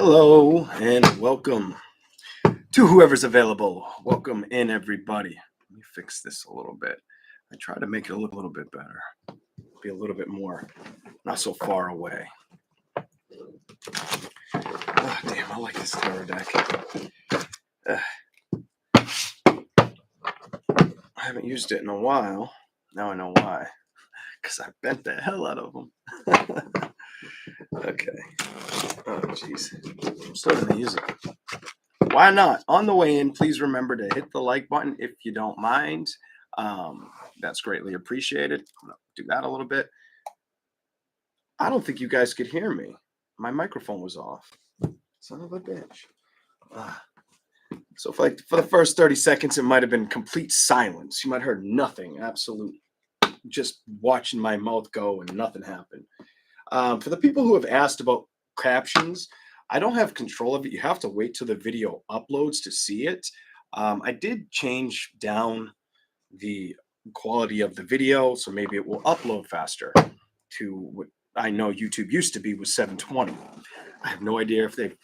Hello and welcome to whoever's available. Welcome in, everybody. Let me fix this a little bit. I try to make it look a little bit better, be a little bit more, not so far away. Oh, damn, I like this tarot deck. I haven't used it in a while. Now I know why. Because I bent the hell out of them. Okay. Oh, jeez. I'm still going to use it. Why not? On the way in, please remember to hit the like button if you don't mind. That's greatly appreciated. I'm going to do that a little bit. I don't think you guys could hear me. My microphone was off. Son of a bitch. So for the first 30 seconds, it might have been complete silence. You might have heard nothing. Absolute. Just watching my mouth go and nothing happened. For the people who have asked about captions, I don't have control of it. You have to wait till the video uploads to see it. I did change down the quality of the video, so maybe it will upload faster to what I know YouTube used to be was 720. I have no idea if they've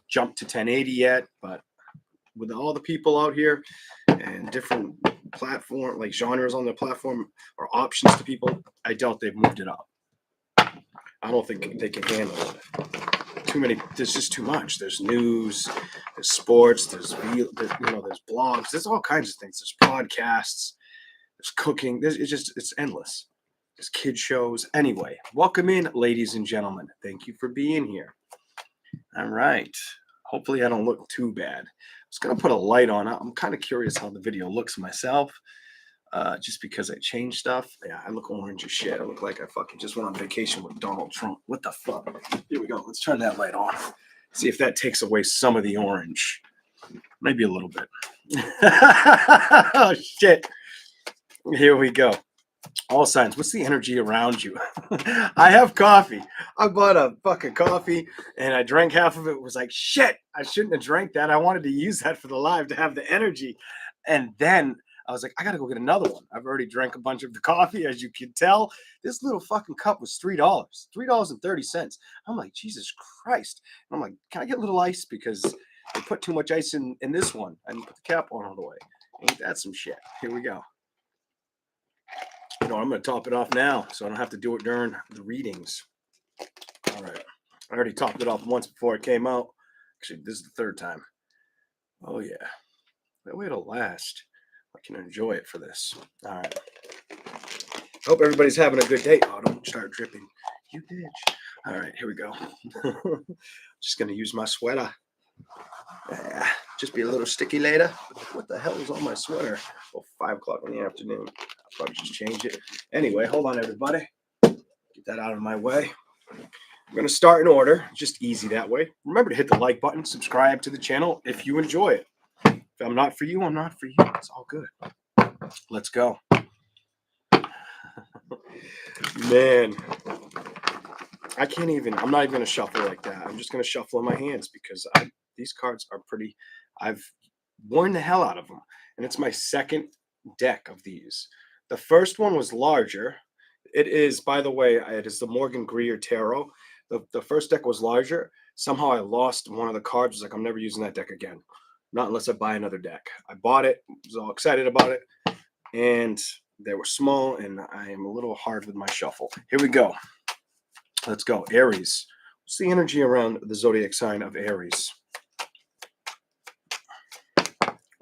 jumped to 1080 yet, but with all the people out here and different platform, like genres on the platform or options to people, I doubt they've moved it up. I don't think they can handle it. Too many. There's just too much. There's news, there's sports, there's blogs, there's all kinds of things. There's podcasts, there's cooking. It's endless. There's kid shows. Anyway, welcome in, ladies and gentlemen. Thank you for being here. All right. Hopefully I don't look too bad. I was gonna put a light on. I'm kind of curious how the video looks myself. Just because I changed stuff. Yeah, I look orange as shit. I look like I fucking just went on vacation with Donald Trump. What the fuck? Here we go. Let's turn that light on. See if that takes away some of the orange. Maybe a little bit. Oh, shit. Here we go. All signs. What's the energy around you? I have coffee. I bought a fucking coffee and I drank half of it. It was like, shit, I shouldn't have drank that. I wanted to use that for the live to have the energy. And then I was like, I gotta go get another one. I've already drank a bunch of the coffee, as you can tell. This little fucking cup was $3, $3.30. I'm like, Jesus Christ. And I'm like, can I get a little ice? Because they put too much ice in this one. I didn't put the cap on all the way. Ain't that some shit? Here we go. You know, I'm gonna top it off now, so I don't have to do it during the readings. All right. I already topped it off once before it came out. Actually, this is the third time. Oh yeah. That way it'll last. I can enjoy it for this. All right. Hope everybody's having a good day. Oh, don't start dripping. You bitch. All right, here we go. Just going to use my sweater. Just be a little sticky later. What the hell is on my sweater? Well, 5 o'clock in the afternoon. I'll probably just change it. Anyway, hold on, everybody. Get that out of my way. I'm going to start in order. Just easy that way. Remember to hit the like button, subscribe to the channel if you enjoy it. If I'm not for you, I'm not for you. It's all good. Let's go. Man, I'm not even going to shuffle like that. I'm just going to shuffle in my hands because these cards are pretty, I've worn the hell out of them. And it's my second deck of these. The first one was larger. It is, by the way, it is the Morgan Greer Tarot. The first deck was larger. Somehow I lost one of the cards. I was like, I'm never using that deck again. Not unless I buy another deck. I bought it, was all excited about it, and they were small, and I am a little hard with my shuffle. Here we go. Let's go. Aries. What's the energy around the zodiac sign of Aries?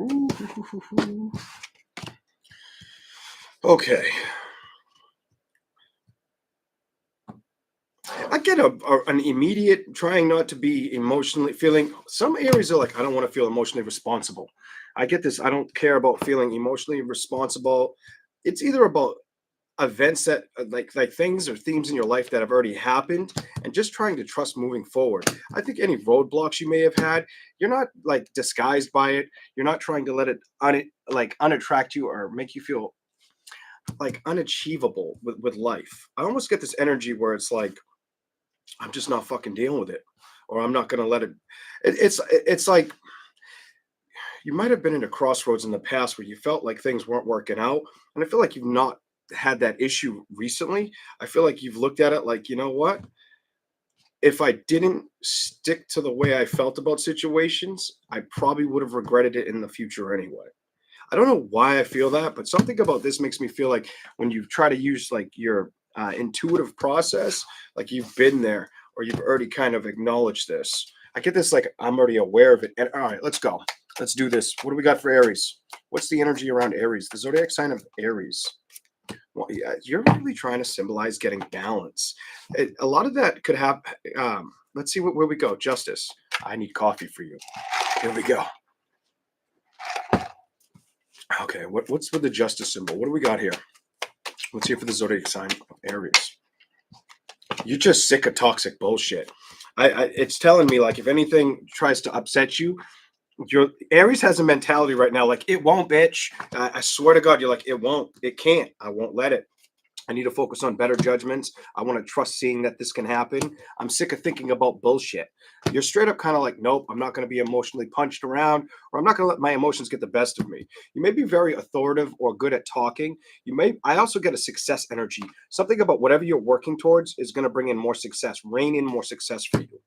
Ooh. Okay. I get an immediate trying not to be emotionally feeling. Some Aries are like, I don't want to feel emotionally responsible. I get this. I don't care about feeling emotionally responsible. It's either about events that like things or themes in your life that have already happened and just trying to trust moving forward. I think any roadblocks you may have had, you're not like disguised by it. You're not trying to let it unattract you or make you feel like unachievable with life. I almost get this energy where it's like, I'm just not fucking dealing with it, or I'm not going to let it. It's like you might have been in a crossroads in the past where you felt like things weren't working out. And I feel like you've not had that issue recently. I feel like you've looked at it like, you know what? if I didn't stick to the way I felt about situations, I probably would have regretted it in the future anyway. I don't know why I feel that, but something about this makes me feel like when you try to use like your intuitive process, like you've been there or you've already kind of acknowledged this. I get this like I'm already aware of it. And all right, let's go. Let's do this. What do we got for Aries? What's the energy around Aries? The zodiac sign of Aries. Well, yeah, you're really trying to symbolize getting balance. A lot of that could have. Let's see where we go. Justice. I need coffee for you. Here we go. Okay, what's with the justice symbol? What do we got here? Let's see for the zodiac sign of Aries. You're just sick of toxic bullshit. It's telling me like if anything tries to upset you, your Aries has a mentality right now like it won't, bitch. I swear to God, you're like it won't, it can't. I won't let it. I need to focus on better judgments. I want to trust seeing that this can happen. I'm sick of thinking about bullshit. You're straight up kind of like, nope, I'm not going to be emotionally punched around, or I'm not going to let my emotions get the best of me. You may be very authoritative or good at talking. I also get a success energy. Something about whatever you're working towards is going to bring in more success, rein in more success for you.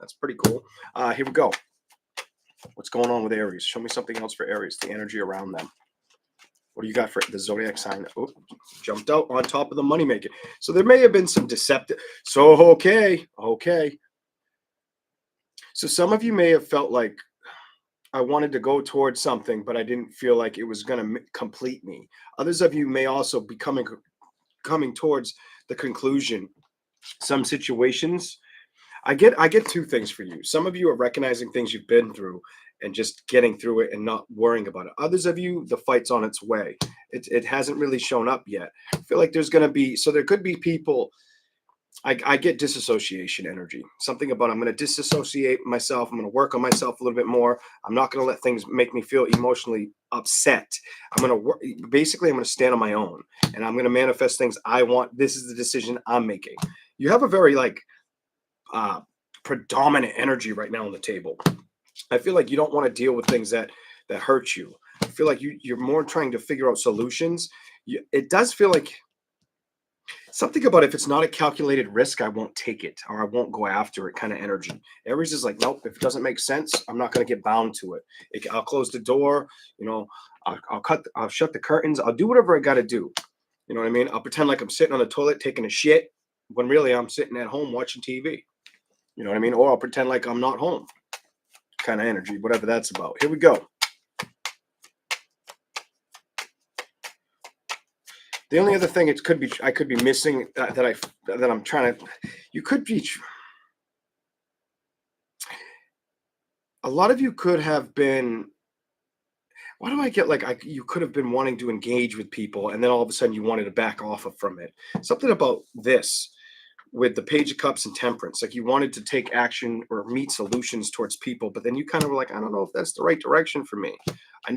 That's pretty cool. Here we go. What's going on with Aries? Show me something else for Aries, the energy around them. What do you got for the zodiac sign? Oh, jumped out on top of the moneymaker. So there may have been some deceptive. So, okay. So some of you may have felt like I wanted to go towards something, but I didn't feel like it was going to complete me. Others of you may also be coming towards the conclusion. Some situations, I get two things for you. Some of you are recognizing things you've been through and just getting through it and not worrying about it. Others of you, the fight's on its way. It hasn't really shown up yet. I feel like there's going to be, so there could be people, I get disassociation energy. Something about I'm going to disassociate myself. I'm going to work on myself a little bit more. I'm not going to let things make me feel emotionally upset. I'm going to work, basically, I'm going to stand on my own and I'm going to manifest things I want. This is the decision I'm making. You have a very like, predominant energy right now on the table. I feel like you don't want to deal with things that hurt you. I feel like you're more trying to figure out solutions. It does feel like something about if it's not a calculated risk, I won't take it or I won't go after it kind of energy. Aries is like, nope, if it doesn't make sense, I'm not going to get bound to it. I'll close the door, I'll shut the curtains. I'll do whatever I got to do. You know what I mean? I'll pretend like I'm sitting on the toilet taking a shit when really I'm sitting at home watching TV. You know what I mean? Or I'll pretend like I'm not home kind of energy, whatever that's about. Here we go. The only other thing I could be missing that I'm trying to, you could be, a lot of you could have been, why do I get like you could have been wanting to engage with people and then all of a sudden you wanted to back off from it. Something about this with the Page of Cups and Temperance, like you wanted to take action or meet solutions towards people, but then you kind of were like, I don't know if that's the right direction for me.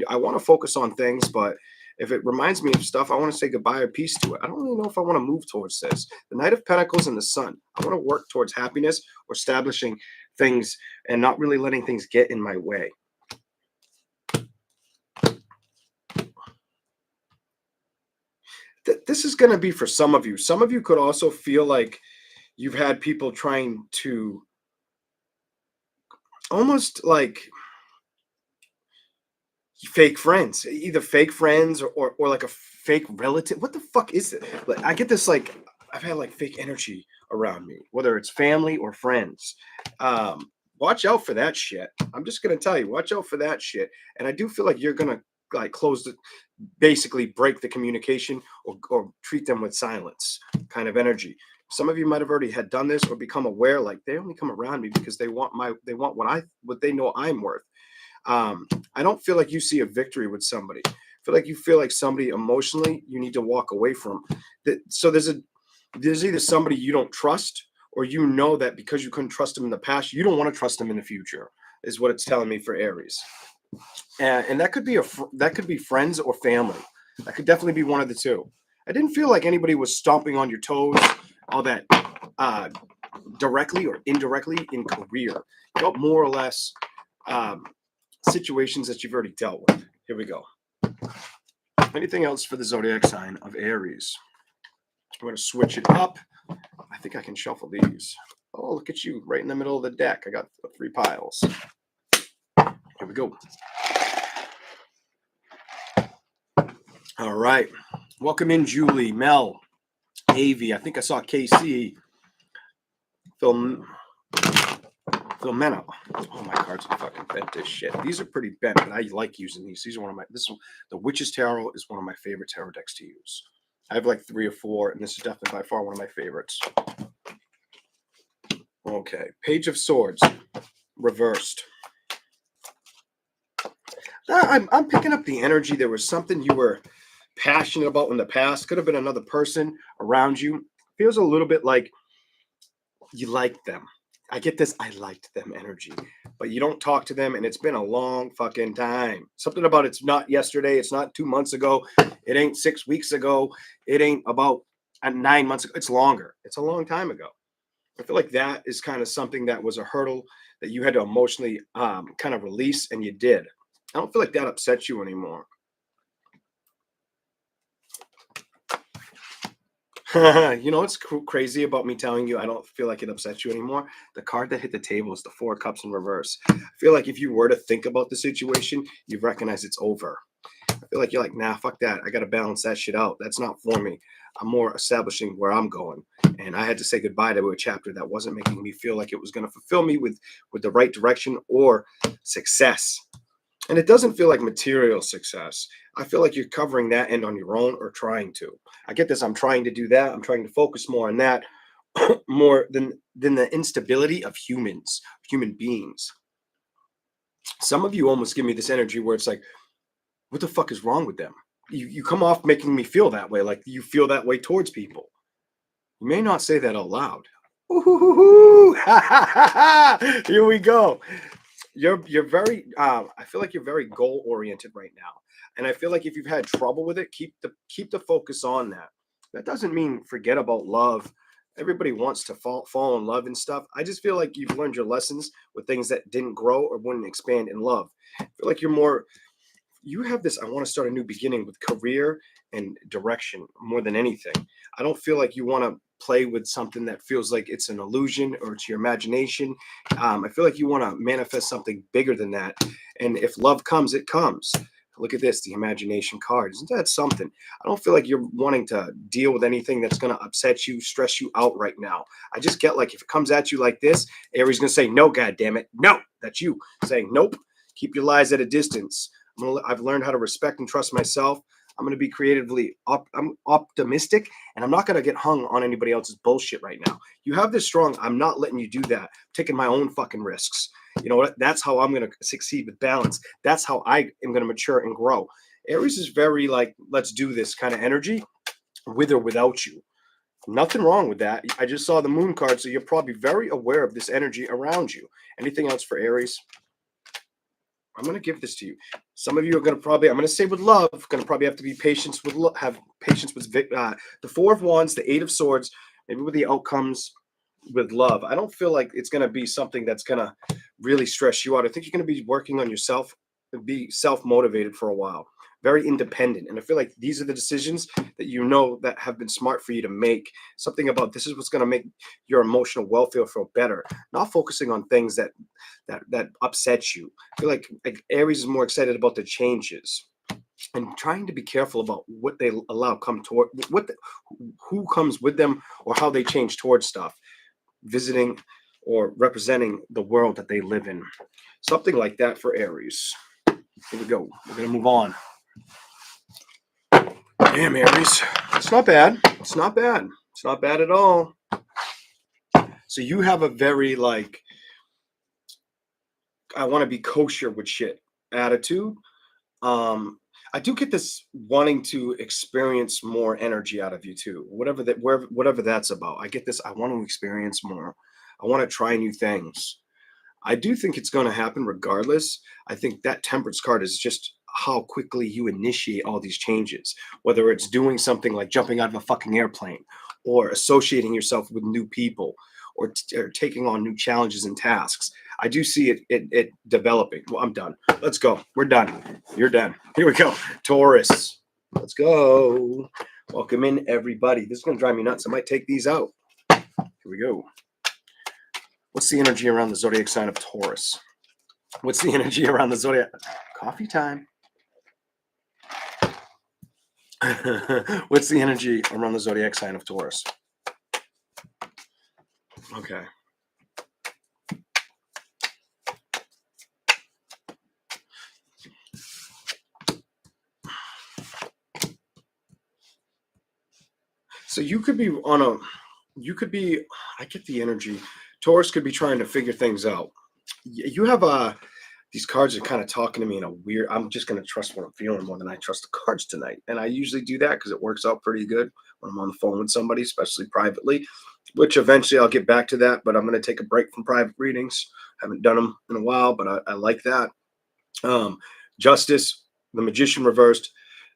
I want to focus on things, but if it reminds me of stuff, I want to say goodbye or peace to it. I don't really know if I want to move towards this. The Knight of Pentacles and the Sun. I want to work towards happiness or establishing things and not really letting things get in my way. This is going to be for some of you. Some of you could also feel like you've had people trying to almost like fake friends, either fake friends or like a fake relative. What the fuck is it? Like, I get this, like, I've had like fake energy around me, whether it's family or friends. Watch out for that shit. I'm just going to tell you, watch out for that shit. And I do feel like you're going to like basically break the communication or treat them with silence kind of energy. Some of you might have already had done this or become aware, like they only come around me because they want what they know I'm worth. I don't feel like you see a victory with somebody. I feel like you feel like somebody emotionally you need to walk away from. So there's either somebody you don't trust or you know that because you couldn't trust them in the past, you don't want to trust them in the future, is what it's telling me for Aries. And that could be friends or family. That could definitely be one of the two. I didn't feel like anybody was stomping on your toes, all that directly or indirectly in career. You felt more or less situations that you've already dealt with. Here we go. Anything else for the zodiac sign of Aries? I'm going to switch it up. I think I can shuffle these. Oh, look at you, right in the middle of the deck. I got 3 piles. Here we go. All right. Welcome in, Julie, Mel, Avi. I think I saw KC. Filomena. Oh, my cards are fucking bent as shit. These are pretty bent, but I like using these. These are one of my, the Witch's Tarot is one of my favorite tarot decks to use. I have like 3 or 4, and this is definitely by far one of my favorites. Okay. Page of Swords, reversed. I'm picking up the energy. There was something you were passionate about in the past. Could have been another person around you. Feels a little bit like you liked them. I get this I liked them energy, but you don't talk to them, and it's been a long fucking time. Something about it's not yesterday. It's not 2 months ago. It ain't 6 weeks ago. It ain't about 9 months ago. It's longer. It's a long time ago. I feel like that is kind of something that was a hurdle that you had to emotionally kind of release, and you did. I don't feel like that upsets you anymore. You know what's crazy about me telling you I don't feel like it upsets you anymore? The card that hit the table is the 4 of Cups in reverse. I feel like if you were to think about the situation, you recognize it's over. I feel like you're like, nah, fuck that. I got to balance that shit out. That's not for me. I'm more establishing where I'm going. And I had to say goodbye to a chapter that wasn't making me feel like it was going to fulfill me with the right direction or success. And it doesn't feel like material success. I feel like you're covering that end on your own or trying to. I get this. I'm trying to do that. I'm trying to focus more on that more than the instability of human beings. Some of you almost give me this energy where it's like, what the fuck is wrong with them? You come off making me feel that way, like you feel that way towards people. You may not say that out loud. Here we go. You're very I feel like you're very goal oriented right now, and I feel like if you've had trouble with it, keep the focus on that. That doesn't mean forget about love. Everybody wants to fall in love and stuff. I just feel like you've learned your lessons with things that didn't grow or wouldn't expand in love. I feel like you have this I want to start a new beginning with career and direction more than anything. I don't feel like you want to play with something that feels like it's an illusion or it's your imagination. I feel like you want to manifest something bigger than that. And if love comes, it comes. Look at this, the imagination card. Isn't that something? I don't feel like you're wanting to deal with anything that's going to upset you, stress you out right now. I just get like if it comes at you like this, Aries going to say, no, God damn it. No, that's you saying, nope, keep your lies at a distance. I've learned how to respect and trust myself. I'm going to be creatively I'm optimistic, and I'm not going to get hung on anybody else's bullshit right now. You have this strong, I'm not letting you do that. I'm taking my own fucking risks. You know what? That's how I'm going to succeed with balance. That's how I am going to mature and grow. Aries is very like, let's do this kind of energy with or without you. Nothing wrong with that. I just saw the moon card, so you're probably very aware of this energy around you. Anything else for Aries? I'm going to give this to you. Some of you are going to probably, I'm going to say with love, going to probably have to be patient with, have patience with the 4 of Wands, the 8 of Swords, maybe with the outcomes with love. I don't feel like it's going to be something that's going to really stress you out. I think you're going to be working on yourself and be self-motivated for a while, very independent. And I feel like these are the decisions that you know that have been smart for you to make. Something about this is what's going to make your emotional welfare feel better, not focusing on things that upset you. I feel like Aries is more excited about the changes and trying to be careful about what they allow come toward who comes with them or how they change towards stuff, visiting or representing the world that they live in. Something like that for Aries. Here we go. We're going to move on. Damn, Aries. It's not bad. It's not bad. It's not bad at all. So you have a very like, I want to be kosher with shit attitude. I do get this wanting to experience more energy out of you too. Whatever that's about. I get this. I want to experience more. I want to try new things. I do think it's going to happen regardless. I think that Temperance card is just how quickly you initiate all these changes, whether it's doing something like jumping out of a fucking airplane or associating yourself with new people or taking on new challenges and tasks. I do see it developing. Well, I'm done. Let's go. We're done. You're done. Here we go. Taurus. Let's go. Welcome in, everybody. This is going to drive me nuts. I might take these out. Here we go. What's the energy around the zodiac sign of Taurus? What's the energy around the zodiac? Coffee time. What's the energy around the zodiac sign of Taurus? Okay. So you could be I get the energy. Taurus could be trying to figure things out. You have these cards are kind of talking to me in a weird, I'm just going to trust what I'm feeling more than I trust the cards tonight. And I usually do that because it works out pretty good when I'm on the phone with somebody, especially privately, which eventually I'll get back to that. But I'm going to take a break from private readings. Haven't done them in a while, but I like that. Justice, the Magician reversed,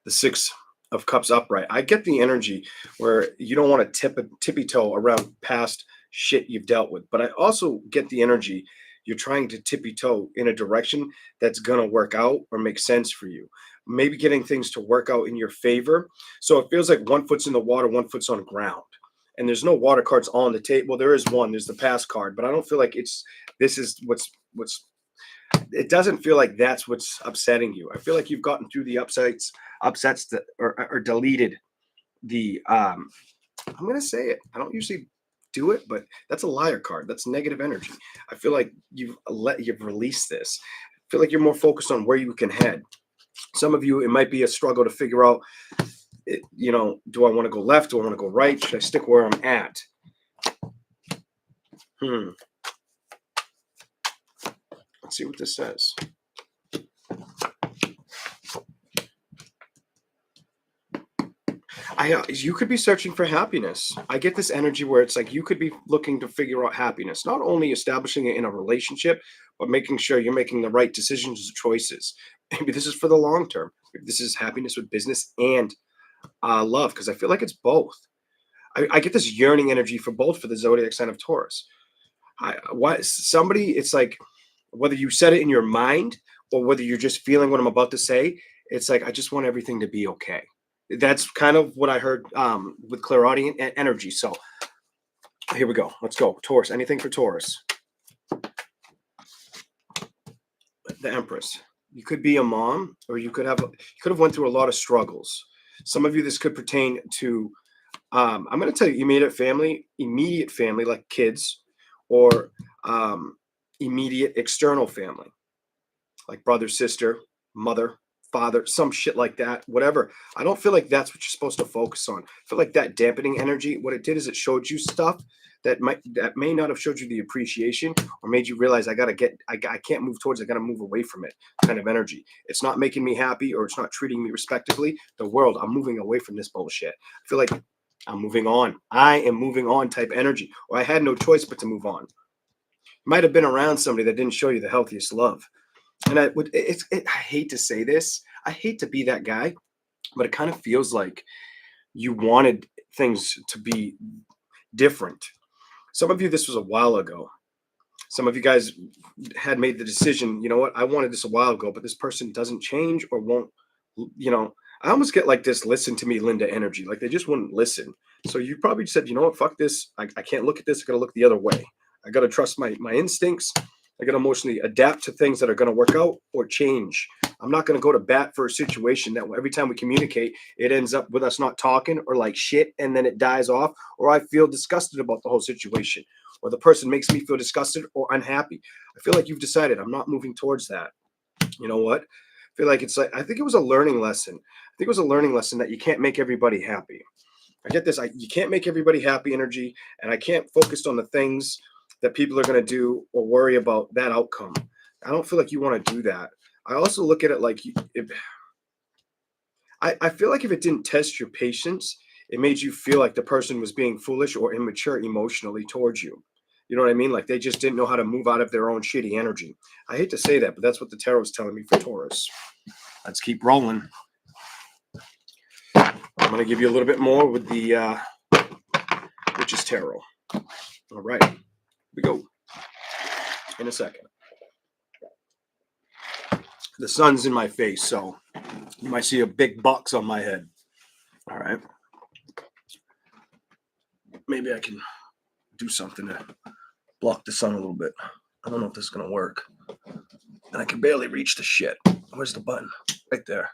the Six of Cups upright. I get the energy where you don't want to tippy toe around past shit you've dealt with, but I also get the energy you're trying to tippy toe in a direction that's going to work out or make sense for you. Maybe getting things to work out in your favor. So it feels like one foot's in the water, one foot's on ground. And there's no water cards on the table. Well, there is one. There's the past card, but I don't feel like this is what's it doesn't feel like that's what's upsetting you. I feel like you've gotten through the upsets that or deleted the I'm gonna say it. I don't usually do it, but that's a liar card. That's negative energy. I feel like you've released this. I feel like you're more focused on where you can head. Some of you, it might be a struggle to figure out, do I want to go left? Do I want to go right? Should I stick where I'm at? Let's see what this says. You could be searching for happiness. I get this energy where it's like you could be looking to figure out happiness, not only establishing it in a relationship, but making sure you're making the right decisions and choices. Maybe this is for the long term. Maybe this is happiness with business and love, because I feel like it's both. I get this yearning energy for both for the zodiac sign of Taurus. It's like whether you said it in your mind or whether you're just feeling what I'm about to say, it's like I just want everything to be okay. That's kind of what I heard with clairaudient energy. So here we go. Let's go. Taurus. Anything for Taurus? The Empress. You could be a mom, or you could have went through a lot of struggles. Some of you, this could pertain to. I'm going to tell you, immediate family, like kids, or immediate external family, like brother, sister, mother, father, some shit like that, whatever. I don't feel like that's what you're supposed to focus on. I feel like that dampening energy, what it did is it showed you stuff that may not have showed you the appreciation or made you realize I can't move towards, I got to move away from it kind of energy. It's not making me happy or it's not treating me respectively. The world, I'm moving away from this bullshit. I feel like I'm moving on. I am moving on type energy, or I had no choice but to move on. Might have been around somebody that didn't show you the healthiest love. And I hate to say this. I hate to be that guy, but it kind of feels like you wanted things to be different. Some of you, this was a while ago. Some of you guys had made the decision, you know what, I wanted this a while ago, but this person doesn't change or won't, I almost get like this listen to me, Linda energy. Like they just wouldn't listen. So you probably said, you know what, fuck this. I can't look at this. I got to look the other way. I got to trust my instincts. I got to emotionally adapt to things that are going to work out or change. I'm not going to go to bat for a situation that every time we communicate, it ends up with us not talking or like shit, and then it dies off, or I feel disgusted about the whole situation, or the person makes me feel disgusted or unhappy. I feel like you've decided I'm not moving towards that. You know what? I feel like I think it was a learning lesson. I think it was a learning lesson that you can't make everybody happy. I get this. You can't make everybody happy energy, and I can't focus on the things that people are going to do or worry about that outcome. I don't feel like you want to do that. I also look at it like I feel like if it didn't test your patience, it made you feel like the person was being foolish or immature emotionally towards you. You know what I mean? Like they just didn't know how to move out of their own shitty energy. I hate to say that, but that's what the tarot is telling me for Taurus. Let's keep rolling. I'm going to give you a little bit more with the Witch's Tarot. All right. Here we go. In a second. The sun's in my face, so you might see a big box on my head. All right. Maybe I can do something to block the sun a little bit. I don't know if this is going to work. And I can barely reach the shit. Where's the button? Right there.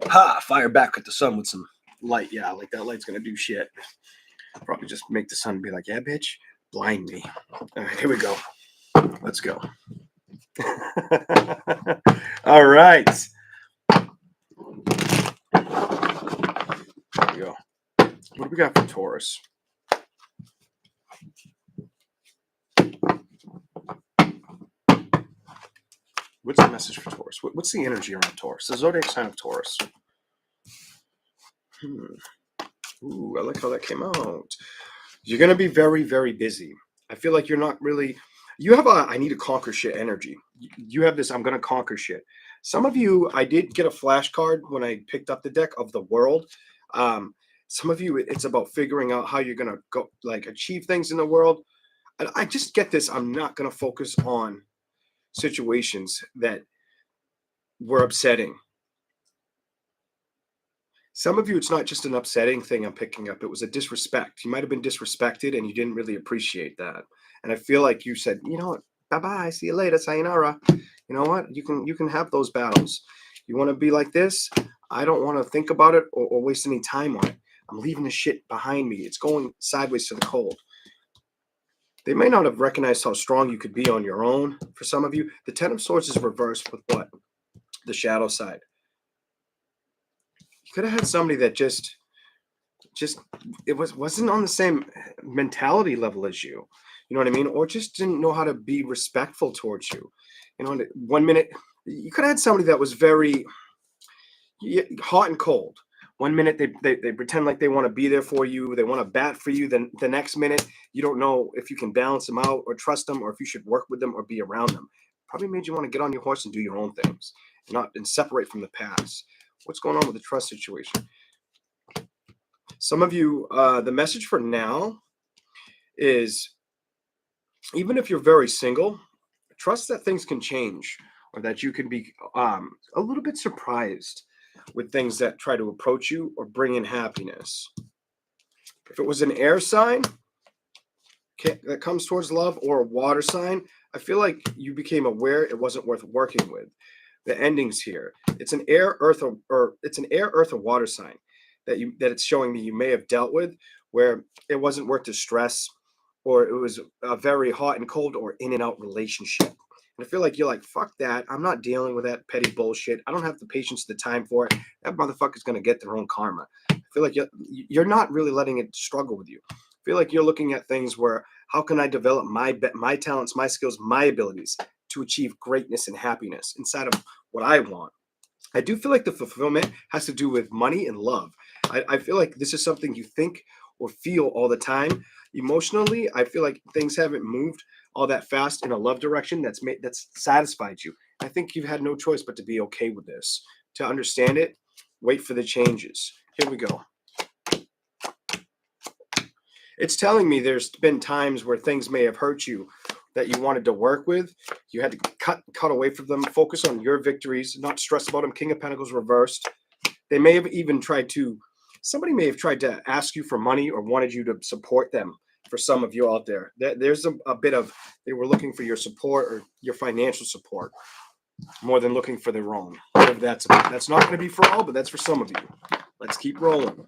Ha! Fire back at the sun with some light. Yeah, like that light's going to do shit. Probably just make the sun be like, yeah, bitch, blind me. All right, here we go. Let's go. All right. There we go. What do we got for Taurus? What's the message for Taurus? What's the energy around Taurus? The zodiac sign of Taurus. Ooh, I like how that came out. You're going to be very, very busy. I feel like you're not really... You have a I need to conquer shit energy. You have this I'm going to conquer shit. Some of you, I did get a flashcard when I picked up the deck of the world. Some of you, it's about figuring out how you're going to go, like, achieve things in the world. And I just get this. I'm not going to focus on situations that were upsetting. Some of you, it's not just an upsetting thing I'm picking up. It was a disrespect. You might have been disrespected and you didn't really appreciate that. And I feel like you said, you know what, bye-bye, see you later, sayonara. You know what, you can have those battles. You want to be like this? I don't want to think about it or waste any time on it. I'm leaving the shit behind me. It's going sideways to the cold. They may not have recognized how strong you could be on your own. For some of you, the Ten of Swords is reversed with what? The shadow side. You could have had somebody that just it wasn't on the same mentality level as you. You know what I mean? Or just didn't know how to be respectful towards you. You know, 1 minute, you could have had somebody that was very hot and cold. 1 minute they pretend like they want to be there for you, they want to bat for you. Then the next minute you don't know if you can balance them out or trust them or if you should work with them or be around them. Probably made you want to get on your horse and do your own things, and separate from the past. What's going on with the trust situation? Some of you, the message for now is, even if you're very single, trust that things can change, or that you can be a little bit surprised with things that try to approach you or bring in happiness. If it was an air sign that comes towards love, or a water sign, I feel like you became aware it wasn't worth working with. The endings here, it's an air, earth, or it's an air, earth, or water sign that it's showing me you may have dealt with, where it wasn't worth the stress, or it was a very hot and cold or in and out relationship. And I feel like you're like, fuck that. I'm not dealing with that petty bullshit. I don't have the patience, the time for it. That motherfucker's going to get their own karma. I feel like you're not really letting it struggle with you. I feel like you're looking at things where, how can I develop my talents, my skills, my abilities to achieve greatness and happiness inside of what I want. I do feel like the fulfillment has to do with money and love. I feel like this is something you think or feel all the time. Emotionally, I feel like things haven't moved all that fast in a love direction that's satisfied you. I think you've had no choice but to be okay with this, to understand it, wait for the changes. Here we go. It's telling me there's been times where things may have hurt you that you wanted to work with. You had to cut away from them, focus on your victories, not stress about them. King of Pentacles reversed. They may have even somebody may have tried to ask you for money or wanted you to support them. For some of you out there, there's a bit of, they were looking for your support or your financial support more than looking for their own. That's not going to be for all, but that's for some of you. Let's keep rolling.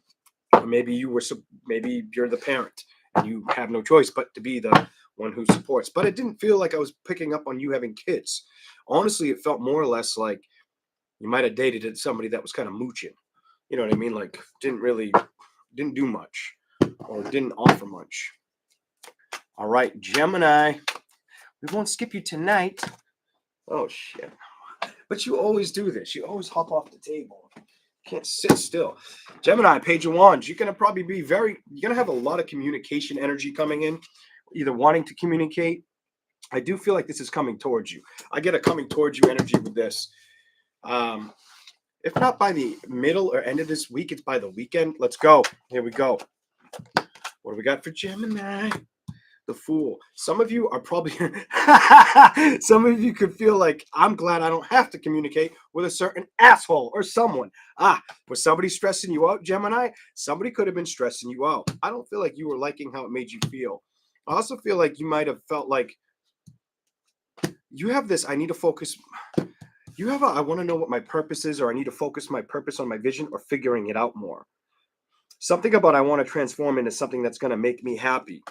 Or maybe you're the parent and you have no choice but to be the one who supports. But it didn't feel like I was picking up on you having kids. Honestly, it felt more or less like you might have dated somebody that was kind of mooching. You know what I mean? Like didn't do much or didn't offer much. All right, Gemini, we won't skip you tonight. Oh, shit. But you always do this. You always hop off the table. You can't sit still. Gemini, Page of Wands, you're going to probably be you're going to have a lot of communication energy coming in, either wanting to communicate. I do feel like this is coming towards you. I get a coming towards you energy with this. If not by the middle or end of this week, it's by the weekend. Let's go. Here we go. What do we got for Gemini? The Fool. Some of you are probably, some of you could feel like, I'm glad I don't have to communicate with a certain asshole or someone. Was somebody stressing you out, Gemini? Somebody could have been stressing you out. I don't feel like you were liking how it made you feel. I also feel like you might have felt like you have this, I need to focus. You have a, I want to know what my purpose is, or I need to focus my purpose on my vision or figuring it out more. Something about I want to transform into something that's going to make me happy.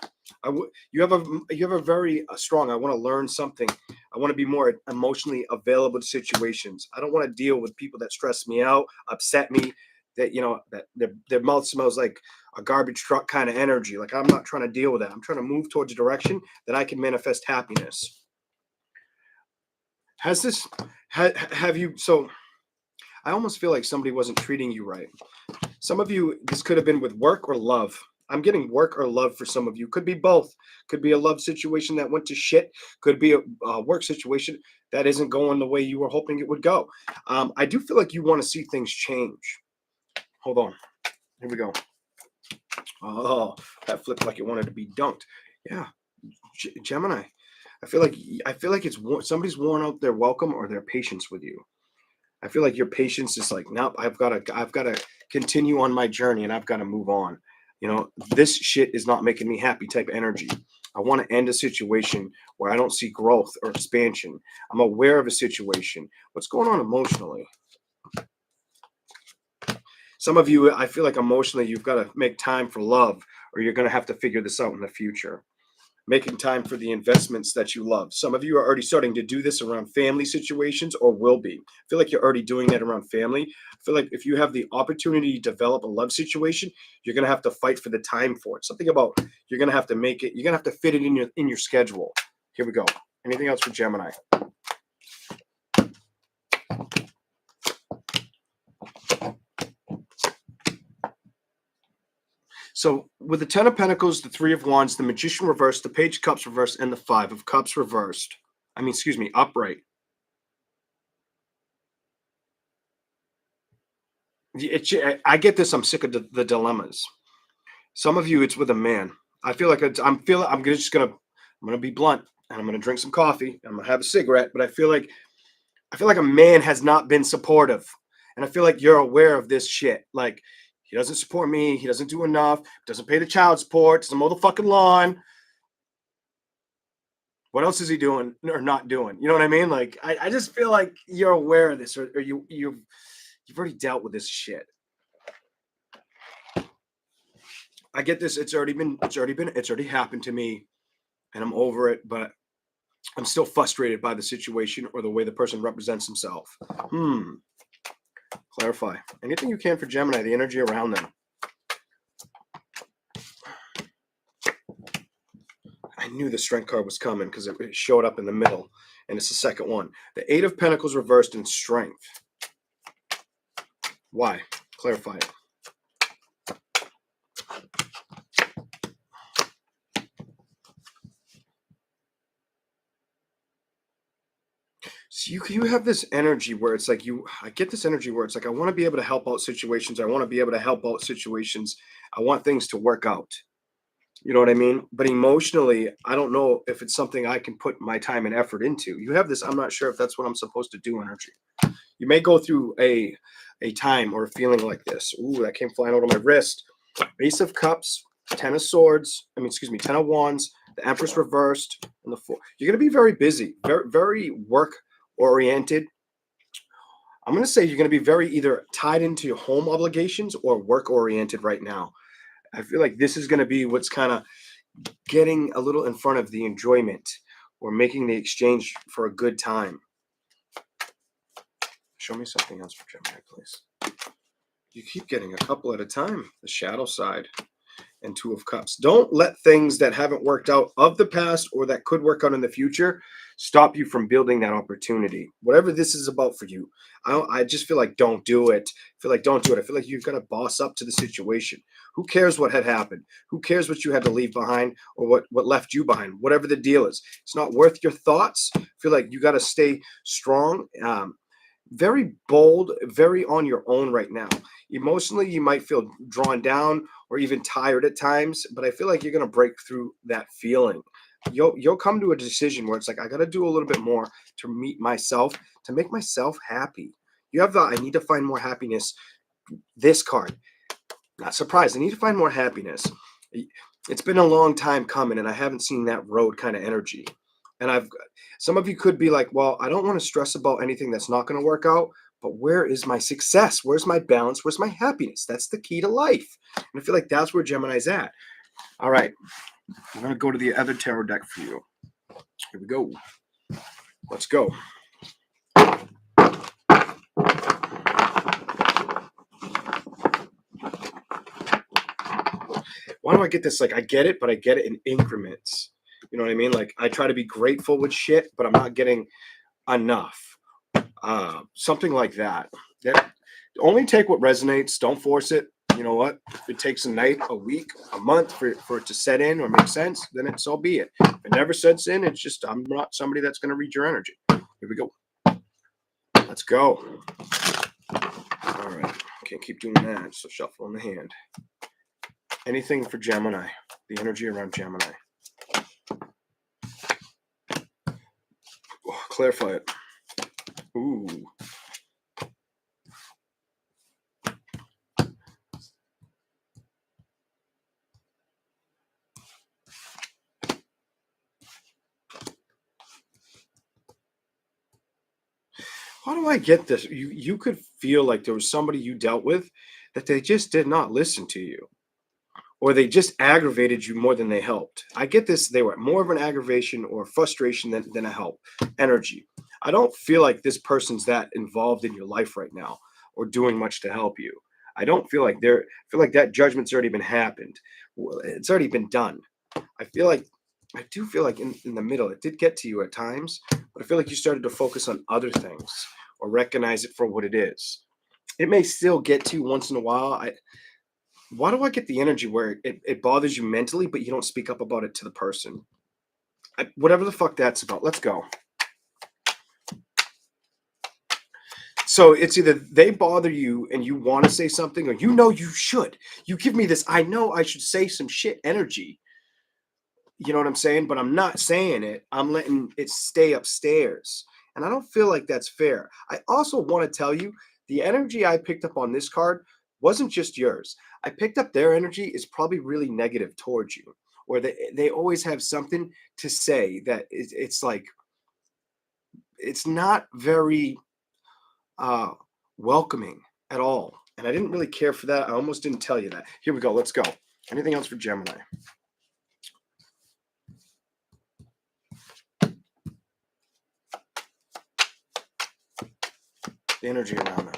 You have a very strong, I want to learn something. I want to be more emotionally available to situations. I don't want to deal with people that stress me out, upset me, that that their mouth smells like a garbage truck kind of energy. Like, I'm not trying to deal with that. I'm trying to move towards a direction that I can manifest happiness. Has this have you so I almost feel like somebody wasn't treating you right. Some of you, this could have been with work or love. I'm getting work or love for some of you. Could be both. Could be a love situation that went to shit. Could be a work situation that isn't going the way you were hoping it would go. I do feel like you want to see things change. Hold on. Here we go. Oh, that flipped like it wanted to be dunked. Yeah, Gemini. I feel like somebody's worn out their welcome or their patience with you. I feel like your patience is like, nope, I've got to continue on my journey and I've got to move on. This shit is not making me happy type energy. I want to end a situation where I don't see growth or expansion. I'm aware of a situation. What's going on emotionally? Some of you, I feel like emotionally, you've got to make time for love, or you're going to have to figure this out in the future. Making time for the investments that you love. Some of you are already starting to do this around family situations or will be. I feel like you're already doing that around family. I feel like if you have the opportunity to develop a love situation, you're going to have to fight for the time for it. Something about you're going to have to make it, you're going to have to fit it in your schedule. Here we go. Anything else for Gemini? So with the Ten of Pentacles, the Three of Wands, the Magician reversed, the Page of Cups reversed, and the Five of Cups reversed. Upright. I get this. I'm sick of the dilemmas. Some of you, it's with a man. I feel like I'm gonna be blunt, and I'm gonna drink some coffee. I'm gonna have a cigarette, but I feel like a man has not been supportive, and I feel like you're aware of this shit. Like, he doesn't support me. He doesn't do enough. Doesn't pay the child support. Doesn't mow the fucking lawn. What else is he doing or not doing? You know what I mean? Like, I just feel like you're aware of this, or you've already dealt with this shit. I get this. It's already happened to me, and I'm over it, but I'm still frustrated by the situation or the way the person represents himself. Clarify. Anything you can for Gemini, the energy around them. I knew the strength card was coming because it showed up in the middle, and it's the second one. The Eight of Pentacles reversed in strength. Why? Clarify it. So you have this energy where it's like I get this energy where it's like, I want to be able to help out situations. I want to be able to help out situations. I want things to work out. You know what I mean? But emotionally, I don't know if it's something I can put my time and effort into. You have this, I'm not sure if that's what I'm supposed to do energy. You may go through a time or a feeling like this. Ooh, that came flying out of my wrist. Ace of Cups, Ten of Swords, Ten of Wands, the Empress reversed, and the Four. You're going to be very busy, very, very work oriented. I'm going to say you're going to be very either tied into your home obligations or work oriented right now. I feel like this is going to be what's kind of getting a little in front of the enjoyment or making the exchange for a good time. Show me something else for Gemini, please. You keep getting a couple at a time. The shadow side and Two of Cups. Don't let things that haven't worked out of the past or that could work out in the future stop you from building that opportunity. Whatever this is about for you, I just feel like don't do it. I feel like you've got to boss up to the situation. Who cares what had happened? Who cares what you had to leave behind or what left you behind? Whatever the deal is, it's not worth your thoughts. I feel like you got to stay strong. Very bold, very on your own right now. Emotionally, you might feel drawn down or even tired at times, but I feel like you're going to break through that feeling. You'll come to a decision where it's like, I got to do a little bit more to meet myself, to make myself happy. You have the, I need to find more happiness. This card, not surprised. I need to find more happiness. It's been a long time coming, and I haven't seen that road kind of energy. And some of you could be like, well, I don't want to stress about anything that's not going to work out, but where is my success? Where's my balance? Where's my happiness? That's the key to life. And I feel like that's where Gemini's at. All right, I'm going to go to the other tarot deck for you. Here we go. Let's go. Why do I get this? Like, I get it, but I get it in increments. You know what I mean? Like, I try to be grateful with shit, but I'm not getting enough. Something like that. Only take what resonates. Don't force it. You know what? If it takes a night, a week, a month for it to set in or make sense, then so be it. If it never sets in, it's just I'm not somebody that's going to read your energy. Here we go. Let's go. All right. Can't keep doing that. So shuffle in the hand. Anything for Gemini. The energy around Gemini. Oh, clarify it. Ooh. How do I get this? You could feel like there was somebody you dealt with that they just did not listen to you, or they just aggravated you more than they helped. I get this. They were more of an aggravation or frustration than a help energy. I don't feel like this person's that involved in your life right now or doing much to help you. I don't feel like I feel like that judgment's already been happened. It's already been done. I do feel like in the middle, it did get to you at times, but I feel like you started to focus on other things or recognize it for what it is. It may still get to you once in a while. Why do I get the energy where it bothers you mentally, but you don't speak up about it to the person? Whatever the fuck that's about. Let's go. So it's either they bother you and you want to say something, or you should. You give me this, I know I should say some shit energy. You know what I'm saying? But I'm not saying it. I'm letting it stay upstairs. And I don't feel like that's fair. I also want to tell you the energy I picked up on this card wasn't just yours. I picked up their energy is probably really negative towards you, or they always have something to say that it's like it's not very welcoming at all. And I didn't really care for that. I almost didn't tell you that. Here we go. Let's go. Anything else for Gemini? The energy around them.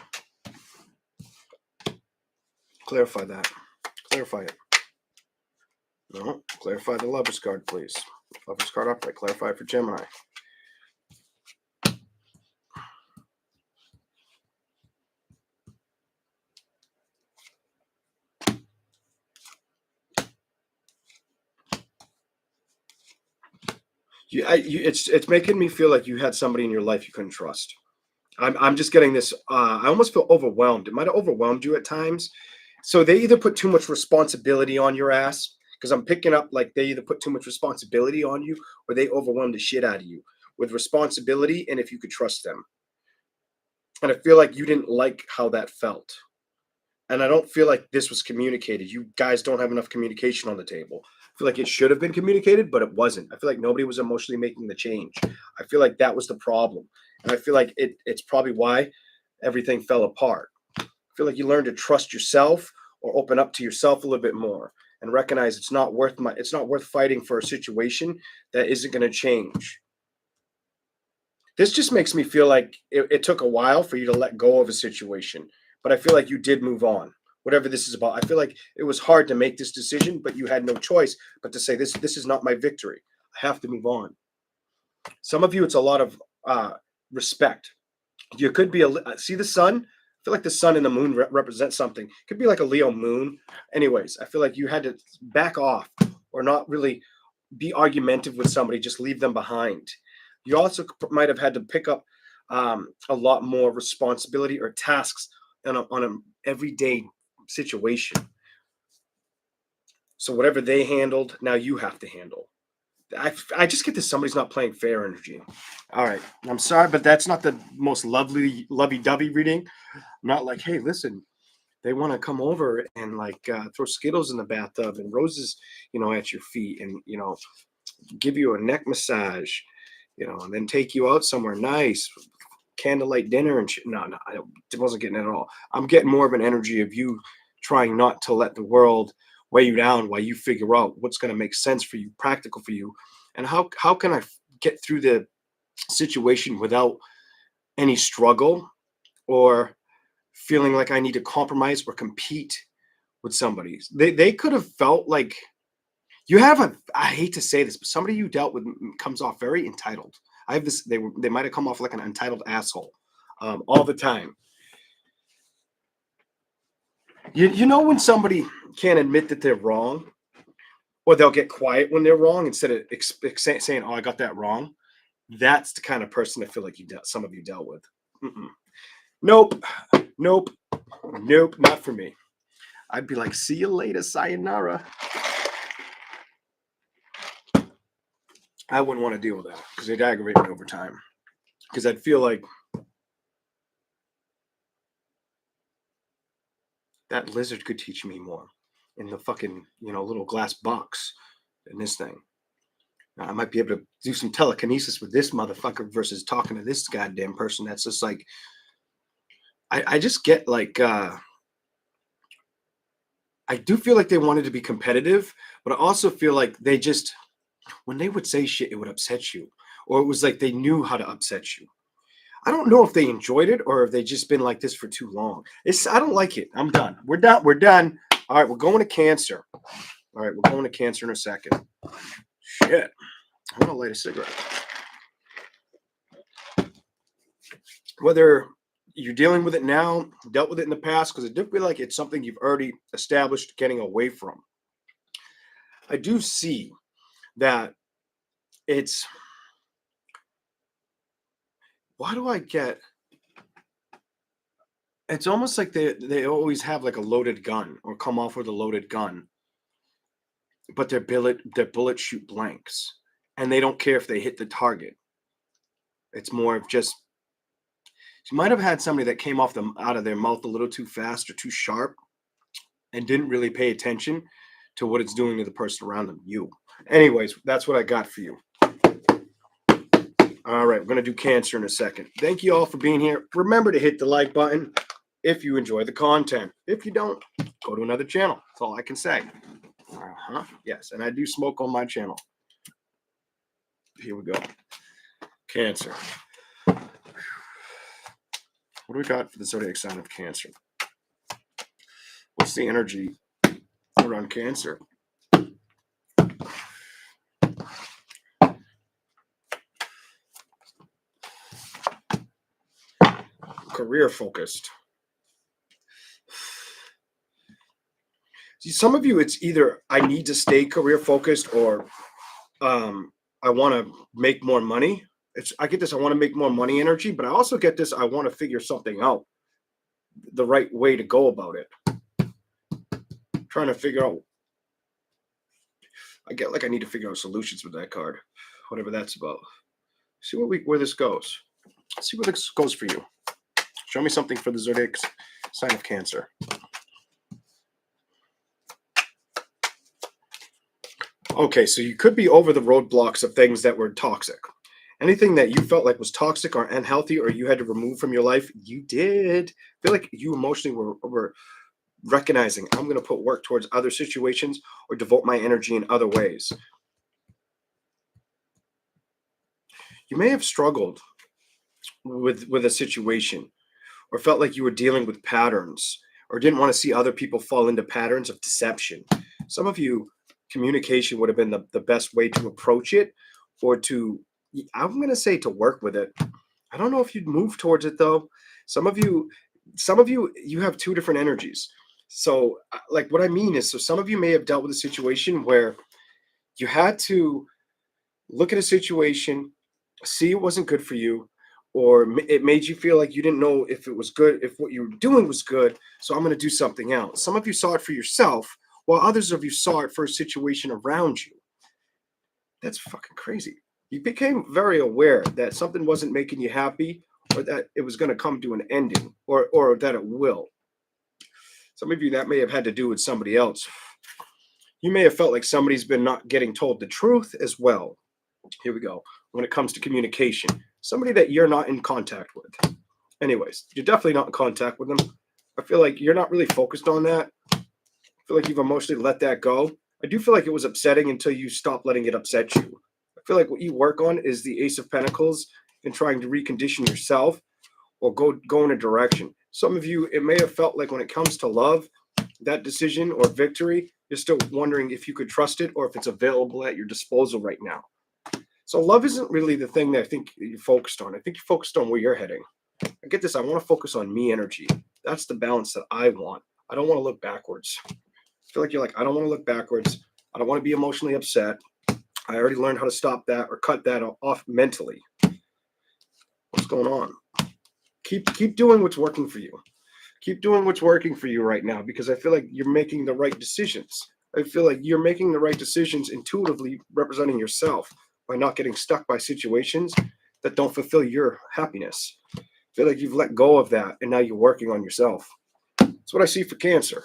Clarify that. Clarify it. No, clarify the Lover's card, please. Lover's card upright. Clarify it for Gemini. It's making me feel like you had somebody in your life you couldn't trust. I'm just getting this. I almost feel overwhelmed. It might have overwhelmed you at times. So they either put too much responsibility on your ass, because I'm picking up like they either put too much responsibility on you, or they overwhelmed the shit out of you with responsibility and if you could trust them. And I feel like you didn't like how that felt. And I don't feel like this was communicated. You guys don't have enough communication on the table. I feel like it should have been communicated, but it wasn't. I feel like nobody was emotionally making the change. I feel like that was the problem. And I feel like it's probably why everything fell apart. I feel like you learned to trust yourself or open up to yourself a little bit more and recognize it's not worth fighting for a situation that isn't going to change. This just makes me feel like it took a while for you to let go of a situation, but I feel like you did move on. Whatever this is about, I feel like it was hard to make this decision, but you had no choice but to say this is not my victory. I have to move on. Some of you, it's a lot of respect. You could be see the sun. I feel like the sun and the moon represent something. It could be like a Leo moon. Anyways, I feel like you had to back off or not really be argumentative with somebody. Just leave them behind. You also might have had to pick up a lot more responsibility or tasks on an everyday situation. So whatever they handled, now you have to handle. I just get this somebody's not playing fair energy. All right. I'm sorry, but that's not the most lovey-dovey reading. I'm not like, hey, listen, They want to come over and like throw Skittles in the bathtub and roses, at your feet, and give you a neck massage, and then take you out somewhere nice, candlelight dinner and shit. No, no, wasn't getting it at all. I'm getting more of an energy of you trying not to let the world weigh you down while you figure out what's going to make sense for you, practical for you, and how can I get through the situation without any struggle or feeling like I need to compromise or compete with somebody. They could have felt like you have I hate to say this, but somebody you dealt with comes off very entitled. I have this, they might have come off like an entitled asshole all the time. You know when somebody can't admit that they're wrong, or they'll get quiet when they're wrong instead of saying, "Oh, I got that wrong." That's the kind of person I feel like some of you dealt with. Mm-mm. Nope, nope, nope, not for me. I'd be like, "See you later, sayonara." I wouldn't want to deal with that because it'd aggravate me over time. Because I'd feel like that lizard could teach me more in the fucking, little glass box in this thing. Now, I might be able to do some telekinesis with this motherfucker versus talking to this goddamn person. That's just like, I just get like, I do feel like they wanted to be competitive, but I also feel like they just, when they would say shit, it would upset you. Or it was like they knew how to upset you. I don't know if they enjoyed it or if they just been like this for too long. I don't like it. I'm done. We're done. We're done. All right, we're going to Cancer. All right, we're going to Cancer in a second. Shit. I'm going to light a cigarette. Whether you're dealing with it now, dealt with it in the past, because it do feel like it's something you've already established getting away from. I do see that it's, why do I get, it's almost like they always have like a loaded gun or come off with a loaded gun, but their bullets shoot blanks and they don't care if they hit the target. It's more of just, you might have had somebody that came out of their mouth a little too fast or too sharp and didn't really pay attention to what it's doing to the person around them. You. Anyways, that's what I got for you. All right, we're going to do Cancer in a second. Thank you all for being here. Remember to hit the like button if you enjoy the content. If you don't, go to another channel. That's all I can say. Yes, and I do smoke on my channel. Here we go. Cancer. What do we got for the zodiac sign of Cancer? What's the energy around Cancer? Career focused. See, some of you, it's either I need to stay career focused or I want to make more money. I get this, I want to make more money energy, but I also get this, I want to figure something out, the right way to go about it. Trying to figure out, I get like I need to figure out solutions with that card, whatever that's about. See where this goes. See where this goes for you. Show me something for the zodiac sign of Cancer. Okay, so you could be over the roadblocks of things that were toxic. Anything that you felt like was toxic or unhealthy or you had to remove from your life, you did. I feel like you emotionally were recognizing, I'm going to put work towards other situations or devote my energy in other ways. You may have struggled with a situation or felt like you were dealing with patterns or didn't want to see other people fall into patterns of deception. Some of you, communication would have been the best way to approach it, or to, I'm going to say, to work with it. I don't know if you'd move towards it though. Some of you have two different energies. So like what I mean is, so some of you may have dealt with a situation where you had to look at a situation, see it wasn't good for you, or it made you feel like you didn't know if it was good, if what you were doing was good. So I'm going to do something else. Some of you saw it for yourself, while others of you saw it for a situation around you. That's fucking crazy. You became very aware that something wasn't making you happy, or that it was going to come to an ending, or that it will. Some of you, that may have had to do with somebody else. You may have felt like somebody's been not getting told the truth as well. Here we go. When it comes to communication, somebody that you're not in contact with. Anyways, you're definitely not in contact with them. I feel like you're not really focused on that. I feel like you've emotionally let that go. I do feel like it was upsetting until you stop letting it upset you. I feel like what you work on is the Ace of Pentacles and trying to recondition yourself or go in a direction. Some of you, it may have felt like when it comes to love, that decision or victory, you're still wondering if you could trust it or if it's available at your disposal right now. So love isn't really the thing that I think you're focused on. I think you're focused on where you're heading. I get this. I want to focus on me energy. That's the balance that I want. I don't want to look backwards. I feel like you're like, I don't want to look backwards. I don't want to be emotionally upset. I already learned how to stop that or cut that off mentally. What's going on? Keep doing what's working for you. Keep doing what's working for you right now, because I feel like you're making the right decisions. I feel like you're making the right decisions intuitively, representing yourself by not getting stuck by situations that don't fulfill your happiness. I feel like you've let go of that and now you're working on yourself. That's what I see for Cancer.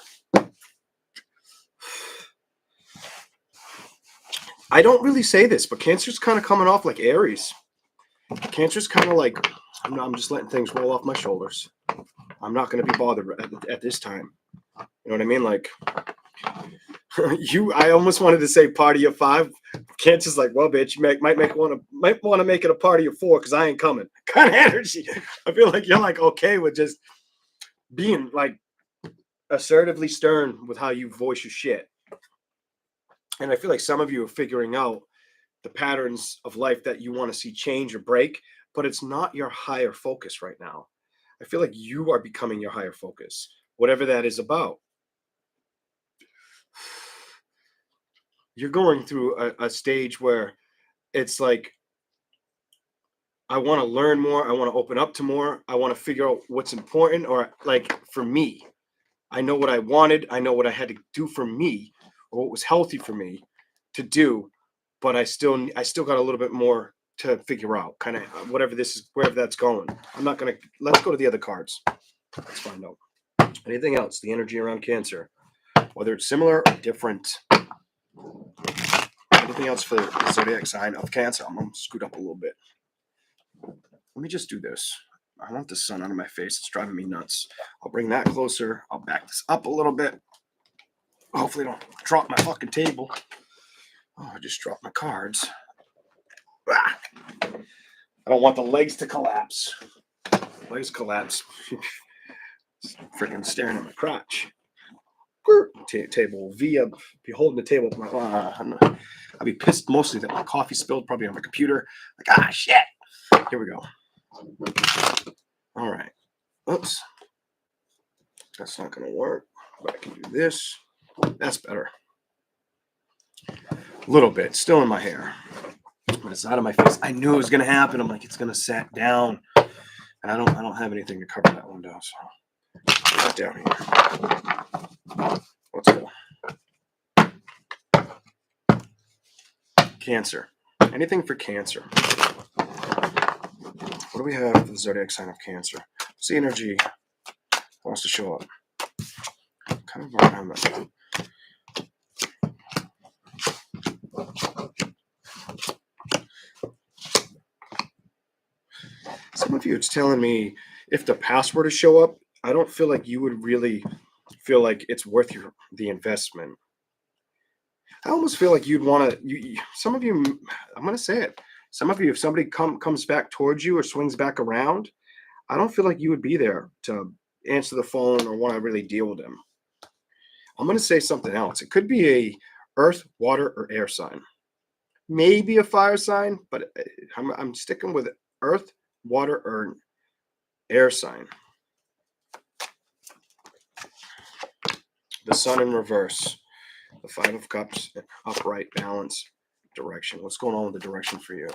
I don't really say this, but Cancer's kind of coming off like Aries. Cancer's kind of like, I'm just letting things roll off my shoulders. I'm not going to be bothered at this time. You know what I mean? Like, I almost wanted to say party of 5. Cancer's like, well, bitch, you might want to make it a party of 4 because I ain't coming. Kind of energy. I feel like you're like okay with just being like assertively stern with how you voice your shit. And I feel like some of you are figuring out the patterns of life that you want to see change or break, but it's not your higher focus right now. I feel like you are becoming your higher focus, whatever that is about. You're going through a stage where it's like, I want to learn more. I want to open up to more. I want to figure out what's important, or like for me, I know what I wanted. I know what I had to do for me, or what was healthy for me to do, but I still got a little bit more to figure out, kind of whatever this is, wherever that's going. Let's go to the other cards. Let's find out. Anything else? The energy around Cancer, whether it's similar or different. Anything else for the zodiac sign of Cancer? I'm going to scoot up a little bit. Let me just do this. I want the sun out of my face. It's driving me nuts. I'll bring that closer. I'll back this up a little bit. Hopefully I don't drop my fucking table. Oh, I just dropped my cards. Ah. I don't want the legs to collapse. Legs collapse. Freaking staring at my crotch. Table V. I'll be holding the table with my. I'll be pissed mostly that my coffee spilled probably on my computer. Like, shit. Here we go. All right. Oops. That's not going to work. But I can do this. That's better. A little bit. Still in my hair. But it's out of my face. I knew it was going to happen. I'm like, it's going to sat down. And I don't have anything to cover that window. So put that down here. Let's go. Cancer. Anything for Cancer. What do we have for the zodiac sign of Cancer? What's the energy wants to show up? Kind of around that. Some of you, it's telling me if the past were to show up, I don't feel like you would really feel like it's worth the investment. I almost feel like you'd want to. Some of you, I'm going to say it. Some of you, if somebody comes back towards you or swings back around, I don't feel like you would be there to answer the phone or want to really deal with them. I'm going to say something else. It could be a earth, water, or air sign. Maybe a fire sign, but I'm sticking with earth, water, or air sign. The sun in reverse. The 5 of Cups, upright, balance, direction. What's going on with the direction for you?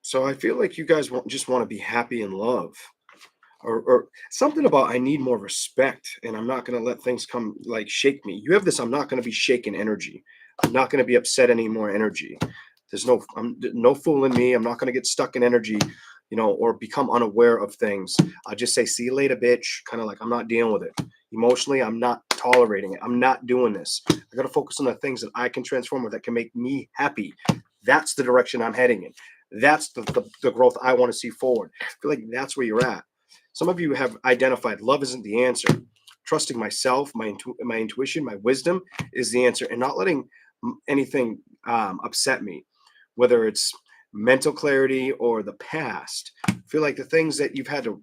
So I feel like you guys just want to be happy in love. Or something about I need more respect and I'm not going to let things come like shake me. You have this I'm not going to be shaken energy. I'm not going to be upset anymore energy. There's no fooling me. I'm not going to get stuck in energy. or become unaware of things. I'll just say, see you later, bitch. Kind of like, I'm not dealing with it. Emotionally, I'm not tolerating it. I'm not doing this. I got to focus on the things that I can transform or that can make me happy. That's the direction I'm heading in. That's the growth I want to see forward. I feel like that's where you're at. Some of you have identified love isn't the answer. Trusting myself, my intuition, my wisdom is the answer, and not letting anything upset me, whether it's mental clarity or the past. I feel like the things that you've had to,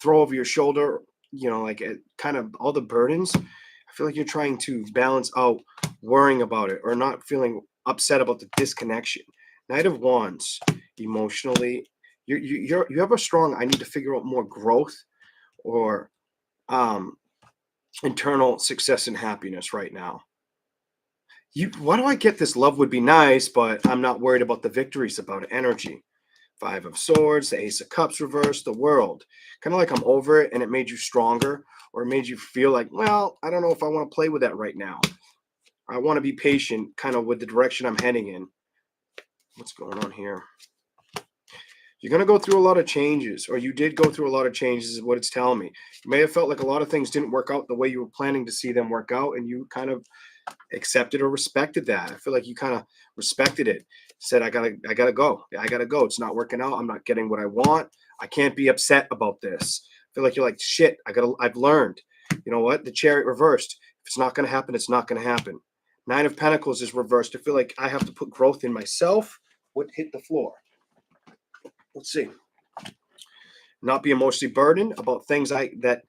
throw over your shoulder, like kind of all the burdens, I feel like you're trying to balance out worrying about it or not feeling upset about the disconnection. Knight of Wands, emotionally, you have a strong, I need to figure out more growth or internal success and happiness right now. Why do I get this? Love would be nice, but I'm not worried about the victories about it. Energy. 5 of Swords, the Ace of Cups reversed, the World. Kind of like I'm over it and it made you stronger, or it made you feel like, well, I don't know if I want to play with that right now. I want to be patient kind of with the direction I'm heading in. What's going on here? You're going to go through a lot of changes, or you did go through a lot of changes is what it's telling me. You may have felt like a lot of things didn't work out the way you were planning to see them work out, and you kind of accepted or respected that. I feel like you kind of respected it. Said, I gotta go. I gotta go. It's not working out. I'm not getting what I want. I can't be upset about this. I feel like you're like, shit, I've learned. You know what? The Chariot reversed. If it's not gonna happen, it's not gonna happen. 9 of Pentacles is reversed. I feel like I have to put growth in myself. What hit the floor? Let's see. Not be emotionally burdened about things that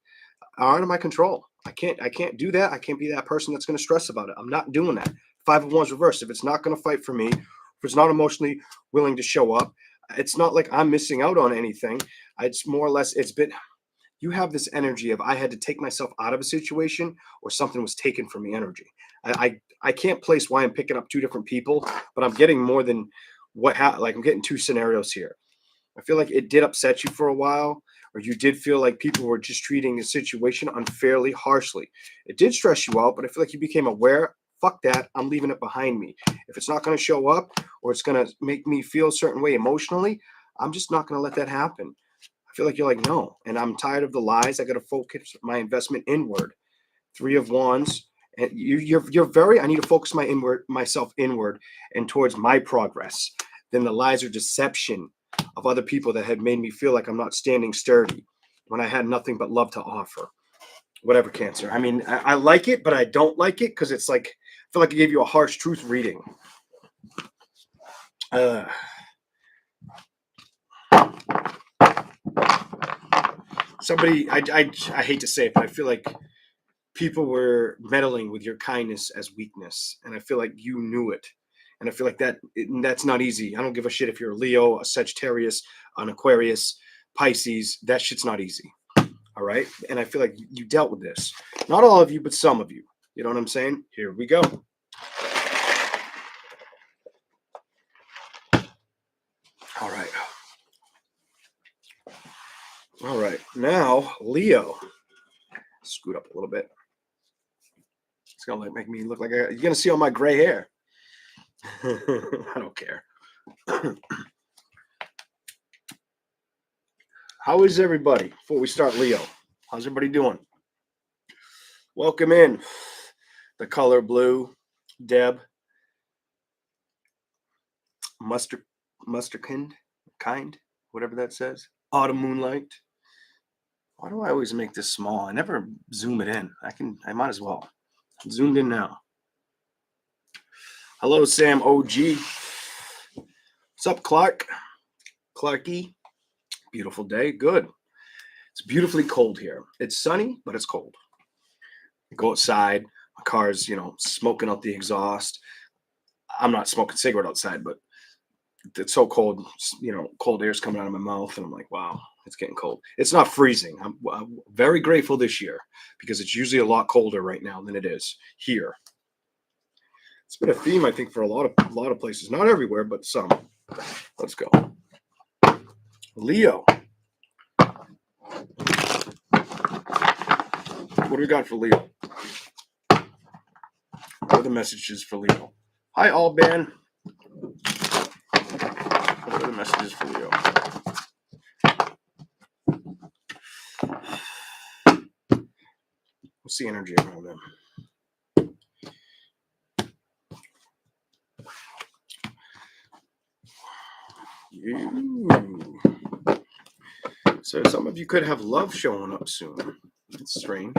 are out of my control. I can't do that. I can't be that person that's going to stress about it. I'm not doing that. 5 of Wands reversed. If it's not going to fight for me, if it's not emotionally willing to show up, it's not like I'm missing out on anything. It's more or less, you have this energy of I had to take myself out of a situation or something was taken from me energy. I can't place why I'm picking up 2 different people, but I'm getting more than I'm getting 2 scenarios here. I feel like it did upset you for a while, or you did feel like people were just treating the situation unfairly, harshly. It did stress you out, but I feel like you became aware, fuck that, I'm leaving it behind me. If it's not going to show up or it's going to make me feel a certain way emotionally, I'm just not going to let that happen. I feel like you're like, no, and I'm tired of the lies. I got to focus my investment inward. 3 of Wands, and you're very, I need to focus myself inward and towards my progress. Then the lies or deception of other people that had made me feel like I'm not standing sturdy when I had nothing but love to offer. Whatever, Cancer. I mean, I like it, but I don't like it because it's like, I feel like I gave you a harsh truth reading. Somebody, I hate to say it, but I feel like people were meddling with your kindness as weakness. And I feel like you knew it. And I feel like that's not easy. I don't give a shit if you're a Leo, a Sagittarius, an Aquarius, Pisces. That shit's not easy. All right. And I feel like you dealt with this. Not all of you, but some of you. You know what I'm saying? Here we go. All right. All right. Now, Leo. Scoot up a little bit. It's going to make me look like you're going to see all my gray hair. I don't care. How is everybody before we start, Leo? How's everybody doing? Welcome in. The color blue, Deb, Musterkind, whatever that says. Autumn Moonlight. Why do I always make this small? I never zoom it in. I might as well. I'm zoomed in now. Hello, Sam OG. What's up, Clark? Clarky. Beautiful day. Good. It's beautifully cold here. It's sunny, but it's cold. Go outside. My car's, smoking out the exhaust. I'm not smoking cigarette outside, but it's so cold, cold air's coming out of my mouth. And I'm like, wow, it's getting cold. It's not freezing. I'm very grateful this year because it's usually a lot colder right now than it is here. It's been a theme, I think, for a lot of places. Not everywhere, but some. Let's go. Leo. What do we got for Leo? What are the messages for Leo? Hi, Alban. What are the messages for Leo? What's the energy around them? So some of you could have love showing up soon. It's strange.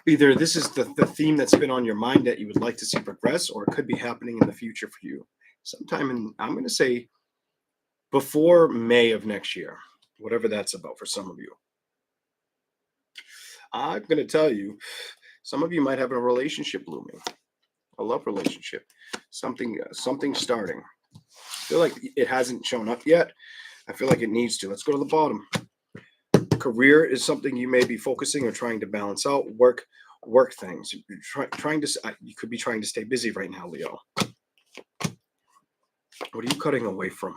Either this is the theme that's been on your mind that you would like to see progress, or it could be happening in the future for you. Sometime in, I'm going to say, before May of next year, whatever that's about for some of you. I'm going to tell you, some of you might have a relationship looming, a love relationship, something starting. I feel like it hasn't shown up yet. I feel like it needs to. Let's go to the bottom. Career is something you may be focusing or trying to balance out. Work things. You could be trying to stay busy right now, Leo. What are you cutting away from?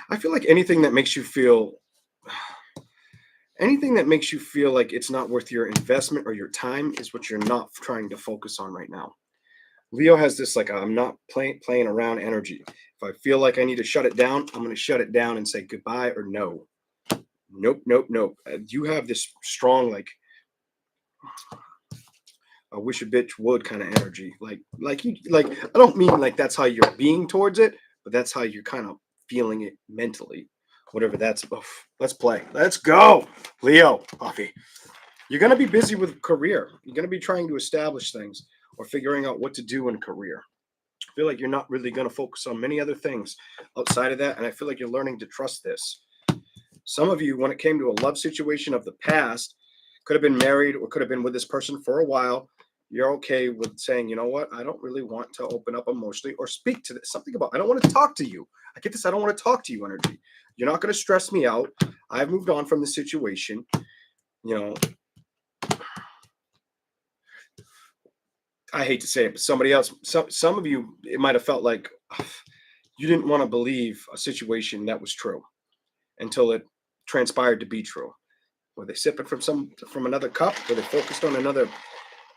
I feel like anything that makes you feel like it's not worth your investment or your time is what you're not trying to focus on right now. Leo has this like I'm not playing around energy. If I feel like I need to shut it down, I'm going to shut it down and say goodbye or no. Nope. You have this strong like I wish a bitch would kind of energy. Like I don't mean like that's how you're being towards it, but that's how you're kind of feeling it mentally. Whatever that's. Let's play. Let's go, Leo. Buffy. You're going to be busy with career. You're going to be trying to establish things or figuring out what to do in career. I feel like you're not really going to focus on many other things outside of that. And I feel like you're learning to trust this. Some of you, when it came to a love situation of the past, could have been married or could have been with this person for a while. You're okay with saying, you know what? I don't really want to open up emotionally or speak to this. Something about, I don't want to talk to you. I get this. I don't want to talk to you energy. You're not going to stress me out. I've moved on from the situation. You know, I hate to say it, but somebody else, some of you, it might have felt like you didn't want to believe a situation that was true until it transpired to be true. Were they sipping from another cup? Were they focused on another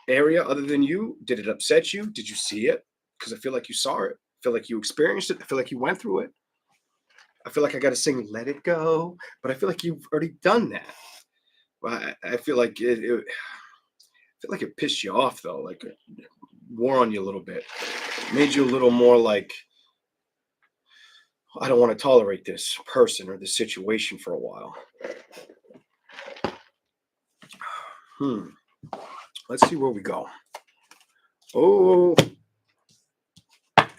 area other than you? Did it upset you? Did you see it? Because I feel like you saw it. I feel like you experienced it. I feel like you went through it. I feel like I got to sing "Let It Go," but I feel like you've already done that. I feel like it pissed you off though, like it wore on you a little bit, made you a little more like, I don't want to tolerate this person or this situation for a while. Let's see where we go. Oh,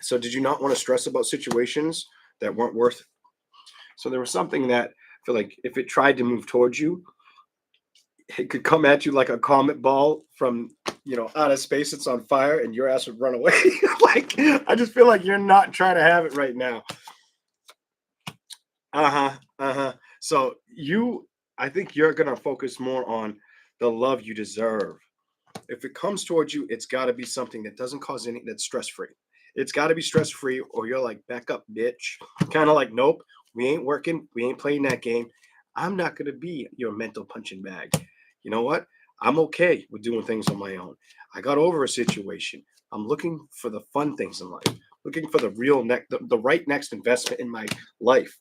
so did you not want to stress about situations that weren't worth it? So there was something that I feel like if it tried to move towards you, it could come at you like a comet ball from, out of space. It's on fire and your ass would run away. Like, I just feel like you're not trying to have it right now. So I think you're going to focus more on the love you deserve. If it comes towards you, it's got to be something that doesn't cause that's stress-free. It's got to be stress-free, or you're like, back up, bitch. Kind of like, nope, we ain't working. We ain't playing that game. I'm not going to be your mental punching bag. You know what? I'm okay with doing things on my own. I got over a situation. I'm looking for the fun things in life, looking for the real the right next investment in my life.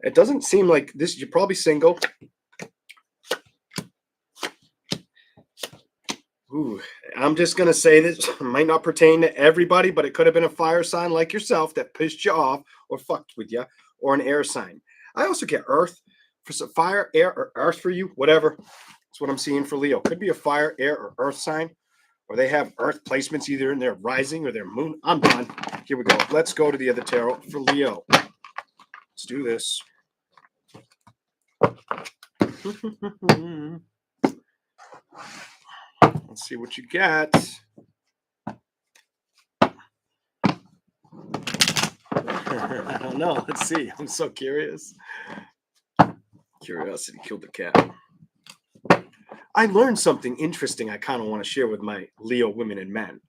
It doesn't seem like this. You're probably single. Ooh, I'm just going to say this might not pertain to everybody, but it could have been a fire sign like yourself that pissed you off or fucked with you, or an air sign. I also get earth for some fire, air, or earth for you, whatever. That's what I'm seeing for Leo. Could be a fire, air, or earth sign, or they have earth placements either in their rising or their moon. I'm done. Here we go. Let's go to the other tarot for Leo. Let's do this. Let's see what you got. I don't know. Let's see. I'm so curious. Curiosity killed the cat. I learned something interesting I kind of want to share with my Leo women and men.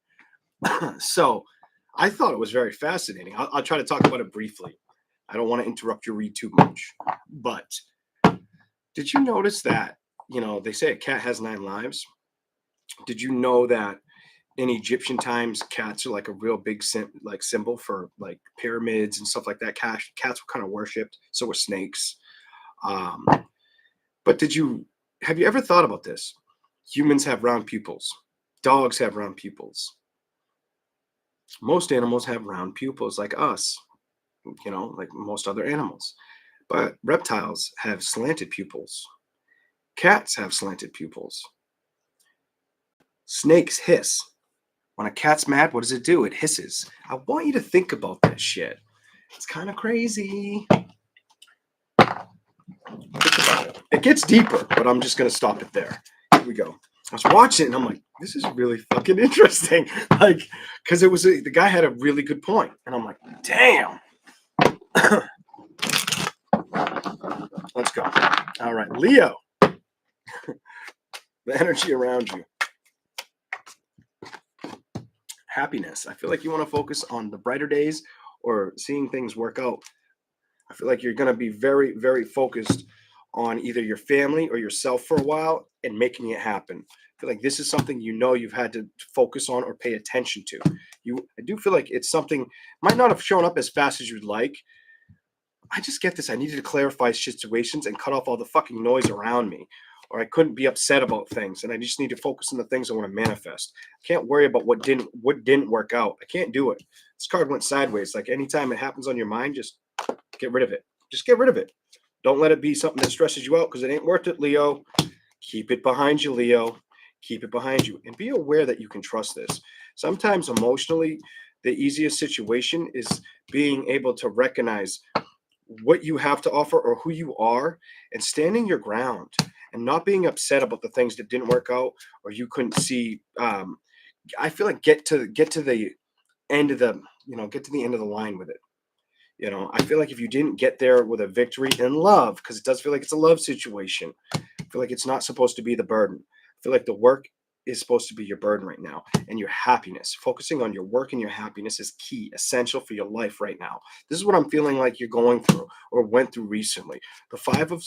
So I thought it was very fascinating. I'll try to talk about it briefly. I don't want to interrupt your read too much. But did you notice that, they say a cat has 9 lives? Did you know that in Egyptian times, cats are like a real big symbol for like pyramids and stuff like that? Cats were kind of worshipped. So were snakes. But did you have you ever thought about this? Humans have round pupils. Dogs have round pupils. Most animals have round pupils like us, like most other animals. But reptiles have slanted pupils. Cats have slanted pupils. Snakes hiss. When a cat's mad, what does it do? It hisses. I want you to think about that shit. It's kind of crazy. Think about it. It gets deeper, but I'm just going to stop it there. Here we go. I was watching it and I'm like, this is really fucking interesting. Like, because the guy had a really good point. And I'm like, damn. Let's go. All right, Leo. The energy around you. Happiness. I feel like you want to focus on the brighter days or seeing things work out. I feel like you're going to be very, very focused on either your family or yourself for a while and making it happen. I feel like this is something you've had to focus on or pay attention to. I do feel like it's something might not have shown up as fast as you'd like. I just get this. I needed to clarify situations and cut off all the fucking noise around me. Or I couldn't be upset about things, and I just need to focus on the things I want to manifest. I can't worry about what didn't work out. I can't do it. This card went sideways. Like anytime it happens on your mind, just get rid of it. Just get rid of it. Don't let it be something that stresses you out because it ain't worth it, Leo. Keep it behind you, Leo. Keep it behind you, and be aware that you can trust this. Sometimes emotionally, the easiest situation is being able to recognize what you have to offer or who you are and standing your ground and not being upset about the things that didn't work out or you couldn't see. I feel like get to the end of the line with it. I feel like if you didn't get there with a victory in love, because it does feel like it's a love situation, I feel like it's not supposed to be the burden. I feel like the work is supposed to be your burden right now, and your happiness. Focusing on your work and your happiness is key, essential for your life right now. This is what I'm feeling like you're going through or went through recently. The five of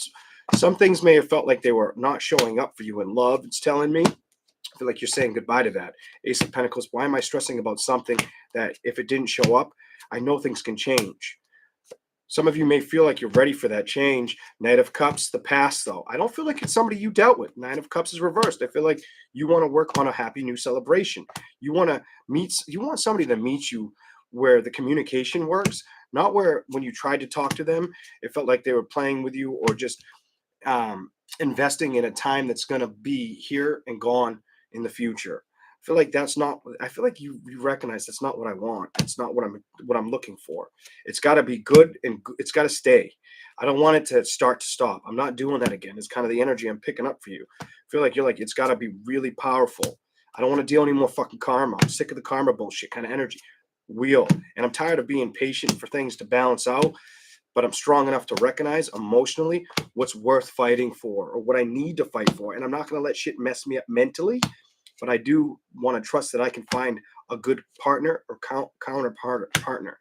some things may have felt like they were not showing up for you in love. It's telling me. I feel like you're saying goodbye to that. Ace of Pentacles. Why am I stressing about something that if it didn't show up, I know things can change? Some of you may feel like you're ready for that change. Knight of Cups, the past, though. I don't feel like it's somebody you dealt with. Nine of Cups is reversed. I feel like you want to work on a happy new celebration. You want somebody to meet you where the communication works, not where when you tried to talk to them, it felt like they were playing with you or just investing in a time that's going to be here and gone in the future. I feel like you recognize that's not what I want. It's not what I'm looking for. It's got to be good and it's got to stay. I don't want it to start to stop. I'm not doing that again. It's kind of the energy I'm picking up for you. I feel like you're like, it's got to be really powerful. I don't want to deal any more fucking karma. I'm sick of the karma bullshit kind of energy. Wheel. And I'm tired of being patient for things to balance out, but I'm strong enough to recognize emotionally what's worth fighting for or what I need to fight for. And I'm not going to let shit mess me up mentally. But I do want to trust that I can find a good partner or counterpart partner.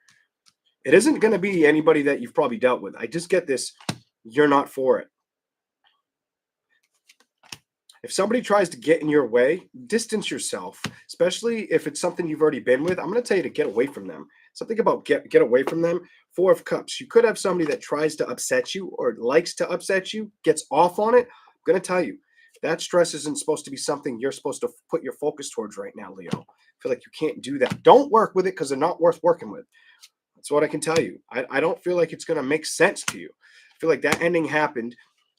It isn't going to be anybody that you've probably dealt with. I just get this. You're not for it. If somebody tries to get in your way, distance yourself, especially if it's something you've already been with. I'm going to tell you to get away from them. Something about get away from them. Four of Cups. You could have somebody that tries to upset you or likes to upset you, gets off on it. I'm going to tell you. That stress isn't supposed to be something you're supposed to put your focus towards right now, Leo. I feel like you can't do that. Don't work with it because they're not worth working with. That's what I can tell you. I don't feel like it's going to make sense to you. I feel like that ending happened.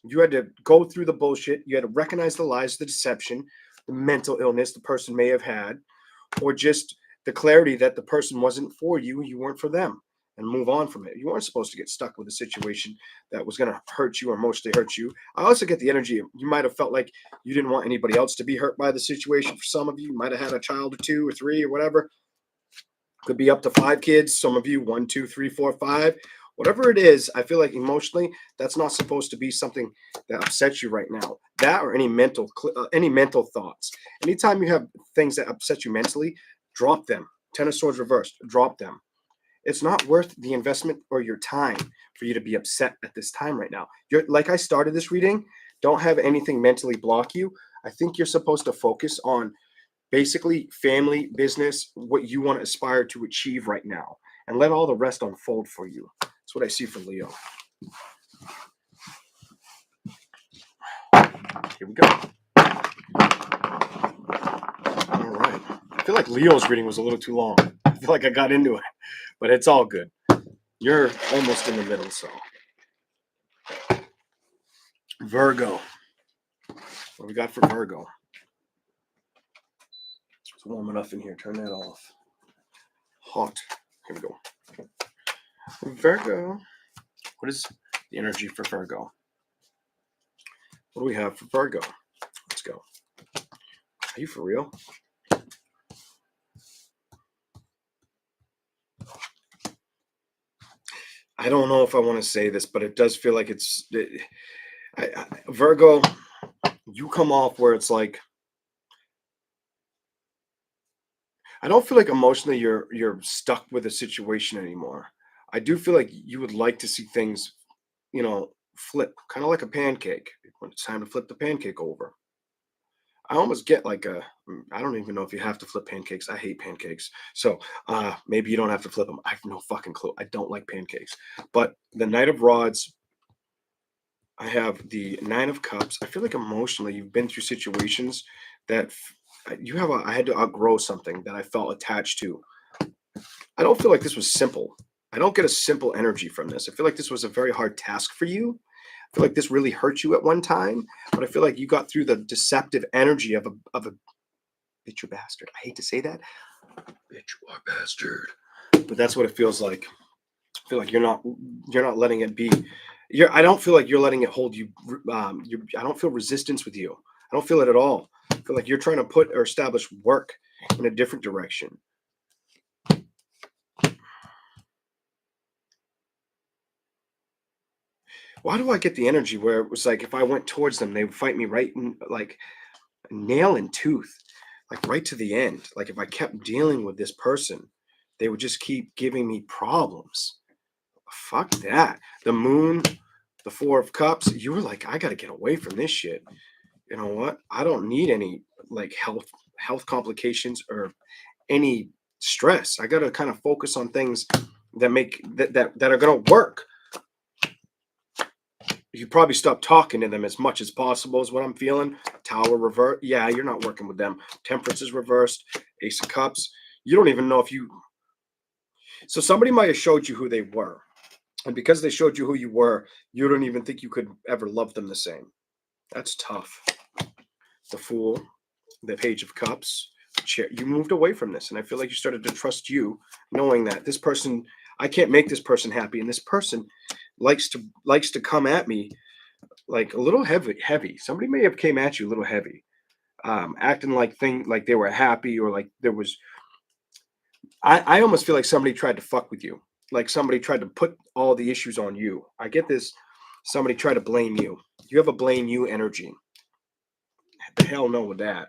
You had to go through the bullshit. You had to recognize the lies, the deception, the mental illness the person may have had, or just the clarity that the person wasn't for you, you weren't for them, and move on from it. You weren't supposed to get stuck with a situation that was going to hurt you or emotionally hurt you. I also get the energy. You might have felt like you didn't want anybody else to be hurt by the situation. For some of you, you might have had a child or two or three or whatever. Could be up to 5 kids. Some of you, 1, 2, 3, 4, 5. Whatever it is, I feel like emotionally, that's not supposed to be something that upsets you right now. That or any mental thoughts. Anytime you have things that upset you mentally, drop them. 10 of Swords reversed. Drop them. It's not worth the investment or your time for you to be upset at this time right now. Like I started this reading, don't have anything mentally block you. I think you're supposed to focus on basically family, business, what you want to aspire to achieve right now, and let all the rest unfold for you. That's what I see for Leo. Here we go. All right. I feel like Leo's reading was a little too long. I feel like I got into it, but it's all good. You're almost in the middle, so. Virgo. What we got for Virgo? It's warm enough in here. Turn that off. Hot. Here we go. Virgo. What is the energy for Virgo? What do we have for Virgo? Let's go. Are you for real? I don't know if I want to say this, but it does feel like it's Virgo. You come off where it's like I don't feel like emotionally you're stuck with a situation anymore. I do feel like you would like to see things, flip, kind of like a pancake. When it's time to flip the pancake over. I almost get like I don't even know if you have to flip pancakes. I hate pancakes. So maybe you don't have to flip them. I have no fucking clue. I don't like pancakes. But the Knight of Rods, I have the Nine of Cups. I feel like emotionally you've been through situations that I had to outgrow something that I felt attached to. I don't feel like this was simple. I don't get a simple energy from this. I feel like this was a very hard task for you. I feel like this really hurt you at one time, but I feel like you got through the deceptive energy of a bitch you bastard. I hate to say that. Bitch you are bastard. But that's what it feels like. I feel like you're not letting it be. I don't feel like you're letting it hold you. I don't feel resistance with you. I don't feel it at all. I feel like you're trying to put or establish work in a different direction. Why do I get the energy where it was like if I went towards them, they would fight me right in like nail and tooth, like right to the end. Like if I kept dealing with this person, they would just keep giving me problems. Fuck that. The Moon, the Four of Cups, you were like, I gotta get away from this shit. You know what? I don't need any like health complications or any stress. I gotta kind of focus on things that that are gonna work. You probably stop talking to them as much as possible is what I'm feeling. Tower revert. Yeah, you're not working with them. Temperance is reversed. Ace of Cups. You don't even know if you. So somebody might have showed you who they were. And because they showed you who you were, you don't even think you could ever love them the same. That's tough. The Fool, the Page of Cups. You moved away from this. And I feel like you started to trust you, knowing that this person, I can't make this person happy. And this person likes to come at me like a little heavy. Somebody may have came at you a little heavy, acting like they were happy or like there was. I almost feel like somebody tried to fuck with you, like somebody tried to put all the issues on you. I get this. Somebody tried to blame you. You have a blame you energy. The hell no with that.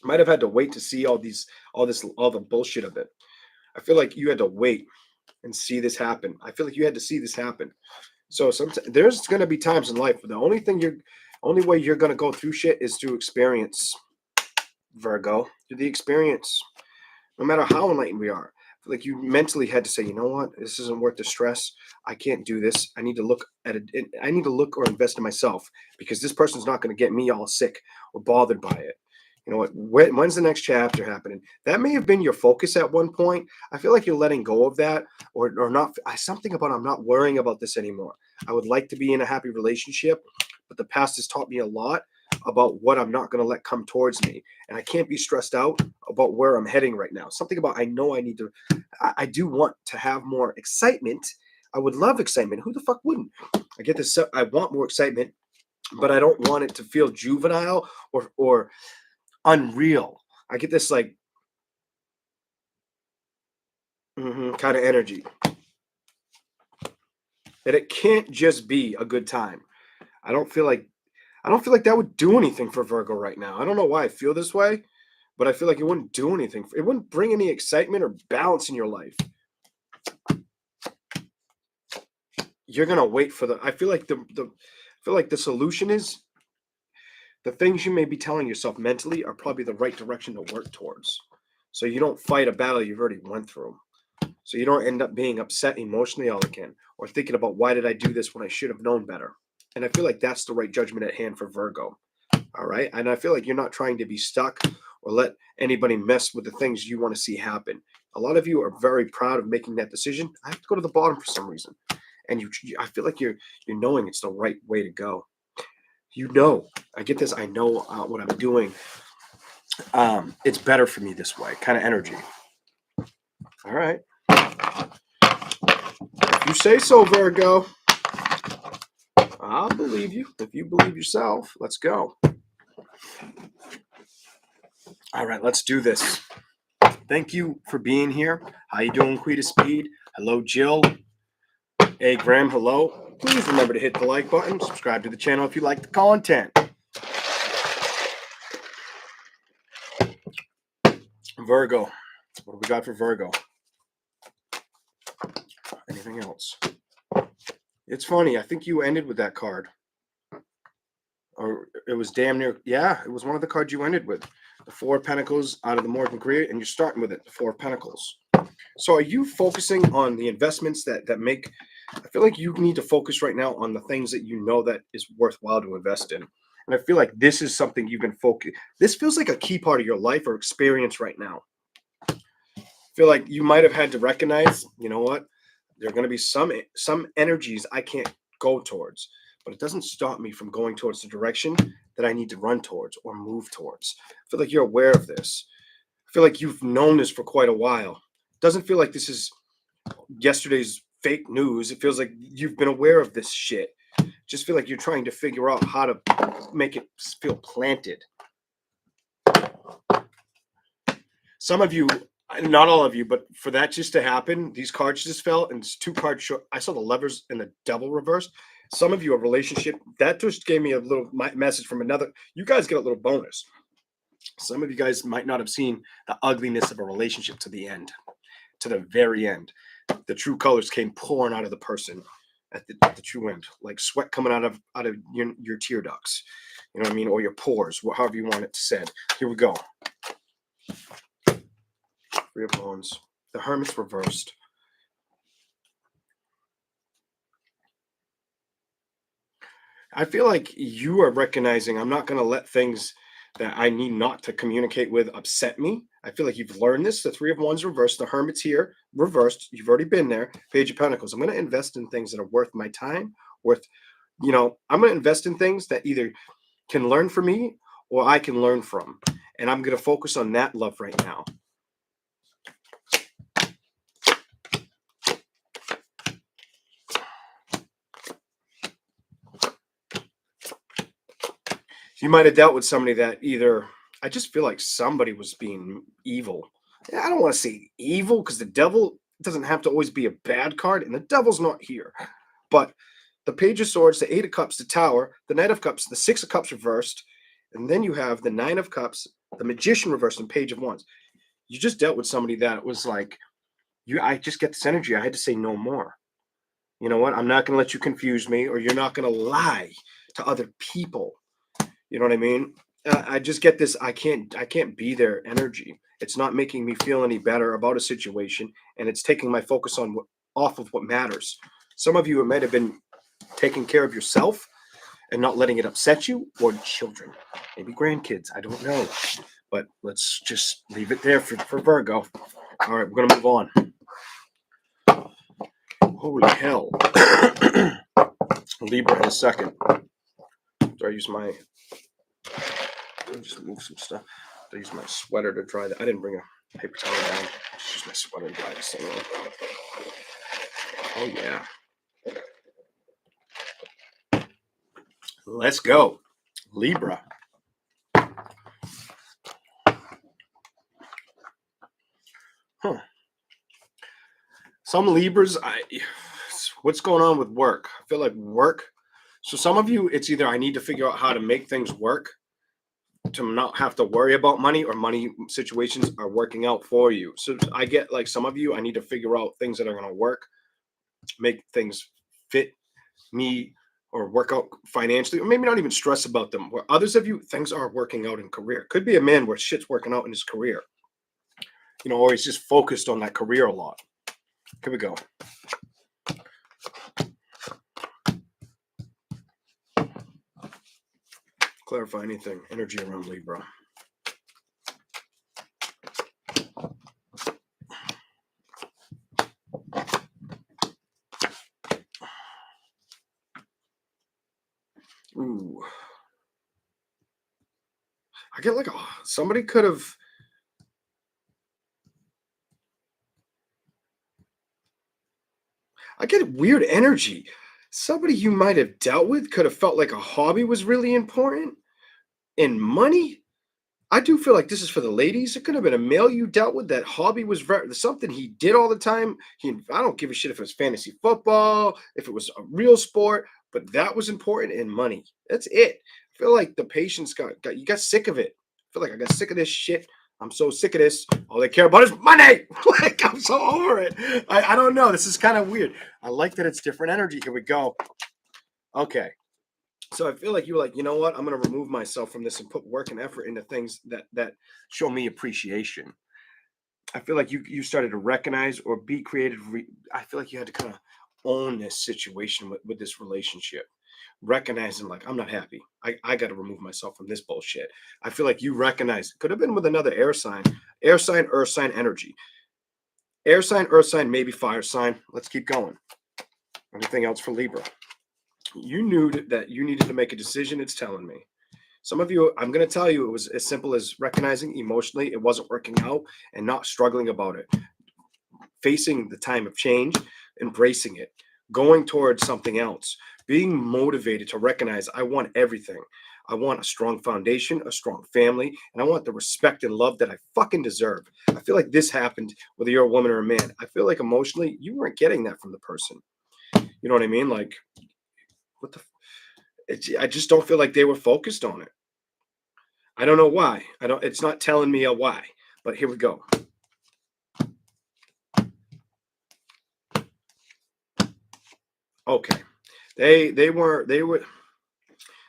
Might have had to wait to see all the bullshit of it. I feel like you had to wait and see this happen. I feel like you had to see this happen. So sometimes there's going to be times in life where only way you're going to go through shit is through experience, Virgo. Through the experience, no matter how enlightened we are. Like you mentally had to say, you know what, this isn't worth the stress. I can't do this. I need to look at it. I need to look or invest in myself because this person's not going to get me all sick or bothered by it. You know what? When's the next chapter happening? That may have been your focus at one point. I feel like you're letting go of that, or not. Something about I'm not worrying about this anymore. I would like to be in a happy relationship, but the past has taught me a lot about what I'm not going to let come towards me, and I can't be stressed out about where I'm heading right now. Something about I know I need to. I do want to have more excitement. I would love excitement. Who the fuck wouldn't? I get this. I want more excitement, but I don't want it to feel juvenile or unreal. I get this like kind of energy that it can't just be a good time. I don't feel like that would do anything for Virgo right now. I don't know why I feel this way, but I feel like it wouldn't do anything. It wouldn't bring any excitement or balance in your life. You're gonna wait for I feel like the solution is the things you may be telling yourself mentally are probably the right direction to work towards. So you don't fight a battle you've already went through. So you don't end up being upset emotionally all again or thinking about why did I do this when I should have known better. And I feel like that's the right judgment at hand for Virgo. All right. And I feel like you're not trying to be stuck or let anybody mess with the things you want to see happen. A lot of you are very proud of making that decision. I have to go to the bottom for some reason. And I feel like you're knowing it's the right way to go. You know, I get this. I know what I'm doing. It's better for me this way, kind of energy. All right. If you say so, Virgo, I'll believe you. If you believe yourself, let's go. All right, let's do this. Thank you for being here. How you doing, Queen of Speed? Hello, Jill. Hey, Graham, hello. Please remember to hit the like button. Subscribe to the channel if you like the content. Virgo. What do we got for Virgo? Anything else? It's funny. I think you ended with that card. Or it was damn near. Yeah, it was one of the cards you ended with. The Four of Pentacles out of the Morgan Career, and you're starting with it, the Four of Pentacles. So are you focusing on the investments that make, I feel like you need to focus right now on the things that you know that is worthwhile to invest in. And I feel like this is something you've been focused. This feels like a key part of your life or experience right now. I feel like you might have had to recognize, you know what? There are going to be some energies I can't go towards, but it doesn't stop me from going towards the direction that I need to run towards or move towards. I feel like you're aware of this. I feel like you've known this for quite a while. It doesn't feel like this is yesterday's fake news. It feels like you've been aware of this shit. Just feel like you're trying to figure out how to make it feel planted. Some of you, not all of you, but for that just to happen, these cards just fell, and it's two cards short. I saw the Lovers and the Devil reversed. Some of you, a relationship, that just gave me a little message from another. You guys get a little bonus. Some of you guys might not have seen the ugliness of a relationship to the end, to the very end. The true colors came pouring out of the person at the true end, like sweat coming out of your tear ducts. You know what I mean? Or your pores, however you want it said. Here we go. Three of Wands. The Hermit's reversed. I feel like you are recognizing I'm not going to let things that I need not to communicate with upset me. I feel like you've learned this. The Three of Wands reversed. The Hermit's here, reversed. You've already been there. Page of Pentacles. I'm going to invest in things that are worth my time, I'm going to invest in things that either can learn from me or I can learn from. And I'm going to focus on that love right now. You might have dealt with somebody that I just feel like somebody was being evil. I don't want to say evil because the devil doesn't have to always be a bad card, and the devil's not here. But the Page of Swords, the Eight of Cups, the Tower, the Knight of Cups, the Six of Cups reversed, and then you have the Nine of Cups, the Magician reversed, and Page of Wands. You just dealt with somebody that was like, I just get this energy. I had to say no more. You know what? I'm not going to let you confuse me, or you're not going to lie to other people. You know what I mean? I just get this. I can't be their energy. It's not making me feel any better about a situation, and it's taking my focus off of what matters. Some of you, it might have been taking care of yourself and not letting it upset you, or children, maybe grandkids. I don't know, but let's just leave it there for Virgo. All right, we're gonna move on. Holy hell. Libra in a second. Do I use my... I'll just move some stuff. I use my sweater to dry that. I didn't bring a paper towel down. Just use my sweater to dry this thing off. Oh, yeah. Let's go. Libra. Huh. Some Libras, what's going on with work? I feel like work. So some of you, it's either I need to figure out how to make things work to not have to worry about money, or money situations are working out for you. So I get like some of you, I need to figure out things that are going to work, make things fit me or work out financially, or maybe not even stress about them. Where others of you, things are working out in career. Could be a man where shit's working out in his career, or he's just focused on that career a lot. Here we go. Clarify anything. Energy around Libra. Ooh. I get like somebody could have. I get weird energy. Somebody you might have dealt with could have felt like a hobby was really important. And money, I do feel like this is for the ladies. It could have been a male you dealt with. That hobby was something he did all the time. I don't give a shit if it was fantasy football, if it was a real sport, but that was important in money. That's it. I feel like the patients you got sick of it. I feel like I got sick of this shit. I'm so sick of this. All they care about is money. Like I'm so over it. I don't know. This is kind of weird. I like that it's different energy. Here we go. Okay. So I feel like you were like, you know what? I'm going to remove myself from this and put work and effort into things that show me appreciation. I feel like you started to recognize or be creative. I feel like you had to kind of own this situation with this relationship, recognizing like I'm not happy. I got to remove myself from this bullshit. I feel like you recognize could have been with another air sign, earth sign energy, air sign, earth sign, maybe fire sign. Let's keep going. Anything else for Libra? You knew that you needed to make a decision. It's telling me. Some of you, I'm going to tell you, it was as simple as recognizing emotionally it wasn't working out and not struggling about it. Facing the time of change, embracing it, going towards something else, being motivated to recognize I want everything. I want a strong foundation, a strong family, and I want the respect and love that I fucking deserve. I feel like this happened whether you're a woman or a man. I feel like emotionally you weren't getting that from the person. You know what I mean? Like, what the? I just don't feel like they were focused on it. I don't know why. I don't. It's not telling me a why. But here we go. Okay, they were.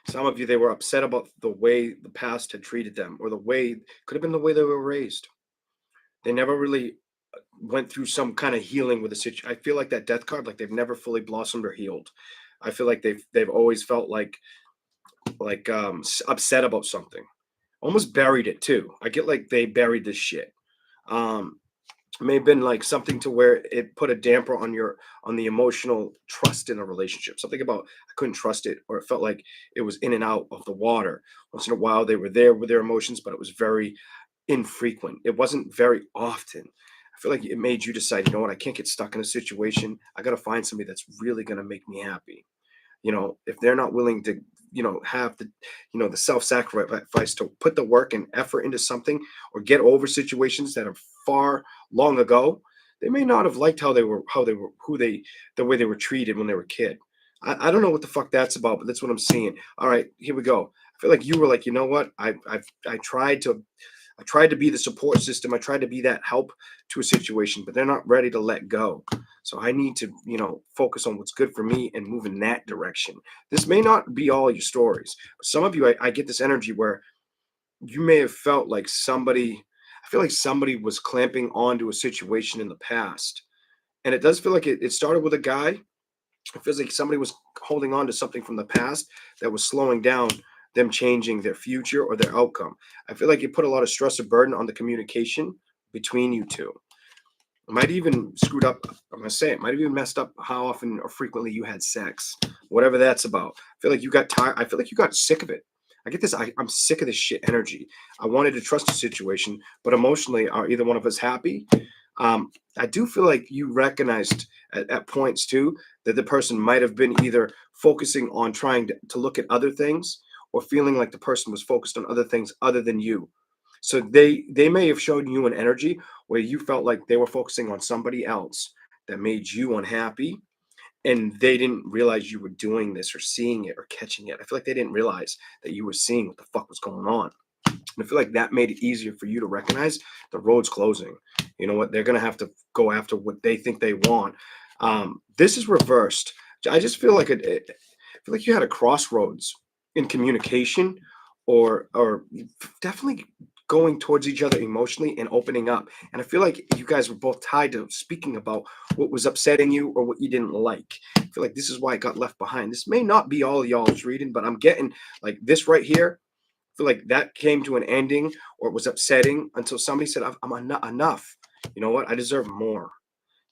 Some of you they were upset about the way the past had treated them, or the way could have been the way they were raised. They never really went through some kind of healing with the situation. I feel like that death card, like they've never fully blossomed or healed. I feel like they've always felt like upset about something, almost buried it too. I get like they buried this shit. Um, may have been like something to where it put a damper on the emotional trust in a relationship. Something about I couldn't trust it, or it felt like it was in and out of the water. Once in a while, they were there with their emotions, but it was very infrequent. It wasn't very often. I feel like it made you decide, you know what, I can't get stuck in a situation. I got to find somebody that's really going to make me happy. If they're not willing to have the self-sacrifice to put the work and effort into something or get over situations that are far long ago, they may not have liked the way they were treated when they were a kid. I don't know what the fuck that's about, but that's what I'm seeing. All right, here we go. I feel like you were like, you know what, I tried to be the support system. I tried to be that help to a situation, but they're not ready to let go. So I need to, focus on what's good for me and move in that direction. This may not be all your stories. Some of you, I get this energy where you may have felt like I feel like somebody was clamping onto a situation in the past. And it does feel like it started with a guy. It feels like somebody was holding on to something from the past that was slowing down them changing their future or their outcome. I feel like it put a lot of stress or burden on the communication between you two. It might even screwed up. I'm gonna say it might have even messed up how often or frequently you had sex, whatever that's about. I feel like you got tired. I feel like you got sick of it. I get this. I'm sick of this shit energy. I wanted to trust a situation, but emotionally, are either one of us happy? I do feel like you recognized at points too that the person might have been either focusing on trying to look at other things or feeling like the person was focused on other things other than you. So they may have shown you an energy where you felt like they were focusing on somebody else that made you unhappy, and they didn't realize you were doing this or seeing it or catching it. I feel like they didn't realize that you were seeing what the fuck was going on. And I feel like that made it easier for you to recognize the road's closing. You know what? They're going to have to go after what they think they want. This is reversed. I just feel like I feel like you had a crossroads in communication, or definitely going towards each other emotionally and opening up. And I feel like you guys were both tied to speaking about what was upsetting you or what you didn't like. I feel like this is why it got left behind. This may not be all y'all's reading, but I'm getting like this right here. feel like that came to an ending, or it was upsetting until somebody said, enough. You know what? I deserve more.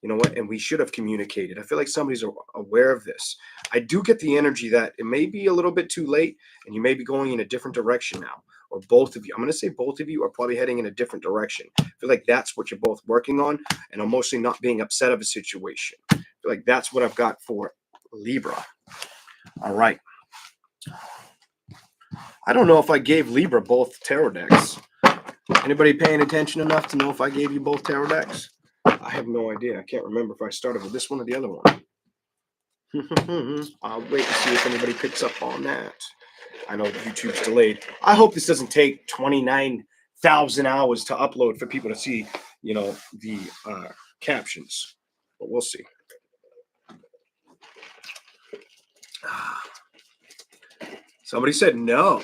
You know what? And we should have communicated. I feel like somebody's aware of this. I do get the energy that it may be a little bit too late and you may be going in a different direction now. Or both of you. I'm going to say both of you are probably heading in a different direction. I feel like that's what you're both working on, and I'm mostly not being upset of a situation. I feel like that's what I've got for Libra. All right. I don't know if I gave Libra both tarot decks. Anybody paying attention enough to know if I gave you both tarot decks? I have no idea. I can't remember if I started with this one or the other one. I'll wait and see if anybody picks up on that. I know YouTube's delayed. I hope this doesn't take 29,000 hours to upload for people to see, you know, the captions. But we'll see. Somebody said no.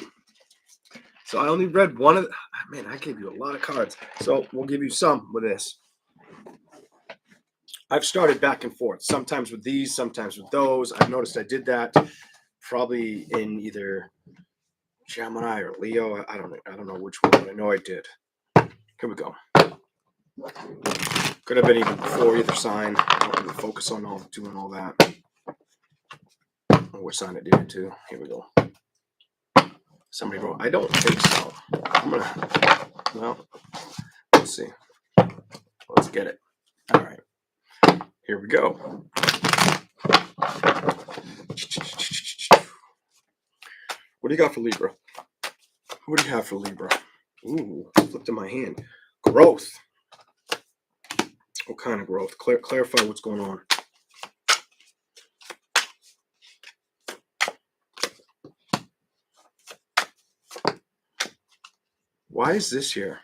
So I only read one of the, man, I gave you a lot of cards. So we'll give you some with this. I've started back and forth, sometimes with these, sometimes with those. I've noticed I did that probably in either Gemini or Leo. I don't know which one, but I know I did. Here we go. Could have been even before either sign. I don't really focus on doing all that. What sign it did too. Here we go. Somebody wrote, I don't think so. Well, let's see. Let's get it. All right. Here we go. What do you got for Libra? What do you have for Libra? Ooh, flipped in my hand. Growth. What kind of growth? Clarify what's going on. Why is this here?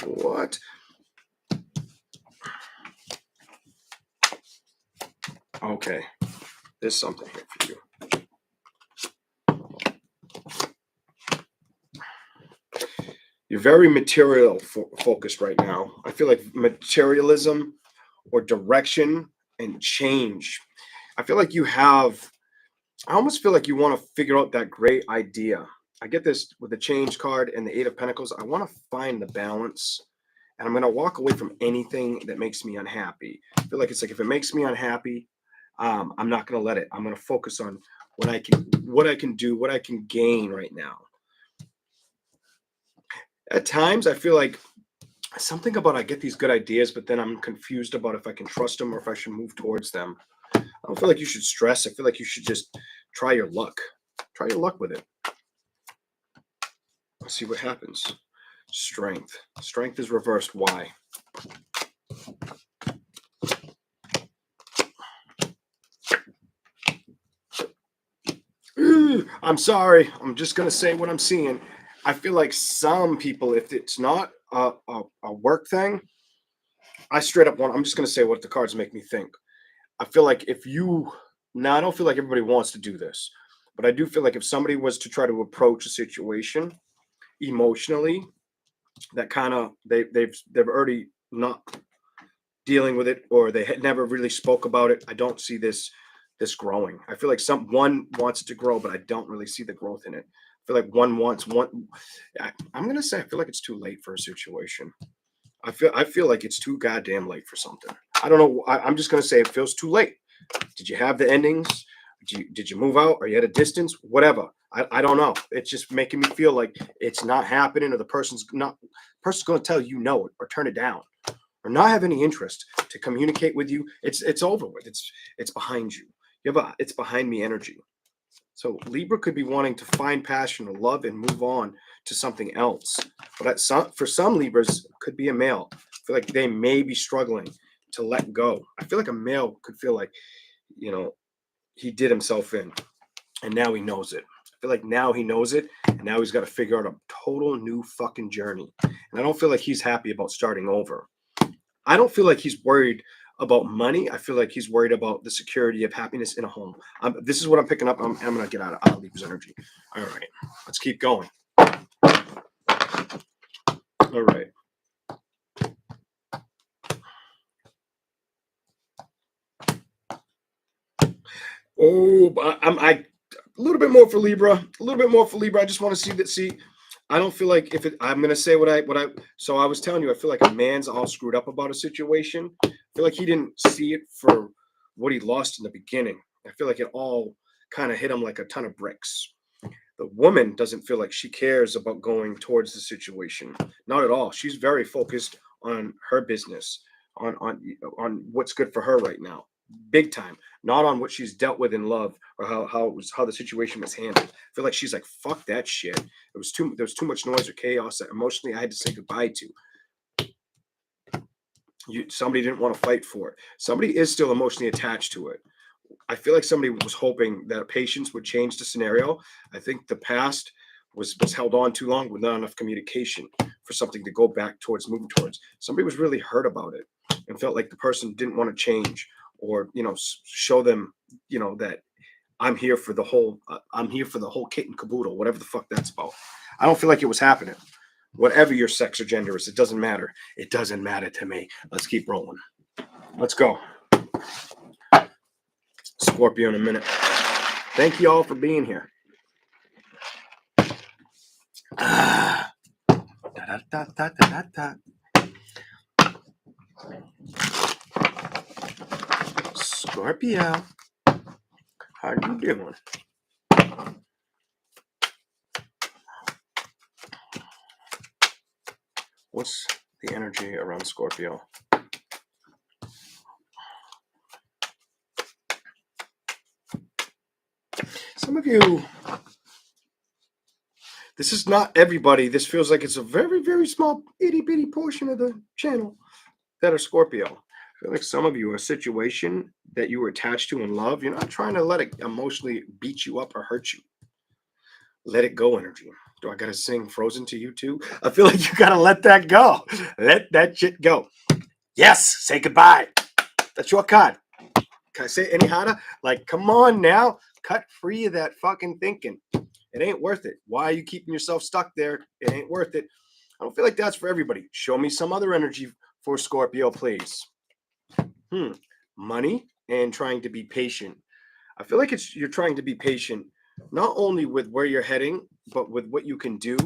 What? Okay. There's something here for you. You're very material focused right now. I feel like materialism or direction and change. I feel like I almost feel like you want to figure out that great idea. I get this with the change card and the Eight of Pentacles. I want to find the balance, and I'm going to walk away from anything that makes me unhappy. I feel like it's like if it makes me unhappy, I'm not going to let it. I'm going to focus on what I can do, what I can gain right now. At times, I feel like something about I get these good ideas, but then I'm confused about if I can trust them or if I should move towards them. I don't feel like you should stress. I feel like you should just try your luck. Try your luck with it. Let's see what happens. Strength. Strength is reversed. Why? I'm sorry. I'm just going to say what I'm seeing. I feel like some people, if it's not a work thing, I'm just going to say what the cards make me think. I feel like I don't feel like everybody wants to do this, but I do feel like if somebody was to try to approach a situation emotionally, that kind of they've already not dealing with it, or they had never really spoke about it. I don't see this growing. I feel like someone wants to grow, but I don't really see the growth in it. I feel like one wants one. I'm gonna say I feel like it's too late for a situation. I feel like it's too goddamn late for something. I don't know. I'm just gonna say it feels too late. Did you have the endings? Did you move out? Are you at a distance? Whatever. I don't know. It's just making me feel like it's not happening, or the person's going to tell you no or turn it down, or not have any interest to communicate with you. It's over with. It's behind you. It's behind me energy. So Libra could be wanting to find passion or love and move on to something else. But for some Libras, it could be a male. I feel like they may be struggling to let go. I feel like a male could feel like, he did himself in, and now he knows it. I feel like now he knows it, and now he's got to figure out a total new fucking journey. And I don't feel like he's happy about starting over. I don't feel like he's worried about money. I feel like he's worried about the security of happiness in a home. This is what I'm picking up. I'm going to get out of Libra's energy. All right, let's keep going. All right. Oh, A little bit more for Libra. A little bit more for Libra. I just want to see that. See, I don't feel like if it. I'm gonna say what I. So I was telling you, I feel like a man's all screwed up about a situation. I feel like he didn't see it for what he lost in the beginning. I feel like it all kind of hit him like a ton of bricks. The woman doesn't feel like she cares about going towards the situation. Not at all. She's very focused on her business, on what's good for her right now. Big time. Not on what she's dealt with in love or how the situation was handled. I feel like she's like, fuck that shit. There was too much noise or chaos that emotionally I had to say goodbye to. Somebody didn't want to fight for it. Somebody is still emotionally attached to it. I feel like somebody was hoping that patience would change the scenario. I think the past was held on too long with not enough communication for something to go back towards, moving towards. Somebody was really hurt about it and felt like the person didn't want to change or, show them, that I'm here for the whole kit and caboodle, whatever the fuck that's about. I don't feel like it was happening. Whatever your sex or gender is, it doesn't matter. It doesn't matter to me. Let's keep rolling. Let's go. Scorpio in a minute. Thank you all for being here. Scorpio, how you doing? What's the energy around Scorpio? Some of you, this is not everybody. This feels like it's a very, very small, itty bitty portion of the channel that are Scorpio. I feel like some of you are a situation that you were attached to in love. You're not trying to let it emotionally beat you up or hurt you. Let it go energy. Do I gotta sing Frozen to you too? I feel like you gotta let that go. Let that shit go. Yes, say goodbye. That's your card. Can I say it any harder? Like, come on now. Cut free of that fucking thinking. It ain't worth it. Why are you keeping yourself stuck there? It ain't worth it. I don't feel like that's for everybody. Show me some other energy for Scorpio, please. Money and trying to be patient. I feel like you're trying to be patient, not only with where you're heading, but with what you can do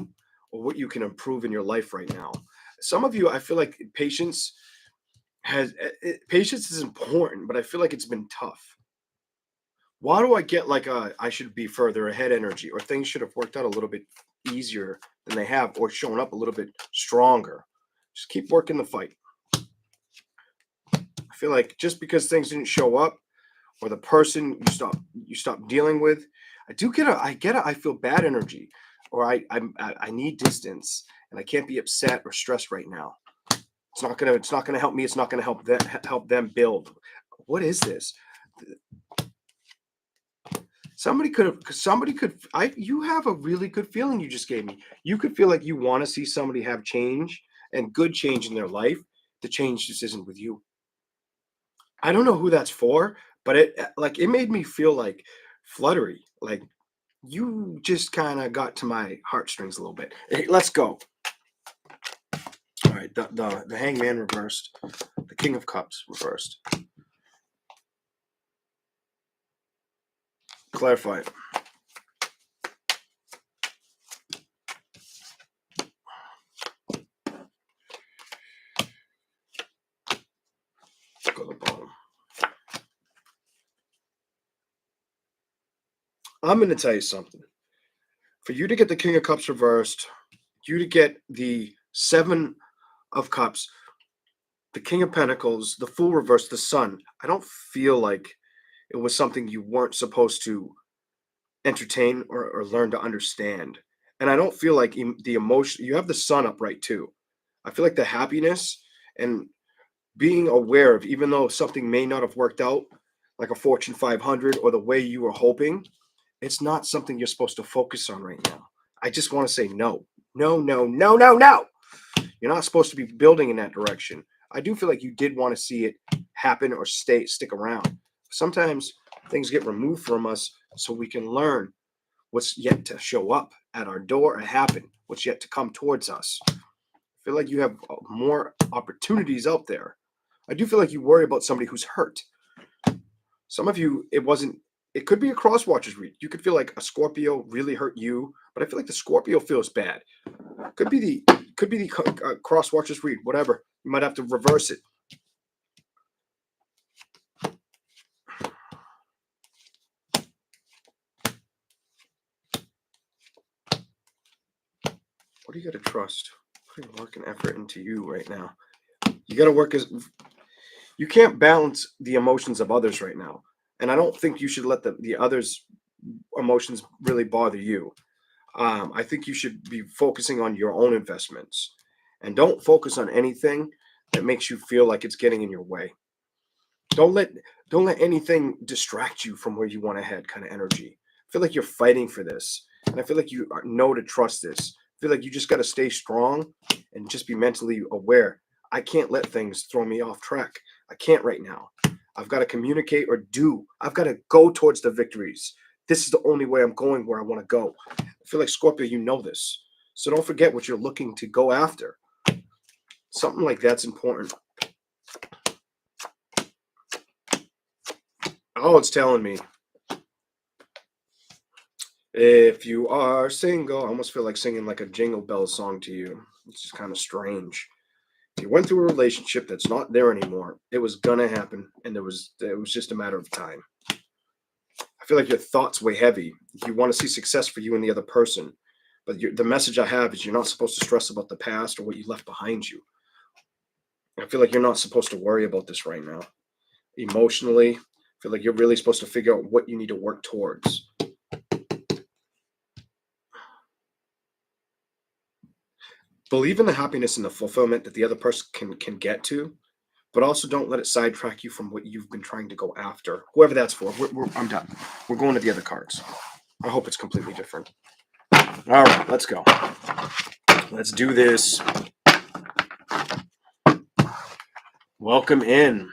or what you can improve in your life right now. Some of you, I feel like patience is important, but I feel like it's been tough. Why do I get like I should be further ahead energy, or things should have worked out a little bit easier than they have, or shown up a little bit stronger? Just keep working the fight. I feel like just because things didn't show up, or the person you stop dealing with, I get it. I feel bad energy, or I need distance, and I can't be upset or stressed right now. It's not gonna help me. It's not gonna help them build. What is this? You have a really good feeling you just gave me. You could feel like you want to see somebody have change and good change in their life. The change just isn't with you. I don't know who that's for, but it made me feel like fluttery. Like you just kind of got to my heartstrings a little bit. Hey, let's go. All right, the Hangman reversed, the King of Cups reversed. Clarify it. Go to the bottom. I'm going to tell you something. For you to get the King of Cups reversed, you to get the Seven of Cups, the King of Pentacles, the Fool reversed, the Sun, I don't feel like it was something you weren't supposed to entertain or learn to understand. And I don't feel like the emotion, you have the Sun upright too. I feel like the happiness and being aware of, even though something may not have worked out, like a Fortune 500 or the way you were hoping, it's not something you're supposed to focus on right now. I just want to say no. No, no, no, no, no. You're not supposed to be building in that direction. I do feel like you did want to see it happen or stick around. Sometimes things get removed from us so we can learn what's yet to show up at our door or happen, what's yet to come towards us. I feel like you have more opportunities out there. I do feel like you worry about somebody who's hurt. Some of you, it wasn't it could be a cross watchers read. You could feel like a Scorpio really hurt you, but I feel like the Scorpio feels bad. Could be the cross watchers read. Whatever. You might have to reverse it. What do you got to trust? Putting work and effort into you right now. You got to work as you can't balance the emotions of others right now, and I don't think you should let the others' emotions really bother you. I think you should be focusing on your own investments, and don't focus on anything that makes you feel like it's getting in your way. Don't let anything distract you from where you want to head. Kind of energy. I feel like you're fighting for this, and I feel like you know to trust this. I feel like you just got to stay strong and just be mentally aware. I can't let things throw me off track. I can't right now. I've got to communicate or do. I've got to go towards the victories. This is the only way I'm going where I want to go. I feel like Scorpio, you know this. So don't forget what you're looking to go after. Something like that's important. Oh, it's telling me. If you are single, I almost feel like singing like a Jingle Bells song to you. It's just kind of strange. If you went through a relationship that's not there anymore, it was gonna happen, and it was just a matter of time. I feel like your thoughts weigh heavy. You want to see success for you and the other person, but the message I have is you're not supposed to stress about the past or what you left behind you. I feel like you're not supposed to worry about this right now. Emotionally, I feel like you're really supposed to figure out what you need to work towards. Believe in the happiness and the fulfillment that the other person can get to, but also don't let it sidetrack you from what you've been trying to go after. Whoever that's for. I'm done. We're going to the other cards. I hope it's completely different. All right, let's go. Let's do this. Welcome in.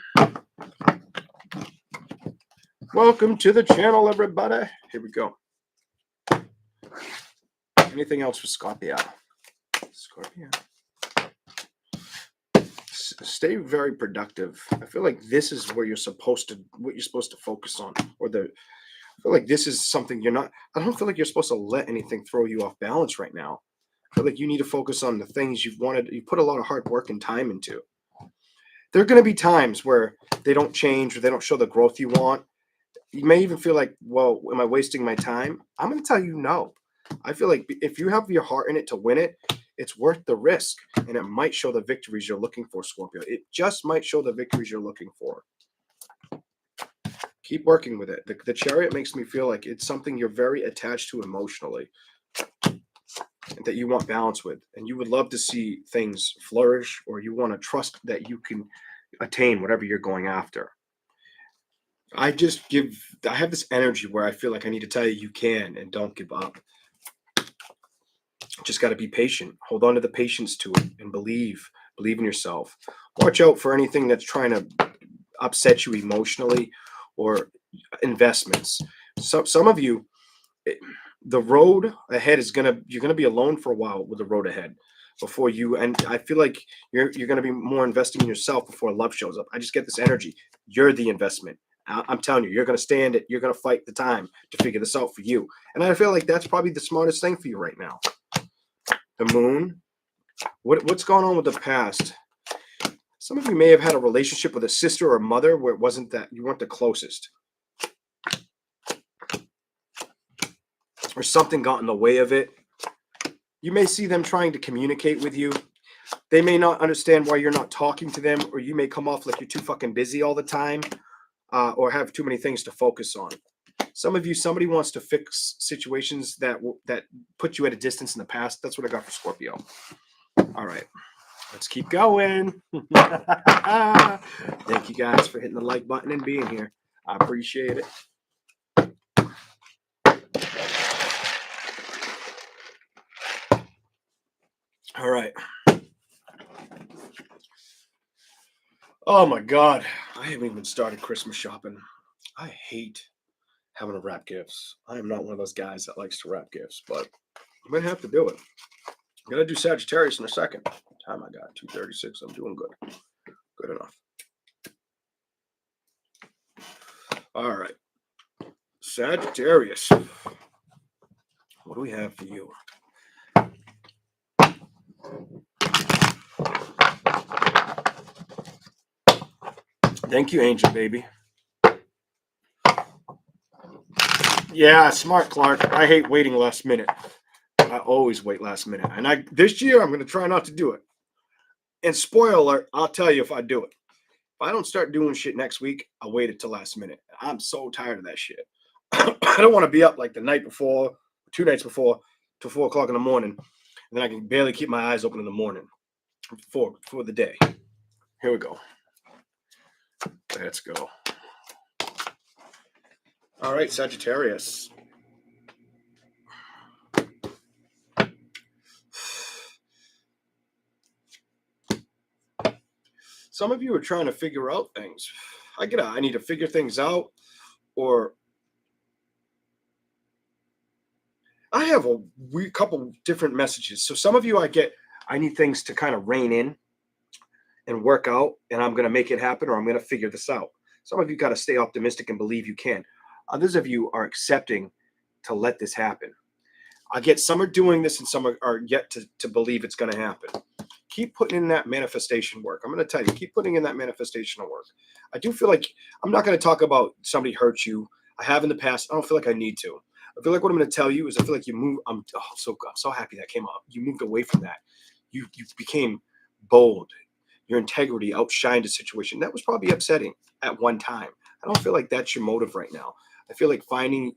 Welcome to the channel, everybody. Here we go. Anything else for Scorpio? Scorpio. Stay very productive. I feel like this is where what you're supposed to focus on, I feel like this is something I don't feel like you're supposed to let anything throw you off balance right now. I feel like you need to focus on the things you put a lot of hard work and time into. There are going to be times where they don't change or they don't show the growth you want. You may even feel like, well, am I wasting my time? I'm going to tell you no. I feel like if you have your heart in it to win it, it's worth the risk, and it might show the victories you're looking for, Scorpio. It just might show the victories you're looking for. Keep working with it. The Chariot makes me feel like it's something you're very attached to emotionally, that you want balance with, and you would love to see things flourish, or you want to trust that you can attain whatever you're going after. I have this energy where I feel like I need to tell you can, and don't give up. Just got to be patient. Hold on to the patience to it, and believe in yourself. Watch out for anything that's trying to upset you emotionally, or investments. So some of you, the road ahead you're gonna be alone for a while with the road ahead before you. And I feel like you're gonna be more investing in yourself before love shows up. I just get this energy. You're the investment. I'm telling you, you're gonna stand it. You're gonna fight the time to figure this out for you. And I feel like that's probably the smartest thing for you right now. The moon. What's going on with the past? Some of you may have had a relationship with a sister or a mother where it wasn't that you weren't the closest, or something got in the way of it. You may see them trying to communicate with you. They may not understand why you're not talking to them, or you may come off like you're too fucking busy all the time, or have too many things to focus on. Some of you, somebody wants to fix situations that put you at a distance in the past. That's what I got for Scorpio. All right, let's keep going. Thank you guys for hitting the like button and being here. I appreciate it. All right. Oh my God. I haven't even started Christmas shopping. I hate having to wrap gifts. I am not one of those guys that likes to wrap gifts, but I'm going to have to do it. I'm going to do Sagittarius in a second. Time I got 2:36. I'm doing good. Good enough. All right. Sagittarius. What do we have for you? Thank you, Angel Baby. Yeah, smart, Clark. I hate waiting last minute. I always wait last minute. And this year, I'm going to try not to do it. And spoiler alert, I'll tell you if I do it. If I don't start doing shit next week, I'll wait until last minute. I'm so tired of that shit. I don't want to be up like the night before, 2 nights before, till 4 o'clock in the morning. And then I can barely keep my eyes open in the morning for the day. Here we go. Let's go. All right, Sagittarius. Some of you are trying to figure out things. I get it. I need to figure things out, or I have a couple different messages. So some of you I need things to kind of rein in and work out, and I'm going to make it happen, or I'm going to figure this out. Some of you got to stay optimistic and believe you can. Others of you are accepting to let this happen. I get some are doing this and some are yet to believe it's going to happen. Keep putting in that manifestation work. I'm going to tell you, keep putting in that manifestational work. I do feel like I'm not going to talk about somebody hurt you. I have in the past. I don't feel like I need to. I feel like what I'm going to tell you is I feel like you move. I'm so happy that came up. You moved away from that. You became bold. Your integrity outshined a situation. That was probably upsetting at one time. I don't feel like that's your motive right now. I feel like finding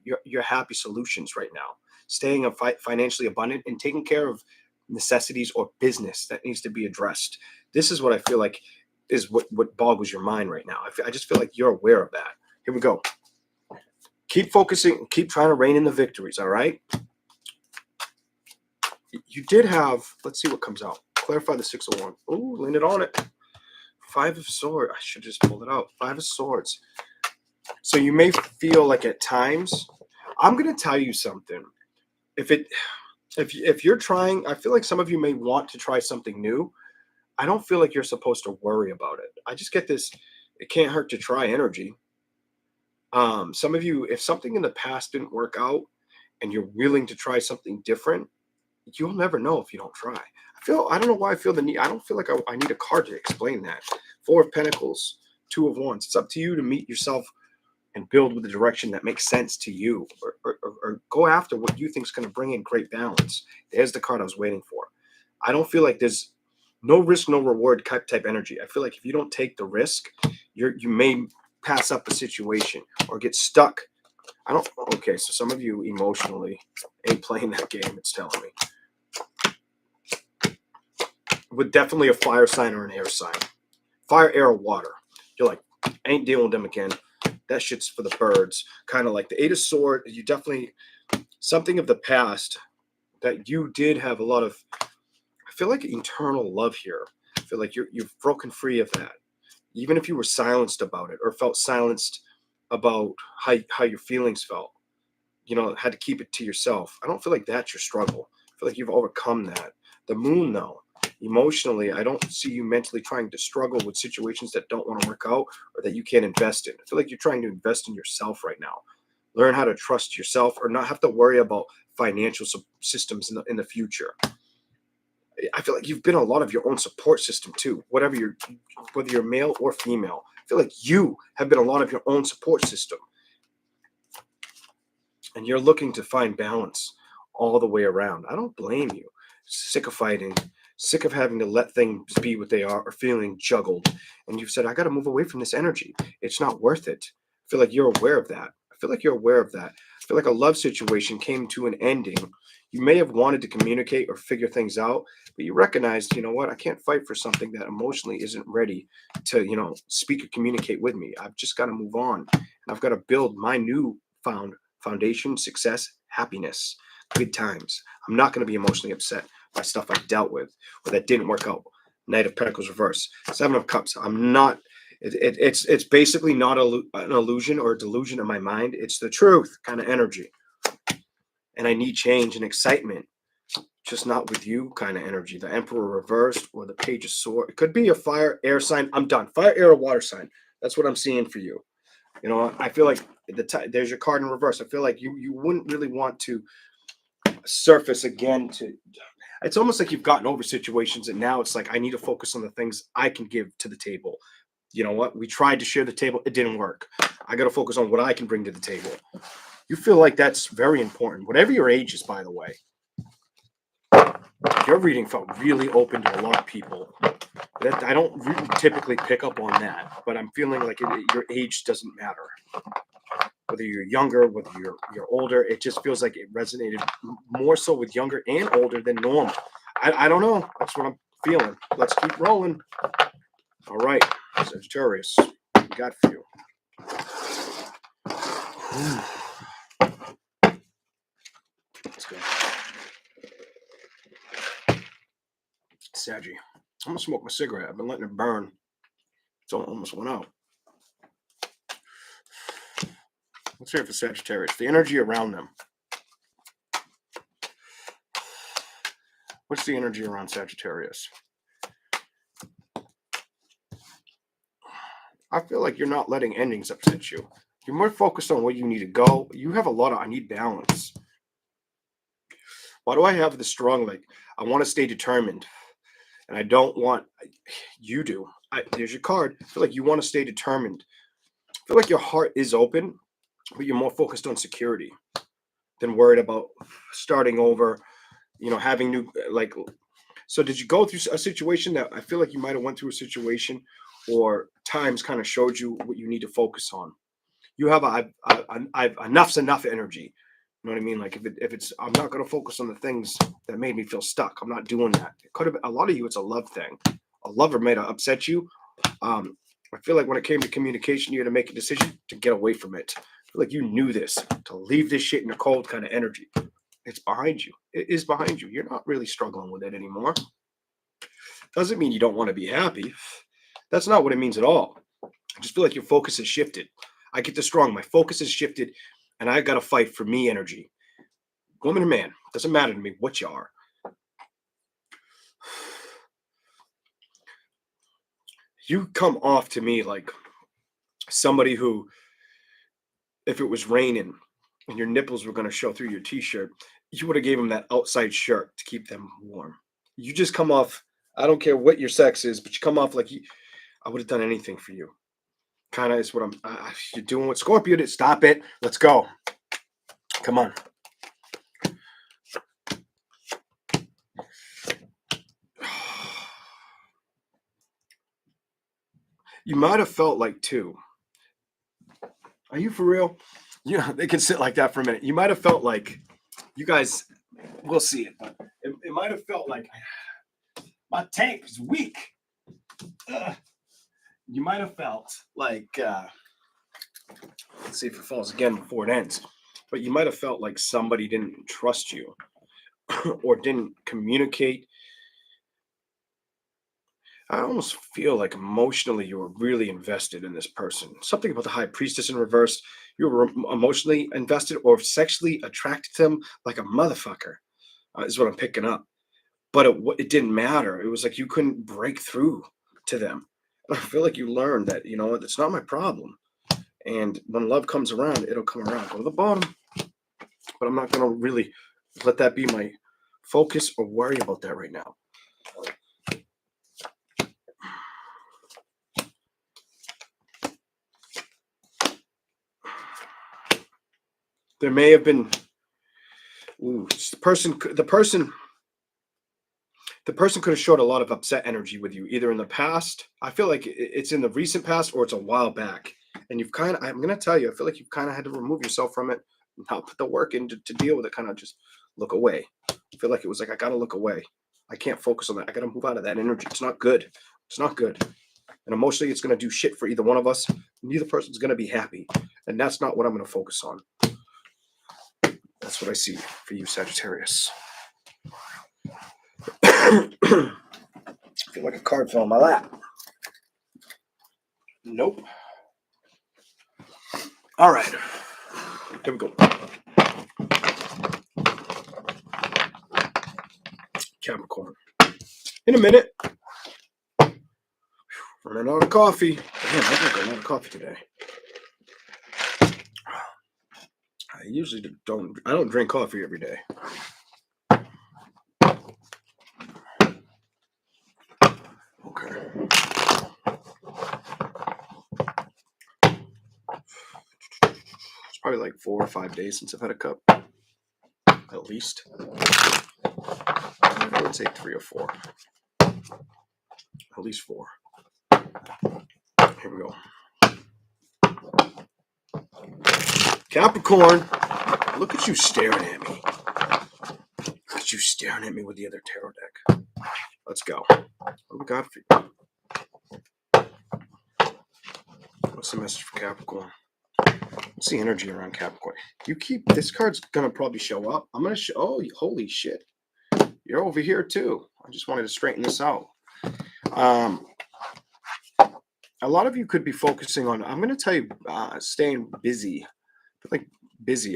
your happy solutions right now. Staying financially abundant and taking care of necessities or business that needs to be addressed. This is what I feel like is what boggles your mind right now. I just feel like you're aware of that. Here we go. Keep focusing. Keep trying to rein in the victories, all right? You did have, let's see what comes out. Clarify the 6 of Wands. Oh, landed on it. 5 of Swords. I should just pull it out. 5 of Swords. So you may feel like at times, I'm going to tell you something. If you're trying, I feel like some of you may want to try something new. I don't feel like you're supposed to worry about it. I just get this, it can't hurt to try energy. Some of you, if something in the past didn't work out and you're willing to try something different, you'll never know if you don't try. I don't know why I feel the need. I don't feel like I need a card to explain that. 4 of Pentacles, 2 of Wands. It's up to you to meet yourself and build with the direction that makes sense to you, or go after what you think is going to bring in great balance. There's the card I was waiting for. I don't feel like there's no risk, no reward type energy. I feel like if you don't take the risk, you may pass up a situation or get stuck. Okay, so some of you emotionally ain't playing that game, it's telling me. With definitely a fire sign or an air sign. Fire, air, or water. You're like, ain't dealing with them again. That shit's for the birds. Kind of like the 8 of Swords. You definitely, something of the past that you did have a lot of, I feel like internal love here. I feel like you've broken free of that. Even if you were silenced about it or felt silenced about how your feelings felt, had to keep it to yourself. I don't feel like that's your struggle. I feel like you've overcome that. The Moon, though, emotionally, I don't see you mentally trying to struggle with situations that don't want to work out or that you can't invest in. I feel like you're trying to invest in yourself right now. Learn how to trust yourself or not have to worry about financial systems in the future. I feel like you've been a lot of your own support system too, whether you're male or female. I feel like you have been a lot of your own support system. And you're looking to find balance all the way around. I don't blame you. Sick of fighting, sick of having to let things be what they are or feeling juggled. And you've said, I got to move away from this energy. It's not worth it. I feel like you're aware of that. I feel like a love situation came to an ending. You may have wanted to communicate or figure things out, but you recognized, you know what? I can't fight for something that emotionally isn't ready to, speak or communicate with me. I've just got to move on. And I've got to build my new foundation, success, happiness, good times. I'm not going to be emotionally upset by stuff I dealt with or that didn't work out. Knight of Pentacles reverse. 7 of Cups. I'm not. It's basically not an illusion or a delusion in my mind. It's the truth kind of energy. And I need change and excitement, just not with you kind of energy. The Emperor reversed or the Page of Swords. It could be a fire, air sign. I'm done. Fire, air, or water sign. That's what I'm seeing for you. You know, I feel like there's your card in reverse. I feel like you wouldn't really want to surface again to. It's almost like you've gotten over situations, and now it's like I need to focus on the things I can give to the table. You know what? We tried to share the table, it didn't work. I got to focus on what I can bring to the table. You feel like that's very important, whatever your age is, by the way. Your reading felt really open to a lot of people. That I don't really typically pick up on that, but I'm feeling like your age doesn't matter. Whether you're younger, whether you're older, it just feels like it resonated more so with younger and older than normal. I don't know. That's what I'm feeling. Let's keep rolling. All right, Sagittarius, we got for you. Let's go. Saggy. I'm gonna smoke my cigarette. I've been letting it burn. It's almost went out. Let's hear it for Sagittarius. The energy around them. What's the energy around Sagittarius? I feel like you're not letting endings upset you. You're more focused on where you need to go. You have a lot of I need balance. Why do I have this strong, like, I want to stay determined, and I don't want, you do. There's your card. I feel like you want to stay determined. I feel like your heart is open, but you're more focused on security than worried about starting over, you know, having new, like, so did you go through a situation that I feel like you might have went through a situation or times kind of showed you what you need to focus on? You have I've enough's enough energy. You know what I mean? Like if it's I'm not going to focus on the things that made me feel stuck. I'm not doing that. It could have been, a lot of you. It's a love thing. A lover may have upset you. I feel like when it came to communication, you had to make a decision to get away from it. I feel like you knew this, to leave this shit in the cold kind of energy. It's behind you. It is behind you. You're not really struggling with it anymore. Doesn't mean you don't want to be happy. That's not what it means at all. I just feel like your focus has shifted. I get this strong. My focus has shifted, and I got to fight for me energy. Woman or man, doesn't matter to me what you are. You come off to me like somebody who, if it was raining and your nipples were going to show through your t-shirt, you would have gave them that outside shirt to keep them warm. You just come off, I don't care what your sex is, but you come off like I would have done anything for you. Kind of is what you're doing what Scorpio did. Stop it. Let's go. Come on. You might have felt like too. Are you for real? Yeah, they can sit like that for a minute. You might have felt like you guys, we'll see it, but it might have felt like my tank is weak. You might have felt like, let's see if it falls again before it ends, but you might have felt like somebody didn't trust you or didn't communicate. I almost feel like emotionally you were really invested in this person. Something about the high priestess in reverse. You were emotionally invested or sexually attracted to them like a motherfucker, is what I'm picking up. But it didn't matter. It was like you couldn't break through to them. And I feel like you learned that, you know, it's not my problem. And when love comes around, it'll come around. Go to the bottom. But I'm not going to really let that be my focus or worry about that right now. There may have been the person could have showed a lot of upset energy with you, either in the past. I feel like it's in the recent past or it's a while back. And you've kind of, I'm going to tell you, I feel like you've kind of had to remove yourself from it, not put the work in to deal with it, kind of just look away. I feel like it was like, I got to look away. I can't focus on that. I got to move out of that energy. It's not good. It's not good. And emotionally, it's going to do shit for either one of us. Neither person's going to be happy. And that's not what I'm going to focus on. That's what I see for you, Sagittarius. I feel like a card fell in my lap. Nope. All right. Here we go. Capricorn. In a minute. Running out of coffee. Damn, I'm drinking a lot of coffee today. I usually I don't drink coffee every day. Okay. It's probably like 4 or 5 days since I've had a cup. At least. I would say 3 or 4. At least 4. Here we go. Capricorn, look at you staring at me. Look at you staring at me with the other tarot deck. Let's go. What do we got for you? What's the message for Capricorn? What's the energy around Capricorn? This card's gonna probably show up. I'm gonna show. Oh, holy shit! You're over here too. I just wanted to straighten this out. A lot of you could be focusing on. I'm gonna tell you, staying busy.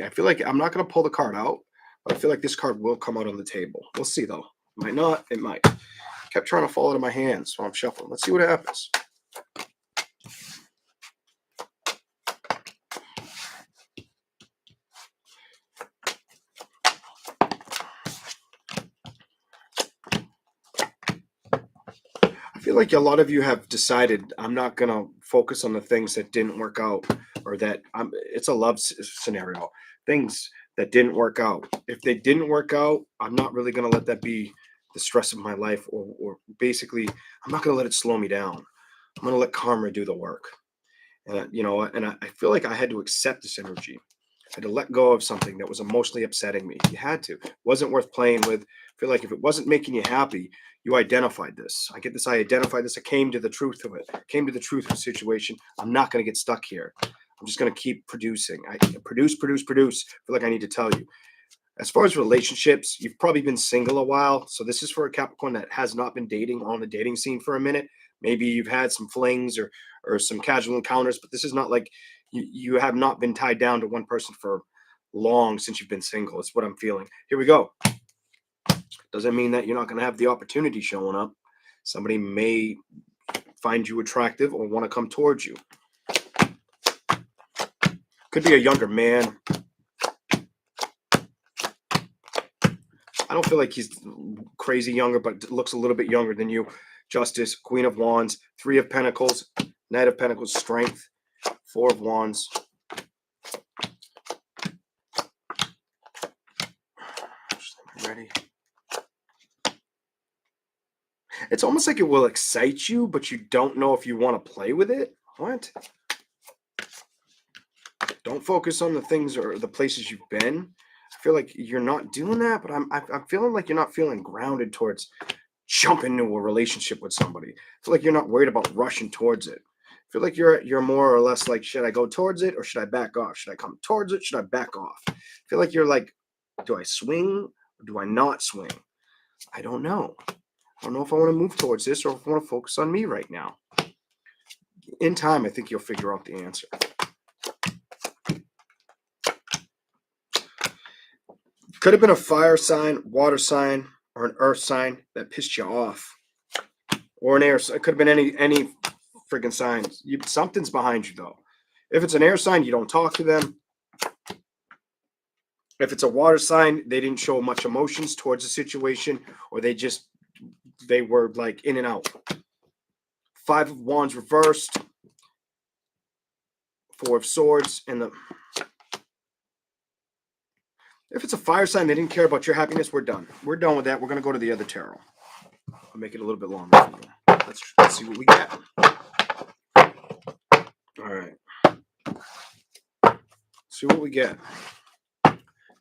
I feel like I'm not gonna pull the card out, but I feel like this card will come out on the table. We'll see though. It might not. It might. Kept trying to fall out of my hands while I'm shuffling. Let's see what happens. I feel like a lot of you have decided I'm not going to focus on the things that didn't work out, or that it's a love scenario. Things that didn't work out. If they didn't work out, I'm not really going to let that be the stress of my life, or basically, I'm not going to let it slow me down. I'm going to let karma do the work. And, I feel like I had to accept this energy. I had to let go of something that was emotionally upsetting me. You had to. It wasn't worth playing with. I feel like if it wasn't making you happy, you identified this. I identified this. I came to the truth of it. Came to the truth of the situation. I'm not going to get stuck here. I'm just going to keep producing. I produce. I feel like I need to tell you. As far as relationships, you've probably been single a while. So this is for a Capricorn that has not been dating on the dating scene for a minute. Maybe you've had some flings or some casual encounters, but this is not like you have not been tied down to one person for long since you've been single. It's what I'm feeling. Here we go. Doesn't mean that you're not going to have the opportunity showing up. Somebody may find you attractive or want to come towards you. Could be a younger man. I don't feel like he's crazy younger, but looks a little bit younger than you. Justice, Queen of Wands, 3 of Pentacles, Knight of Pentacles, Strength, 4 of Wands. Ready? It's almost like it will excite you, but you don't know if you want to play with it. What? Don't focus on the things or the places you've been. I feel like you're not doing that, but I'm feeling like you're not feeling grounded towards jumping into a relationship with somebody. I feel like you're not worried about rushing towards it. I feel like you're more or less like, should I go towards it or should I back off? Should I come towards it? Should I back off? I feel like you're like, do I swing or do I not swing? I don't know. I don't know if I want to move towards this or if I want to focus on me right now. In time, I think you'll figure out the answer. Could have been a fire sign, water sign, or an earth sign that pissed you off. Or an air sign. It could have been any freaking signs. Something's behind you, though. If it's an air sign, you don't talk to them. If it's a water sign, they didn't show much emotions towards the situation, or they were like in and out. 5 of Wands reversed. 4 of Swords, and if it's a fire sign, they didn't care about your happiness. We're done. We're done with that. We're going to go to the other tarot. I'll make it a little bit longer for you. Let's see what we get. All right. See what we get.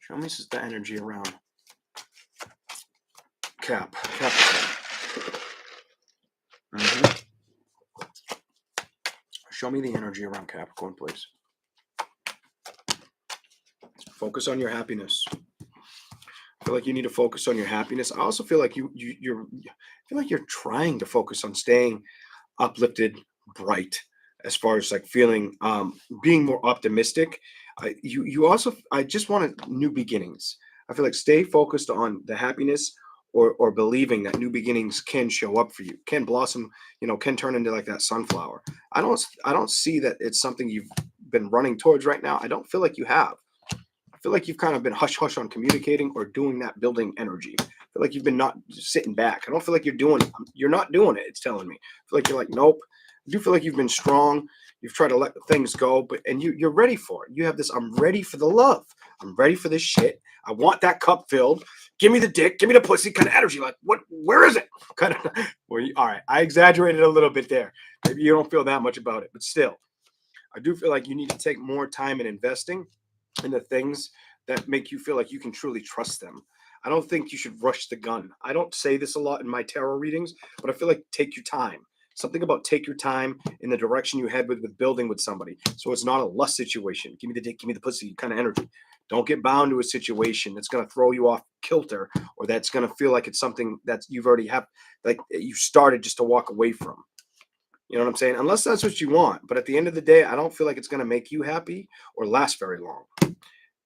Show me the energy around Capricorn. Show me the energy around Capricorn, please. Focus on your happiness. I feel like you need to focus on your happiness. I also feel like you're trying to focus on staying uplifted, bright, as far as like feeling being more optimistic. I just wanted new beginnings. I feel like stay focused on the happiness or believing that new beginnings can show up for you, can blossom, can turn into like that sunflower. I don't see that it's something you've been running towards right now. I don't feel like you have. I feel like you've kind of been hush-hush on communicating or doing that building energy. I feel like you've been not sitting back. I don't feel like you're not doing it, it's telling me. I feel like you're like, nope. I do feel like you've been strong. You've tried to let things go, and you're ready for it. You have this, I'm ready for the love. I'm ready for this shit. I want that cup filled. Give me the dick, give me the pussy kind of energy. Like, where is it? Kind of, all right, I exaggerated a little bit there. Maybe you don't feel that much about it, but still, I do feel like you need to take more time in investing in the things that make you feel like you can truly trust them. I don't think you should rush the gun. I don't say this a lot in my tarot readings, but I feel like take your time. Something about take your time in the direction you head with building with somebody. So it's not a lust situation. Give me the dick, give me the pussy kind of energy. Don't get bound to a situation that's going to throw you off kilter, or that's going to feel like it's something that you've already have, like you started just to walk away from. You know what I'm saying? Unless that's what you want. But at the end of the day, I don't feel like it's going to make you happy or last very long.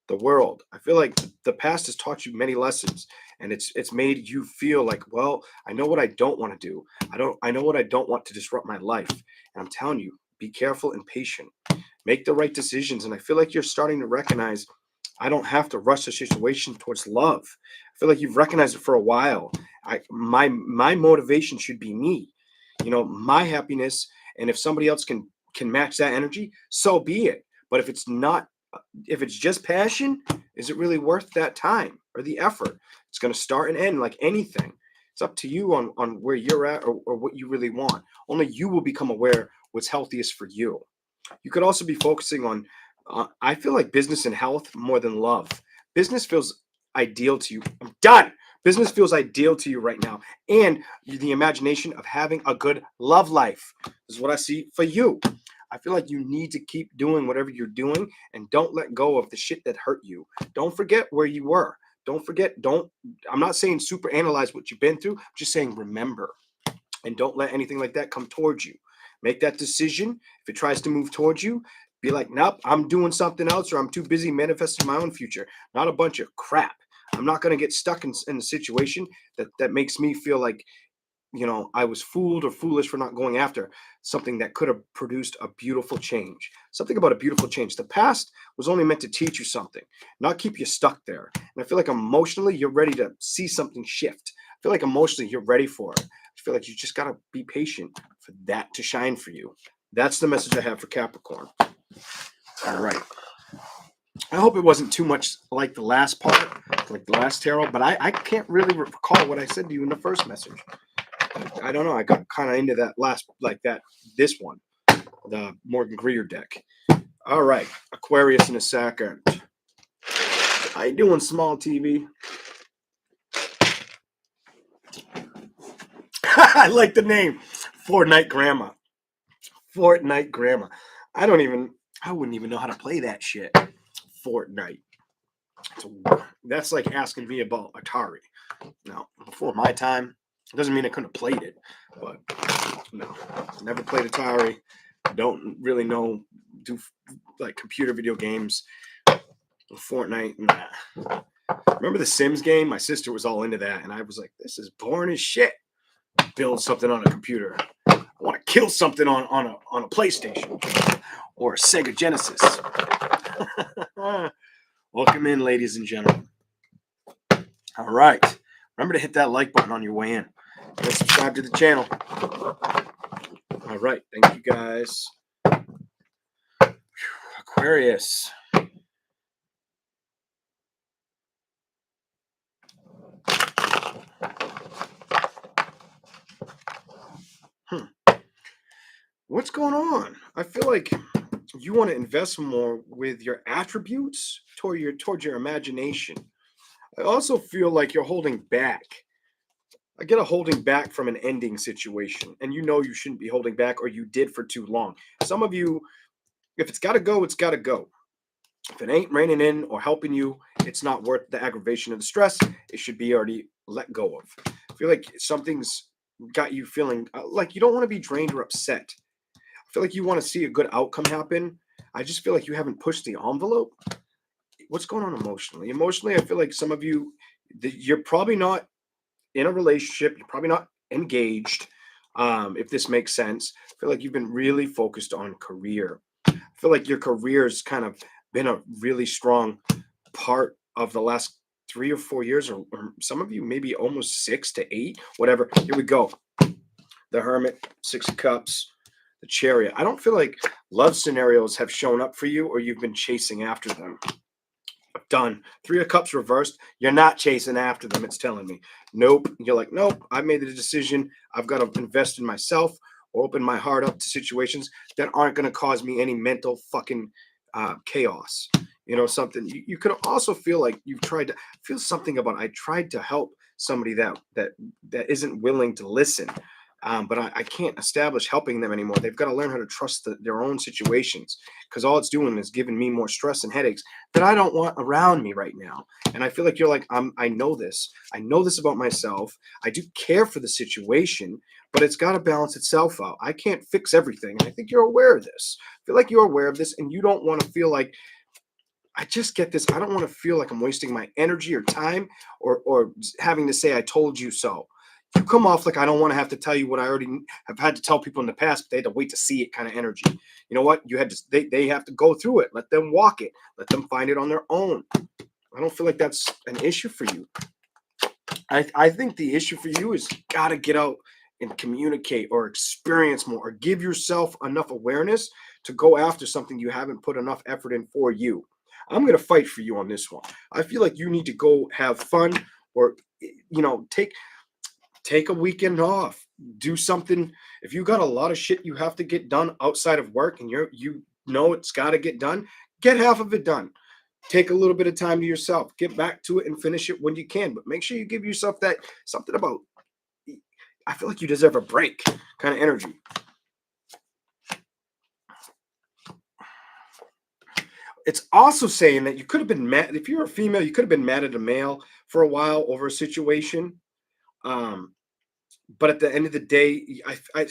The world, I feel like the past has taught you many lessons, and it's made you feel like, well, I know what I don't want to do. I know what I don't want to disrupt my life. And I'm telling you, be careful and patient. Make the right decisions. And I feel like you're starting to recognize I don't have to rush the situation towards love. I feel like you've recognized it for a while. My motivation should be me. My happiness. And if somebody else can match that energy, so be it. But if it's not, if it's just passion, is it really worth that time or the effort? It's going to start and end like anything. It's up to you on where you're at, or what you really want. Only you will become aware what's healthiest for you. You could also be focusing on, I feel like business and health more than love. Business feels ideal to you. I'm done. Business feels ideal to you right now. And the imagination of having a good love life is what I see for you. I feel like you need to keep doing whatever you're doing, and don't let go of the shit that hurt you. Don't forget where you were. I'm not saying super analyze what you've been through. I'm just saying remember, and don't let anything like that come towards you. Make that decision. If it tries to move towards you, be like, nope, I'm doing something else, or I'm too busy manifesting my own future. Not a bunch of crap. I'm not going to get stuck in a situation that makes me feel like, I was fooled or foolish for not going after something that could have produced a beautiful change. Something about a beautiful change. The past was only meant to teach you something, not keep you stuck there. And I feel like emotionally, you're ready to see something shift. I feel like emotionally, you're ready for it. I feel like you just got to be patient for that to shine for you. That's the message I have for Capricorn. All right. I hope it wasn't too much like the last part, like the last tarot, but I can't really recall what I said to you in the first message. I don't know. I got kind of into that this one, the Morgan Greer deck. All right. Aquarius in a second. How you doing, small TV? I like the name. Fortnite Grandma. Fortnite Grandma. I wouldn't even know how to play that shit. Fortnite. That's like asking me about Atari. Now, before my time, it doesn't mean I couldn't have played it, but no, never played Atari. Don't really know, do like computer video games. Fortnite, nah. Remember the Sims game? My sister was all into that, and I was like, this is boring as shit. Build something on a computer. I want to kill something on a PlayStation or a Sega Genesis. Welcome in, ladies and gentlemen. All right. Remember to hit that like button on your way in. And subscribe to the channel. All right. Thank you, guys. Aquarius. What's going on? I feel like you want to invest more with your attributes towards your imagination. I also feel like you're holding back. I get a holding back from an ending situation, and you shouldn't be holding back, or you did for too long. Some of you, if it's got to go, it's got to go. If it ain't reining in or helping you, it's not worth the aggravation and the stress. It should be already let go of. I feel like something's got you feeling like you don't want to be drained or upset. I feel like you want to see a good outcome happen. I just feel like you haven't pushed the envelope. What's going on emotionally? Emotionally, I feel like some of you, you're probably not in a relationship. You're probably not engaged, if this makes sense. I feel like you've been really focused on career. I feel like your career's kind of been a really strong part of the last 3 or 4 years, or some of you maybe almost 6 to 8, whatever. Here we go. The Hermit, Six of Cups, the Chariot. I don't feel like love scenarios have shown up for you or you've been chasing after them. Done. Three of Cups reversed. You're not chasing after them. It's telling me. Nope. You're like, nope. I made the decision. I've got to invest in myself or open my heart up to situations that aren't going to cause me any mental fucking chaos. Something you could also feel like you've tried to feel something about. I tried to help somebody that isn't willing to listen. But I can't establish helping them anymore. They've got to learn how to trust their own situations, because all it's doing is giving me more stress and headaches that I don't want around me right now. And I feel like you're like, I know this. I know this about myself. I do care for the situation, but it's got to balance itself out. I can't fix everything. And I think you're aware of this. I feel like you're aware of this, and you don't want to feel like, I just get this. I don't want to feel like I'm wasting my energy or time or having to say, I told you so. You come off like I don't want to have to tell you what I already have had to tell people in the past, but they had to wait to see it kind of energy. You know what? You had to, they have to go through it. Let them walk it. Let them find it on their own. I don't feel like that's an issue for you. I think the issue for you is you got to get out and communicate or experience more or give yourself enough awareness to go after something you haven't put enough effort in for you. I'm going to fight for you on this one. I feel like you need to go have fun or, take a weekend off, do something. If you got a lot of shit you have to get done outside of work and it's got to get done, get half of it done. Take a little bit of time to yourself, get back to it and finish it when you can, but make sure you give yourself that something about, I feel like you deserve a break kind of energy. It's also saying that you could have been mad. If you're a female, you could have been mad at a male for a while over a situation. But at the end of the day, I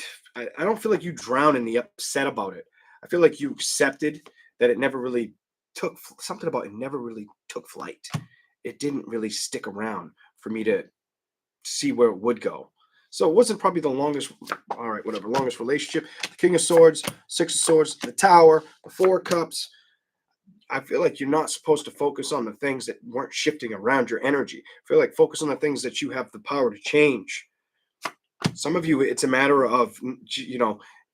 don't feel like you drown in the upset about it. I feel like you accepted that it never really took something about it never really took flight. It didn't really stick around for me to see where it would go. So it wasn't probably the longest, all right, whatever, longest relationship. The King of Swords, Six of Swords, the Tower, the Four of Cups. I feel like you're not supposed to focus on the things that weren't shifting around your energy. I feel like focus on the things that you have the power to change. Some of you, it's a matter of,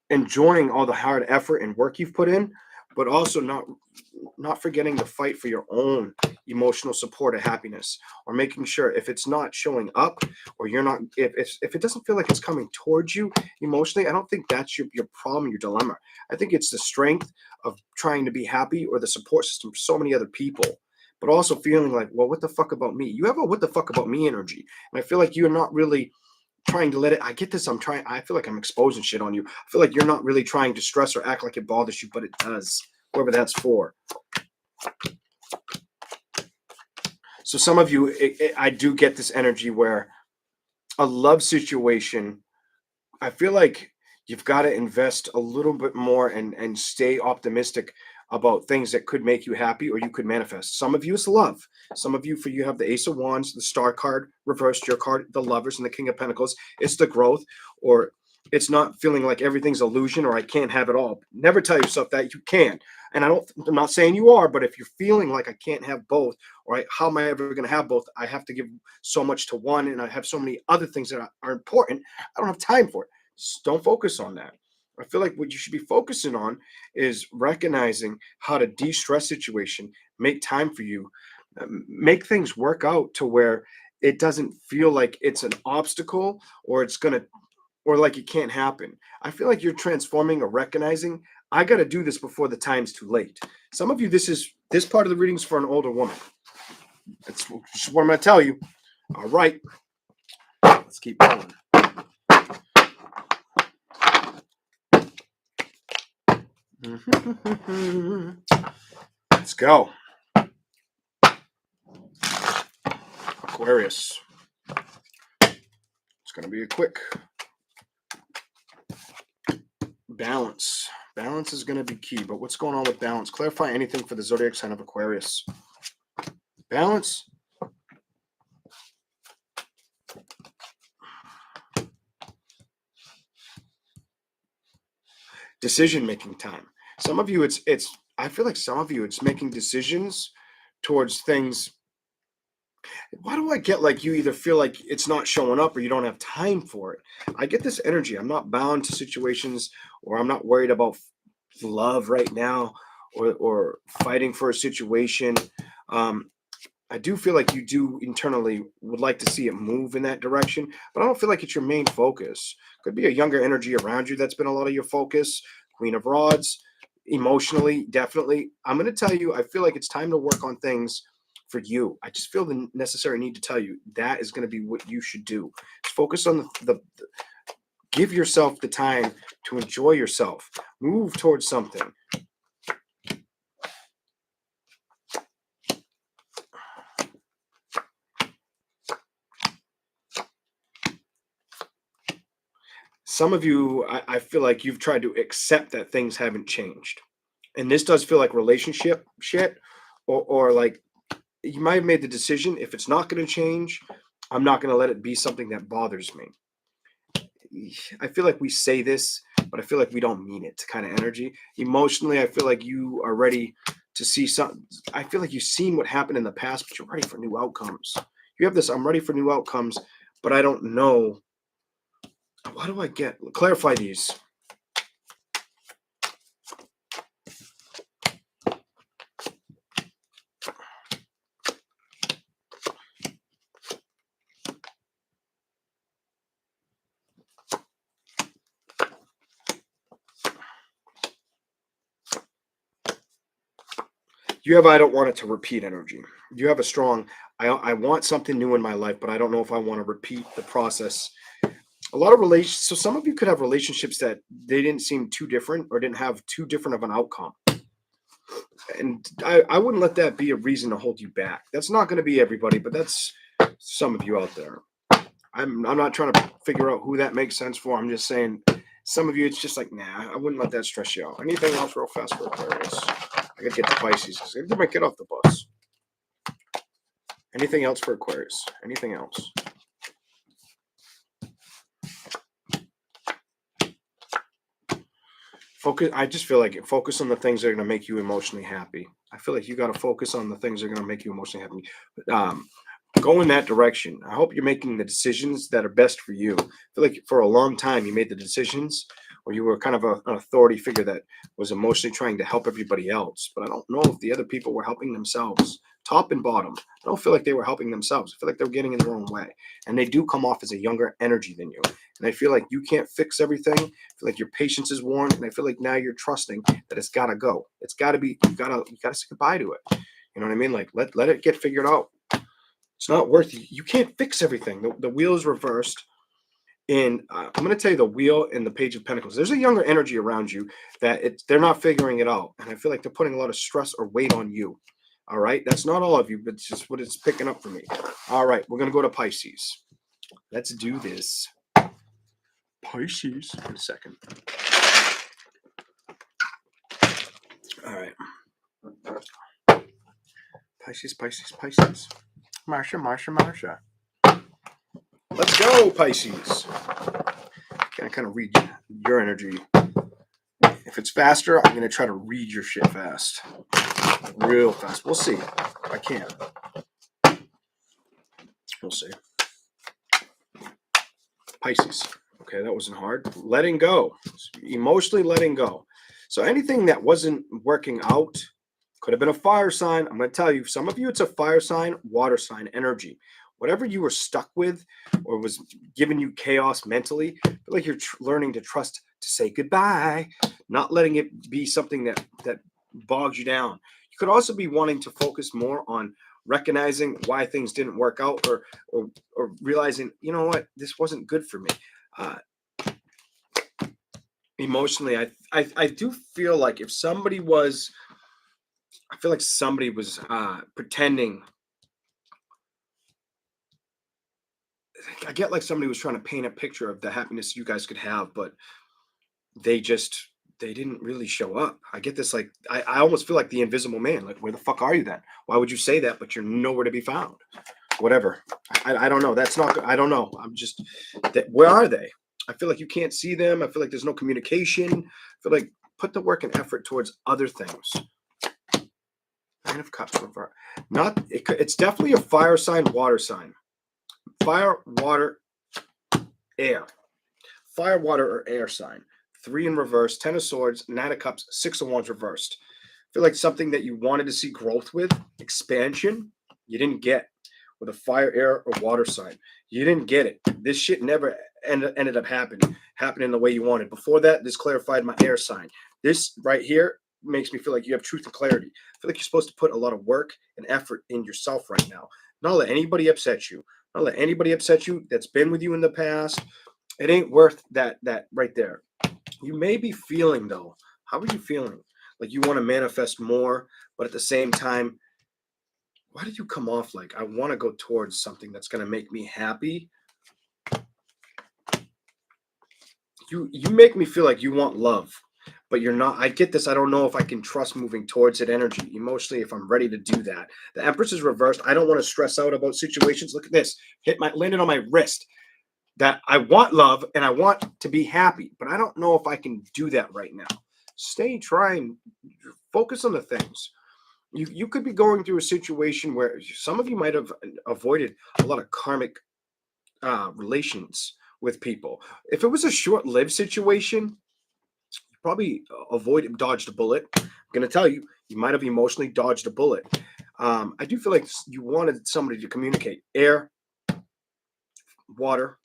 enjoying all the hard effort and work you've put in, but also not forgetting to fight for your own emotional support of happiness, or making sure if it's not showing up, or you're not, if it doesn't feel like it's coming towards you emotionally, I don't think that's your problem, your dilemma. I think it's the strength of trying to be happy or the support system for so many other people, but also feeling like, well, what the fuck about me? You have a what the fuck about me energy. And I feel like you're not really trying to let it. I get this. I feel like I'm exposing shit on you. I feel like you're not really trying to stress or act like it bothers you, but it does. Whoever that's for. So some of you, I do get this energy where a love situation, I feel like you've got to invest a little bit more and stay optimistic about things that could make you happy or you could manifest. Some of you it's love. Some of you, for you have the Ace of Wands, the Star card reversed, your card, the Lovers, and the King of Pentacles. It's the growth, or it's not feeling like everything's illusion or I can't have it all. Never tell yourself that you can. And I'm not saying you are, but if you're feeling like I can't have both, or how am I ever going to have both? I have to give so much to one, and I have so many other things that are important. I don't have time for it. Don't focus on that. I feel like what you should be focusing on is recognizing how to de-stress situation, make time for you, make things work out to where it doesn't feel like it's an obstacle or or like it can't happen. I feel like you're transforming or recognizing, I got to do this before the time's too late. Some of you, this part of the reading's for an older woman. That's just what I'm going to tell you. All right. Let's keep going. Let's go. Aquarius. It's going to be a quick balance. Balance is going to be key, but what's going on with balance? Clarify anything for the zodiac sign of Aquarius. Balance. Decision-making time. Some of you, I feel like some of you, it's making decisions towards things. Why do I get like you either feel like it's not showing up or you don't have time for it? I get this energy. I'm not bound to situations, or I'm not worried about love right now, or fighting for a situation. Um, I do feel like you do internally would like to see it move in that direction, but I don't feel like it's your main focus. Could be a younger energy around you that's been a lot of your focus. Queen of Rods, emotionally, definitely. I'm going to tell you, I feel like it's time to work on things for you. I just feel the necessary need to tell you that is going to be what you should do. Focus on the give yourself the time to enjoy yourself. Move towards something. Some of you, I feel like you've tried to accept that things haven't changed. And this does feel like relationship shit, or like you might have made the decision, if it's not going to change, I'm not going to let it be something that bothers me. I feel like we say this, but I feel like we don't mean it kind of energy. Emotionally, I feel like you are ready to see something. I feel like you've seen what happened in the past, but you're ready for new outcomes. You have this, I'm ready for new outcomes, but I don't know. Why do I get, clarify these? You have, I don't want it to repeat energy. You have a strong, I want something new in my life, but I don't know if I want to repeat the process. A lot of relations, so some of you could have relationships that they didn't seem too different or didn't have too different of an outcome. And I wouldn't let that be a reason to hold you back. That's not going to be everybody, but that's some of you out there. I'm not trying to figure out who that makes sense for. I'm just saying some of you, it's just like, nah, I wouldn't let that stress you out. Anything else real fast for Aquarius? I gotta get to Pisces because they might get off the bus. Anything else for Aquarius? Anything else? Focus. I just feel like focus on the things that are going to make you emotionally happy. I feel like you got to focus on the things that are going to make you emotionally happy. Go in that direction. I hope you're making the decisions that are best for you. I feel like for a long time you made the decisions, or you were kind of an authority figure that was emotionally trying to help everybody else. But I don't know if the other people were helping themselves, top and bottom. I don't feel like they were helping themselves. I feel like they were getting in their own way. And they do come off as a younger energy than you. And I feel like you can't fix everything. I feel like your patience is worn. And I feel like now you're trusting that it's got to go. It's got to be, you got to say goodbye to it. You know what I mean? Like, let it get figured out. It's not worth it. You can't fix everything. The wheel is reversed. And I'm going to tell you the wheel and the Page of Pentacles. There's a younger energy around you that they're not figuring it out. And I feel like they're putting a lot of stress or weight on you. All right. That's not all of you, but it's just what it's picking up for me. All right. We're going to go to Pisces. Let's do this. Pisces. In a second. All right. Pisces, Pisces, Pisces. Marsha. Let's go, Pisces. Can I kind of read your energy? If it's faster, I'm going to try to read your shit fast. Real fast. We'll see. I can. We'll see. Pisces. Okay, that wasn't hard. Letting go. Emotionally letting go. So anything that wasn't working out could have been a fire sign. I'm going to tell you, some of you, it's a fire sign, water sign energy. Whatever you were stuck with or was giving you chaos mentally, I feel like you're learning to trust, to say goodbye, not letting it be something that bogs you down. You could also be wanting to focus more on recognizing why things didn't work out, or realizing, you know what, this wasn't good for me. Emotionally, I do feel like if somebody was, I feel like somebody was pretending. I get like somebody was trying to paint a picture of the happiness you guys could have, but they didn't really show up. I get this, like I almost feel like the invisible man. Like, where the fuck are you then? Why would you say that, but you're nowhere to be found? Whatever. I don't know. That's not, I don't know. I'm just, where are they? I feel like you can't see them. I feel like there's no communication. I feel like put the work and effort towards other things. Nine of Cups reverse. It's definitely a fire sign, water sign. Fire, water, air. Fire, water, or air sign. 3 in reverse, 10 of Swords, 9 of Cups, 6 of Wands reversed. I feel like something that you wanted to see growth with, expansion, you didn't get with a fire, air, or water sign. You didn't get it. This shit never ended up happening the way you wanted. Before that, this clarified my air sign. This right here makes me feel like you have truth and clarity. I feel like you're supposed to put a lot of work and effort in yourself right now. Not let anybody upset you. Not let anybody upset you that's been with you in the past. It ain't worth that right there. You may be feeling though. How are you feeling? Like you want to manifest more, but at the same time, why did you come off like I want to go towards something that's going to make me happy? You make me feel like you want love, but you're not. I get this. I don't know if I can trust moving towards it energy emotionally if I'm ready to do that. The Empress is reversed. I don't want to stress out about situations. Look at this. Landed on my wrist. That I want love and I want to be happy, but I don't know if I can do that right now. Trying, focus on the things. You could be going through a situation where some of you might have avoided a lot of karmic relations with people. If it was a short-lived situation, you probably dodged a bullet. I'm going to tell you, you might have emotionally dodged a bullet. I do feel like you wanted somebody to communicate. Air, water,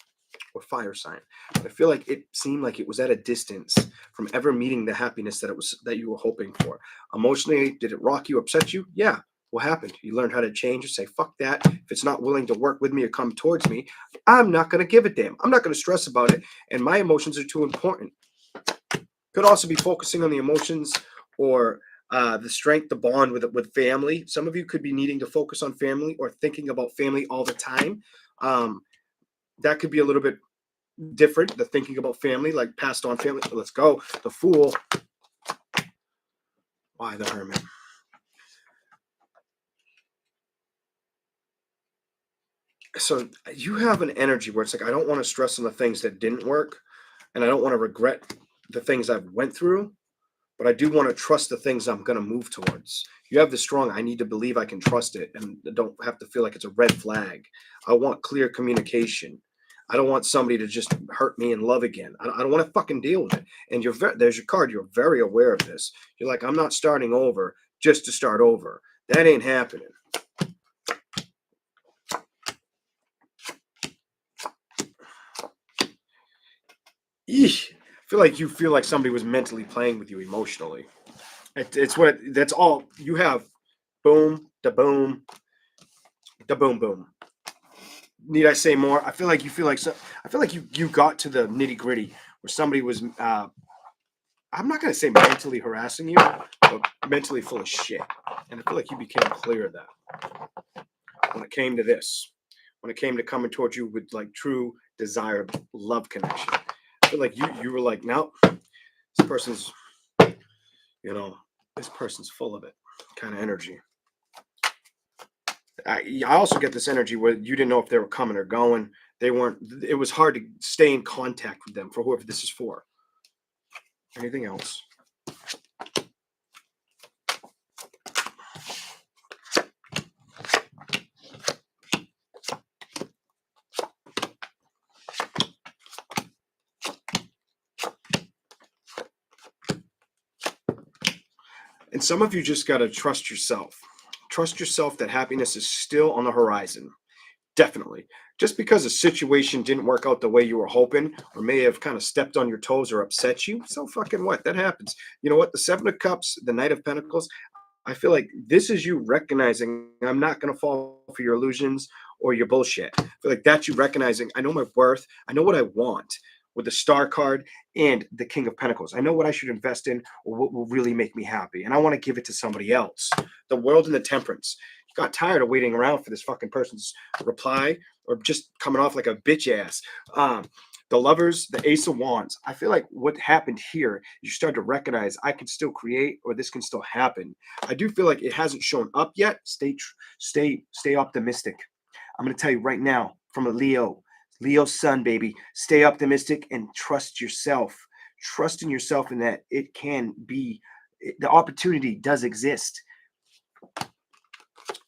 or fire sign. But I feel like it seemed like it was at a distance from ever meeting the happiness that you were hoping for. Emotionally, did it rock you, upset you? Yeah. What happened? You learned how to change or say, fuck that. If it's not willing to work with me or come towards me, I'm not going to give a damn. I'm not going to stress about it. And my emotions are too important. Could also be focusing on the emotions or the strength, the bond with family. Some of you could be needing to focus on family or thinking about family all the time. That could be a little bit different. The thinking about family, like passed on family. Let's go. The Fool. Why the Hermit? So you have an energy where it's like, I don't want to stress on the things that didn't work, and I don't want to regret the things I've went through, but I do want to trust the things I'm going to move towards. You have the strong, I need to believe I can trust it and don't have to feel like it's a red flag. I want clear communication. I don't want somebody to just hurt me in love again. I don't want to fucking deal with it. And there's your card. You're very aware of this. You're like, I'm not starting over just to start over. That ain't happening. Eesh. I feel like you feel like somebody was mentally playing with you emotionally. That's all you have. Boom, da boom, da boom, boom. Need I say more? I feel like you got to the nitty gritty where somebody was. I'm not gonna say mentally harassing you, but mentally full of shit. And I feel like you became clear of that when it came to this. When it came to coming towards you with like true desired love connection. I feel like you were like, no, this person's, this person's full of it, kind of energy. I also get this energy where you didn't know if they were coming or going. They weren't. It was hard to stay in contact with them for whoever this is for. Anything else? And some of you just got to trust yourself. Trust yourself that happiness is still on the horizon. Definitely. Just because a situation didn't work out the way you were hoping, or may have kind of stepped on your toes or upset you, so fucking what? That happens. You know what? The Seven of Cups, the Knight of Pentacles, I feel like this is you recognizing I'm not going to fall for your illusions or your bullshit. I feel like that's you recognizing I know my worth. I know what I want with the Star card and the King of Pentacles. I know what I should invest in or what will really make me happy. And I want to give it to somebody else. The World and the Temperance. You got tired of waiting around for this fucking person's reply or just coming off like a bitch ass. The Lovers, the Ace of Wands. I feel like what happened here, you start to recognize I can still create or this can still happen. I do feel like it hasn't shown up yet. Stay optimistic. I'm going to tell you right now from a Leo sun, baby, stay optimistic and trust yourself. Trust in yourself in that it can be, the opportunity does exist.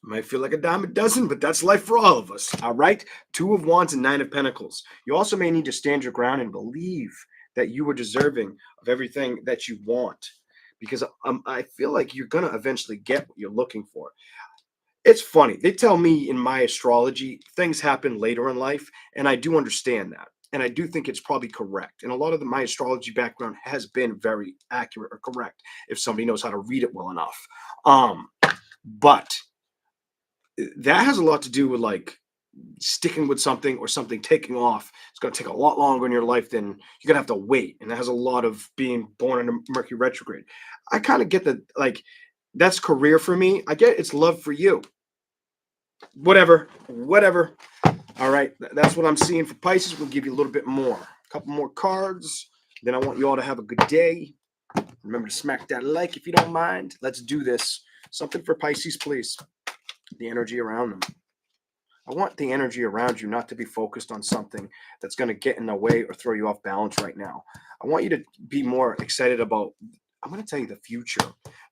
Might feel like a dime a dozen, but that's life for all of us. All right. Two of Wands and Nine of Pentacles. You also may need to stand your ground and believe that you are deserving of everything that you want, because I feel like you're going to eventually get what you're looking for. It's funny. They tell me in my astrology, things happen later in life, and I do understand that. And I do think it's probably correct. And a lot of my astrology background has been very accurate or correct if somebody knows how to read it well enough. But that has a lot to do with like sticking with something or something taking off. It's going to take a lot longer in your life than you're going to have to wait. And that has a lot of being born in a Mercury retrograde. I kind of get that, like, that's career for me. I get it's love for you. Whatever. All right. That's what I'm seeing for Pisces. We'll give you a little bit more. A couple more cards. Then I want you all to have a good day. Remember to smack that like if you don't mind. Let's do this. Something for Pisces, please. The energy around them. I want the energy around you not to be focused on something that's going to get in the way or throw you off balance right now. I want you to be more excited about, I'm going to tell you, the future,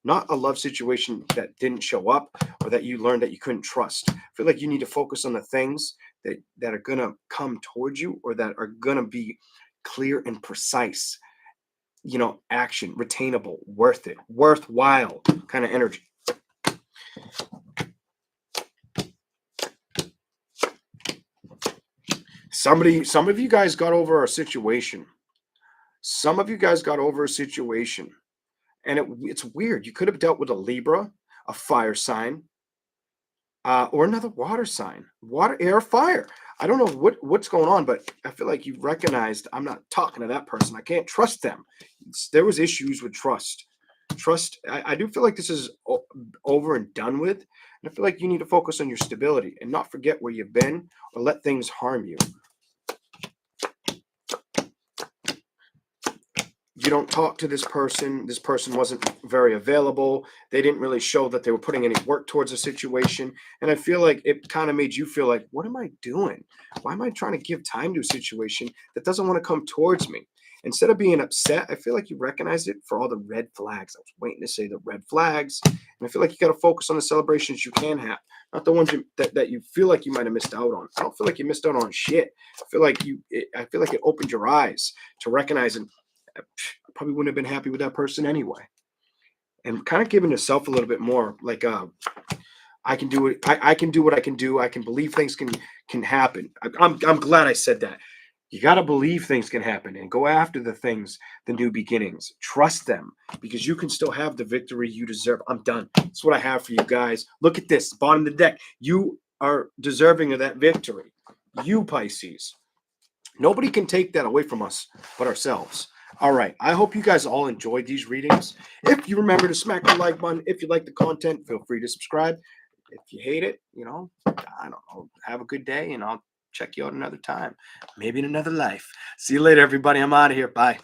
not a love situation that didn't show up or that you learned that you couldn't trust. I feel like you need to focus on the things that are going to come towards you or that are going to be clear and precise, action, retainable, worth it, worthwhile kind of energy. Some of you guys got over a situation. Some of you guys got over a situation. And it's weird. You could have dealt with a Libra, a fire sign, or another water sign. Water, air, fire. I don't know what's going on, but I feel like you recognized I'm not talking to that person. I can't trust them. There was issues with trust. I do feel like this is over and done with. And I feel like you need to focus on your stability and not forget where you've been or let things harm you. You don't talk to this person. This person wasn't very available. They didn't really show that they were putting any work towards the situation. And I feel like it kind of made you feel like, what am I doing? Why am I trying to give time to a situation that doesn't want to come towards me? Instead of being upset, I feel like you recognized it for all the red flags. I was waiting to say the red flags. And I feel like you got to focus on the celebrations you can have, not the ones that you feel like you might have missed out on. I don't feel like you missed out on shit. I feel like it opened your eyes to recognize and I probably wouldn't have been happy with that person anyway. And kind of giving yourself a little bit more like I can do it. I can do what I can do. I can believe things can happen. I'm glad I said that. You got to believe things can happen and go after the new beginnings. Trust them because you can still have the victory you deserve. I'm done. That's what I have for you guys. Look at this, bottom of the deck. You are deserving of that victory. You, Pisces. Nobody can take that away from us but ourselves. All right. I hope you guys all enjoyed these readings. If you remember to smack the like button, if you like the content, feel free to subscribe. If you hate it, I don't know, have a good day and I'll check you out another time, maybe in another life. See you later, everybody. I'm out of here. Bye.